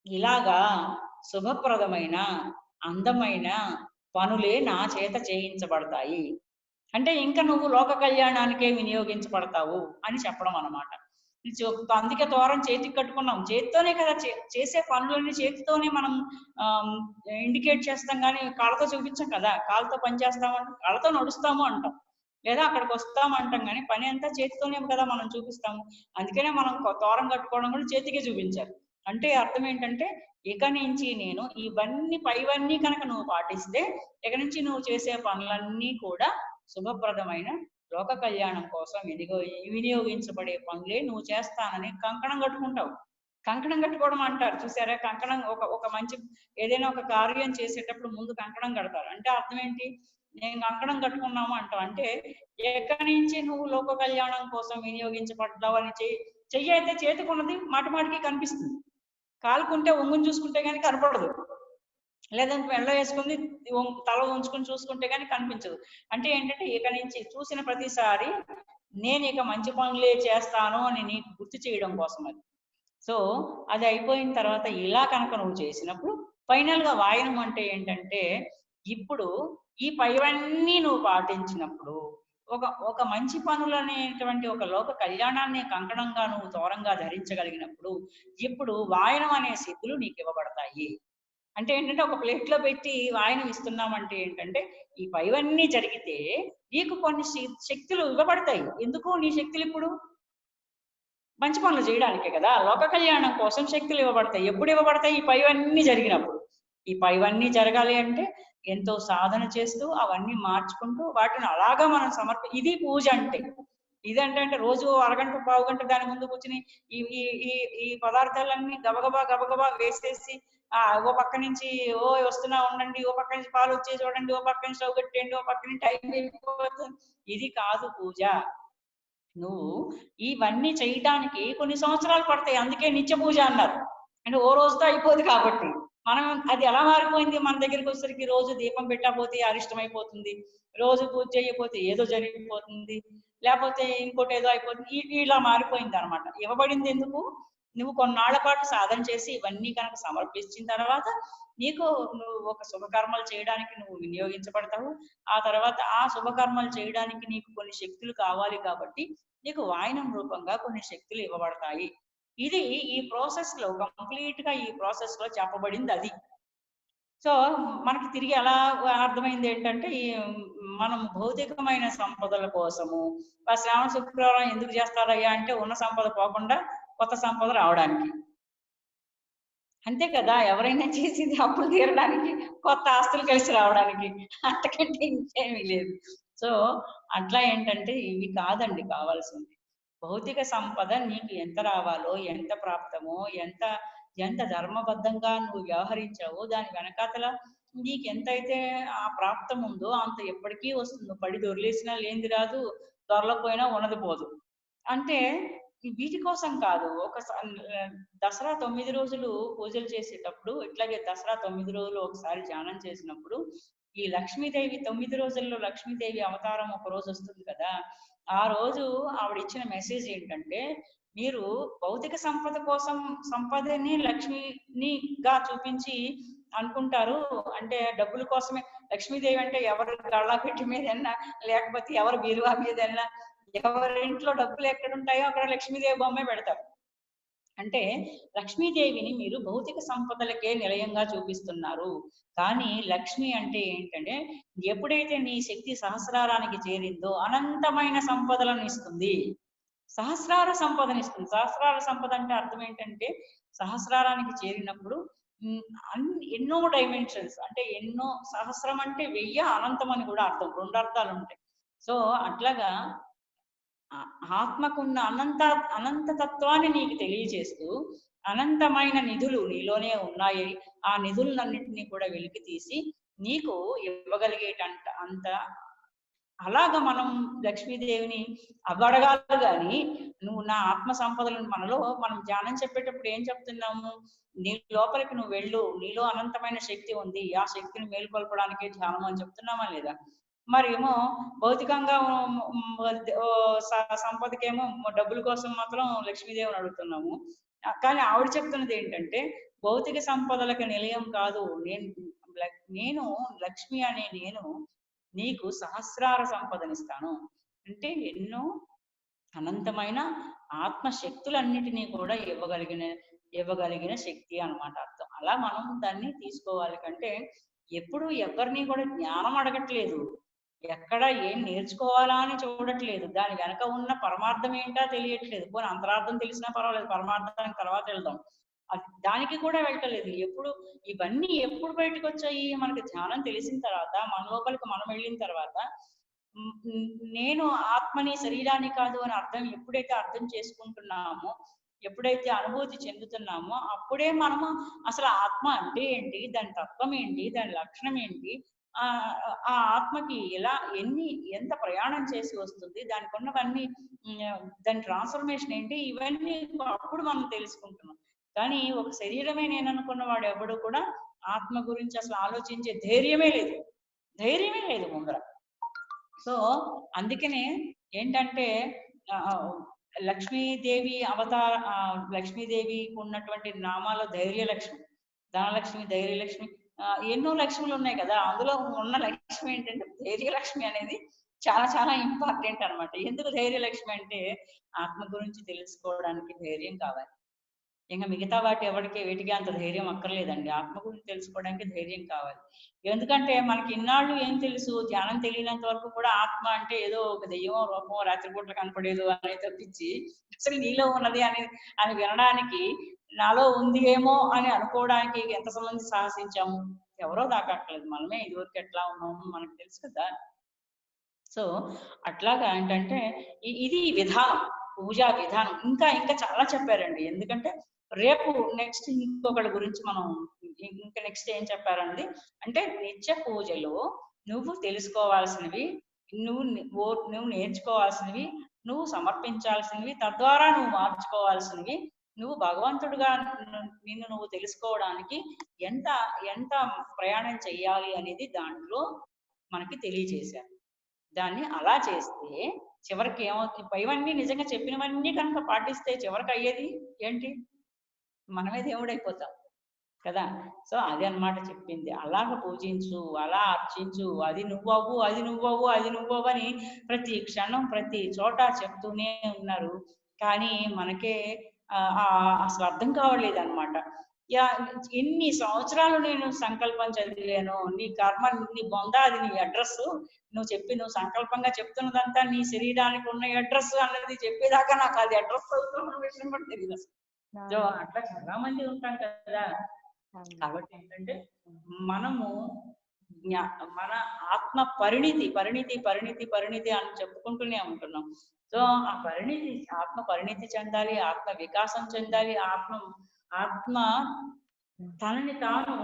ఇలాగా శుభప్రదమైన అందమైన పనులే నా చేత చేయించబడతాయి అంటే ఇంకా నువ్వు లోక కళ్యాణానికే వినియోగించబడతావు అని చెప్పడం అన్నమాట. అందుకే తోరం చేతికి కట్టుకున్నాం, చేతితోనే కదా చేసే పనులన్నీ చేతితోనే మనం ఇండికేట్ చేస్తాం, కానీ కాళ్ళతో చూపించాం కదా. కాళ్ళతో పని చేస్తామంటాం, కాళ్ళతో నడుస్తాము అంటాం, లేదా అక్కడికి వస్తాము అంటాం, కానీ పని అంతా చేతితోనే కదా మనం చూపిస్తాము. అందుకనే మనం తోరం కట్టుకోవడం కూడా చేతికే చూపించారు. అంటే అర్థం ఏంటంటే, ఇక నుంచి నేను పైవన్నీ కనుక నువ్వు పాటిస్తే, ఇక నుంచి నువ్వు చేసే పనులన్నీ కూడా శుభప్రదమైన లోక కళ్యాణం కోసం వినియోగించబడే పనులే నువ్వు చేస్తానని కంకణం కట్టుకుంటావు. కంకణం కట్టుకోవడం అంటారు చూసారా. కంకణం ఒక మంచి ఏదైనా ఒక కార్యం చేసేటప్పుడు ముందు కంకణం కడతారు. అంటే అర్థం ఏంటి, నేను కంకణం కట్టుకున్నాము అంటావు. అంటే ఎక్కడి నుంచి నువ్వు లోక కళ్యాణం కోసం వినియోగించబడ్డావు అని చెయ్యి అయితే చేతికున్నది మాటిమాటికి కనిపిస్తుంది. కాలుకుంటే ఒంగుని చూసుకుంటే కానీ కనపడదు, లేదంటే మెళ్ళ వేసుకుంది తల ఉంచుకుని చూసుకుంటే కానీ కనిపించదు. అంటే ఏంటంటే ఇక నుంచి చూసిన ప్రతిసారి నేను ఇక మంచి పనులే చేస్తాను అని నీకు గుర్తు చేయడం కోసం అది. సో అది అయిపోయిన తర్వాత ఇలా కనుక నువ్వు చేసినప్పుడు ఫైనల్ గా వాయనం అంటే ఏంటంటే, ఇప్పుడు ఈ పైవన్నీ నువ్వు పాటించినప్పుడు ఒక మంచి పనులు అనేటువంటి ఒక లోక కళ్యాణాన్ని కంకణంగా నువ్వు తోరంగా ధరించగలిగినప్పుడు ఇప్పుడు వాయనం అనే సిద్ధులు నీకు ఇవ్వబడతాయి. అంటే ఏంటంటే ఒక ప్లేట్ లో పెట్టి వాయనం ఇస్తున్నామంటే ఏంటంటే, ఈ పైవన్నీ జరిగితే నీకు కొన్ని శక్తులు ఇవ్వబడతాయి. ఎందుకు నీ శక్తులు ఇప్పుడు మంచి పనులు చేయడానికే కదా, లోక కళ్యాణం కోసం శక్తులు ఇవ్వబడతాయి. ఎప్పుడు ఇవ్వబడతాయి, ఈ పైవన్నీ జరిగినప్పుడు. ఈ పైవన్నీ జరగాలి అంటే ఎంతో సాధన చేస్తూ అవన్నీ మార్చుకుంటూ వాటిని అలాగా మనం ఇది పూజ అంటే. ఇదేంటంటే రోజు అరగంట పావుగంట దాని ముందు కూర్చుని ఈ పదార్థాలన్నీ గబగబా వేసేసి ఓ పక్క నుంచి వస్తున్నా ఉండండి, ఓ పక్క నుంచి పాలు వచ్చే చూడండి, ఓ పక్క నుంచి స్టవ్ కట్టేయండి, ఓ పక్క నుంచి టైం వెళ్ళిపోతుంది. ఇది కాదు పూజ. నువ్వు ఇవన్నీ చేయటానికి కొన్ని సంవత్సరాలు పడతాయి. అందుకే నిత్య పూజ అన్నారు. అంటే ఓ రోజుతో అయిపోదు కాబట్టి. మనం అది ఎలా మారిపోయింది, మన దగ్గరికి వచ్చేసరికి రోజు దీపం పెట్టకపోతే అరిష్టం అయిపోతుంది, రోజు పూజ చేయకపోతే ఏదో జరిగిపోతుంది, లేకపోతే ఇంకోటి ఏదో అయిపోతుంది. ఇలా మారిపోయింది అనమాట. ఇవ్వబడింది ఎందుకు, నువ్వు కొన్నాళ్ల పాటు సాధన చేసి ఇవన్నీ కనుక సమర్పించిన తర్వాత నువ్వు ఒక శుభకర్మలు చేయడానికి నువ్వు వినియోగించబడతావు. ఆ తర్వాత ఆ శుభకర్మలు చేయడానికి నీకు కొన్ని శక్తులు కావాలి కాబట్టి నీకు వాయనం రూపంగా కొన్ని శక్తులు ఇవ్వబడతాయి. ఇది ఈ ప్రాసెస్ లో కంప్లీట్ గా ఈ ప్రాసెస్ లో చెప్పబడింది అది. సో మనకి తిరిగి ఎలా అర్థమైంది ఏంటంటే, మనం భౌతికమైన సంపదల కోసము శ్రావణ శుక్రవారం ఎందుకు చేస్తారయ్యా అంటే, ఉన్న సంపద పోకుండా కొత్త సంపద రావడానికి. అంతే కదా, ఎవరైనా చేసేది అప్పులు తీరడానికి, కొత్త ఆస్తులు కలిసి రావడానికి, అంతకంటే ఇంకేమీ లేదు. సో అట్లా ఏంటంటే ఇవి కాదండి కావాల్సింది. భౌతిక సంపద నీకు ఎంత రావాలో, ఎంత ప్రాప్తమో, ఎంత ధర్మబద్ధంగా నువ్వు వ్యవహరించావో దాని వెనకాతల నీకు ఎంతైతే ఆ ప్రాప్తం ఉందో అంత ఎప్పటికీ వస్తుంది. పడి దొరిలేసినా లేనిది రాదు, దొరలపోయినా ఉన్నది పోదు. అంటే వీటి కోసం కాదు. దసరా 9 రోజులు పూజలు చేసేటప్పుడు, ఇట్లాగే దసరా 9 రోజులు ఒకసారి ధ్యానం చేసినప్పుడు ఈ లక్ష్మీదేవి 9 రోజుల్లో లక్ష్మీదేవి అవతారం ఒక రోజు వస్తుంది కదా. ఆ రోజు ఆవిడ ఇచ్చిన మెసేజ్ ఏంటంటే, మీరు భౌతిక సంపద కోసం సంపదని లక్ష్మినిగా చూపించి అనుకుంటారు. అంటే డబ్బుల కోసమే లక్ష్మీదేవి అంటే ఎవరి గళ్ళ పెట్టి మీదన్నా, లేకపోతే ఎవరి బీరువా మీదన్నా, ఎవరి ఇంట్లో డబ్బులు ఎక్కడ ఉంటాయో అక్కడ లక్ష్మీదేవి బొమ్మే పెడతారు. అంటే లక్ష్మీదేవిని మీరు భౌతిక సంపదలకే నిలయంగా చూపిస్తున్నారు. కానీ లక్ష్మి అంటే ఏంటంటే, ఎప్పుడైతే నీ శక్తి సహస్రారానికి చేరిందో అనంతమైన సంపదలను ఇస్తుంది. సహస్రార సంపదనిస్తుంది. సహస్రార సంపద అంటే అర్థం ఏంటంటే, సహస్రారానికి చేరినప్పుడు ఎన్నో డైమెన్షన్స్, అంటే ఎన్నో, సహస్రం అంటే 1000, అనంతం అని కూడా అర్థం, 2 అర్థాలు ఉంటాయి. సో అట్లాగా ఆత్మకున్న అనంత తత్వాన్ని నీకు తెలియజేస్తూ, అనంతమైన నిధులు నీలోనే ఉన్నాయి, ఆ నిధులన్నింటినీ కూడా వెలికి తీసి నీకు అంత అలాగా మనం లక్ష్మీదేవిని అడగాలి. కానీ నువ్వు నా ఆత్మ సంపదలను మనం ధ్యానం చెప్పేటప్పుడు ఏం చెప్తున్నాము? నీ లోపలికి నువ్వు వెళ్ళు, నీలో అనంతమైన శక్తి ఉంది, ఆ శక్తిని మేల్కొల్పడానికి ధ్యానం అని చెప్తున్నామా లేదా? మరేమో భౌతికంగా సంపదకేమో డబ్బుల కోసం మాత్రం లక్ష్మీదేవిని అడుగుతున్నాము. కానీ ఆవిడ చెప్తున్నది ఏంటంటే, భౌతిక సంపదలకు నిలయం కాదు, నేను లక్ష్మి అనే నేను నీకు సహస్రార సంపదనిస్తాను. అంటే ఎన్నో అనంతమైన ఆత్మశక్తులన్నిటినీ కూడా ఇవ్వగలిగిన శక్తి అన్నమాట అర్థం. అలా మనం దాన్ని తీసుకోవాలి. కంటే ఎప్పుడు ఎవరిని కూడా జ్ఞానం అడగట్లేదు, ఎక్కడ ఏం నేర్చుకోవాలా అని చూడట్లేదు, దాని వెనక ఉన్న పరమార్థం ఏంటో తెలియట్లేదు. పోనీ అంతరార్థం తెలిసినా పర్వాలేదు, పరమార్థానికి తర్వాత వెళ్దాం, దానికి కూడా వెళ్ళలేదు. ఇవన్నీ ఎప్పుడు బయటకు వచ్చాయి? మనకి ధ్యానం తెలిసిన తర్వాత, మన లోపలికి మనం వెళ్ళిన తర్వాత, నేను ఆత్మని శరీరాన్ని కాదు అని ఎప్పుడైతే అర్థం చేసుకుంటున్నామో, ఎప్పుడైతే అనుభూతి చెందుతున్నామో, అప్పుడే మనము అసలు ఆత్మ అంటే ఏంటి, దాని తత్వం ఏంటి, దాని లక్షణం ఏంటి, ఆ ఆత్మకి ఎంత ప్రయాణం చేసి వస్తుంది, దానికి ఉన్నవన్నీ, దాని ట్రాన్స్ఫర్మేషన్ ఏంటి, ఇవన్నీ అప్పుడు మనం తెలుసుకుంటున్నాం. కానీ ఒక శరీరమే నేను అనుకున్న వాడు ఎవడు కూడా ఆత్మ గురించి అసలు ఆలోచించే ధైర్యమే లేదు ముందర. సో అందుకనే ఏంటంటే, లక్ష్మీదేవి లక్ష్మీదేవికి ఉన్నటువంటి నామాలు ధైర్యలక్ష్మి, ధనలక్ష్మి, ధైర్యలక్ష్మి, ఎన్నో లక్ష్ములు ఉన్నాయి కదా. అందులో ఉన్న లక్ష్మి ఏంటంటే ధైర్యలక్ష్మి అనేది చాలా చాలా ఇంపార్టెంట్ అన్నమాట. ఎందుకు ధైర్యలక్ష్మి అంటే, ఆత్మ గురించి తెలుసుకోవడానికి ధైర్యం కావాలి. ఇంకా మిగతా వేటికి అంత ధైర్యం అక్కర్లేదండి. ఆత్మ గురించి తెలుసుకోవడానికి ధైర్యం కావాలి. ఎందుకంటే మనకి ఇన్నాళ్ళు ఏం తెలుసు, ధ్యానం తెలియనంత వరకు కూడా ఆత్మ అంటే ఏదో ఒక దెయ్యమో రూపమో రాత్రిపూట్ల కనపడేదు అనేది తప్పించి, అసలు నీలో ఉన్నది అని వినడానికి, నాలో ఉంది ఏమో అని అనుకోవడానికి ఎంతమంది సాహసించాము? ఎవరో దాకట్లేదు, మనమే ఇదివరకు ఎట్లా ఉన్నాము మనకు తెలుసు కదా. సో అట్లాగా ఏంటంటే ఇది విధానం, పూజా విధానం. ఇంకా చాలా చెప్పారండి. ఎందుకంటే రేపు నెక్స్ట్ ఇంకొకటి గురించి మనం ఇంకా నెక్స్ట్ ఏం చెప్పారండి అంటే, నిత్య పూజలో నువ్వు తెలుసుకోవాల్సినవి, నువ్వు నేర్చుకోవాల్సినవి, నువ్వు సమర్పించాల్సినవి, తద్వారా నువ్వు మార్చుకోవాల్సినవి, నువ్వు భగవంతుడిగా నిన్ను నువ్వు తెలుసుకోవడానికి ఎంత ప్రయాణం చెయ్యాలి అనేది దాంట్లో మనకి తెలియజేశారు. దాన్ని అలా చేస్తే చివరికి ఏమవుతుంది, పైవన్నీ నిజంగా చెప్పినవన్నీ కనుక పాటిస్తే చివరికి అయ్యేది ఏంటి? మనమే దేవుడైపోతాం కదా. సో అది అన్నమాట చెప్పింది. అలాగ పూజించు, అలా అర్చించు, అది నువ్వవు అని ప్రతి క్షణం ప్రతి చోట చెప్తూనే ఉన్నారు. కానీ మనకే అసలు అర్థం కావట్లేదు అనమాట. ఎన్ని సంవత్సరాలు నేను సంకల్పం చదివాను, నీ కర్మ, నీ బొంద, అది నీ అడ్రస్, నువ్వు సంకల్పంగా చెప్తున్నదంతా నీ శరీరానికి ఉన్న అడ్రస్ అన్నది చెప్పేదాకా నాకు అది అడ్రస్ అవుతున్న విషయం కూడా తెలియదు అసలు. సో అట్లా చాలా మంది ఉంటాం కదా. కాబట్టి ఏంటంటే మనము మన ఆత్మ పరిణితి అని చెప్పుకుంటూనే ఉంటున్నాం. సో ఆ ఆత్మ పరిణితి చెందాలి, ఆత్మ వికాసం చెందాలి, ఆత్మ తనని తాను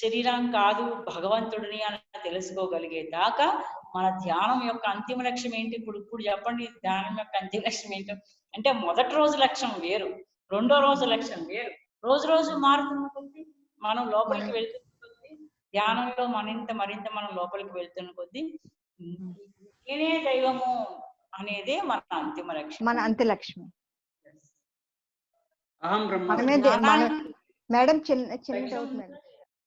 శరీరం కాదు భగవంతుడిని అని తెలుసుకోగలిగేదాకా మన ధ్యానం యొక్క అంతిమ లక్ష్యం ఏంటి? ఇప్పుడు చెప్పండి, ధ్యానం యొక్క అంతిమ లక్ష్యం ఏంటో అంటే, మొదటి రోజు లక్ష్యం వేరు, రెండో రోజు లక్ష్యం వేరు. రోజు మారుతున్న కొద్దీ మనం లోపలికి వెళ్తున్న కొద్దీ, ధ్యానంలో మరింత మనం లోపలికి వెళ్తున్న కొద్దీ నేనే దైవము అనేదే మన అంతిమ లక్ష్యం, మన అంత్య లక్ష్యం. అహం బ్రహ్మ మనమే జ్ఞానాన్ని మేడం చిన్న డౌట్ మేడం.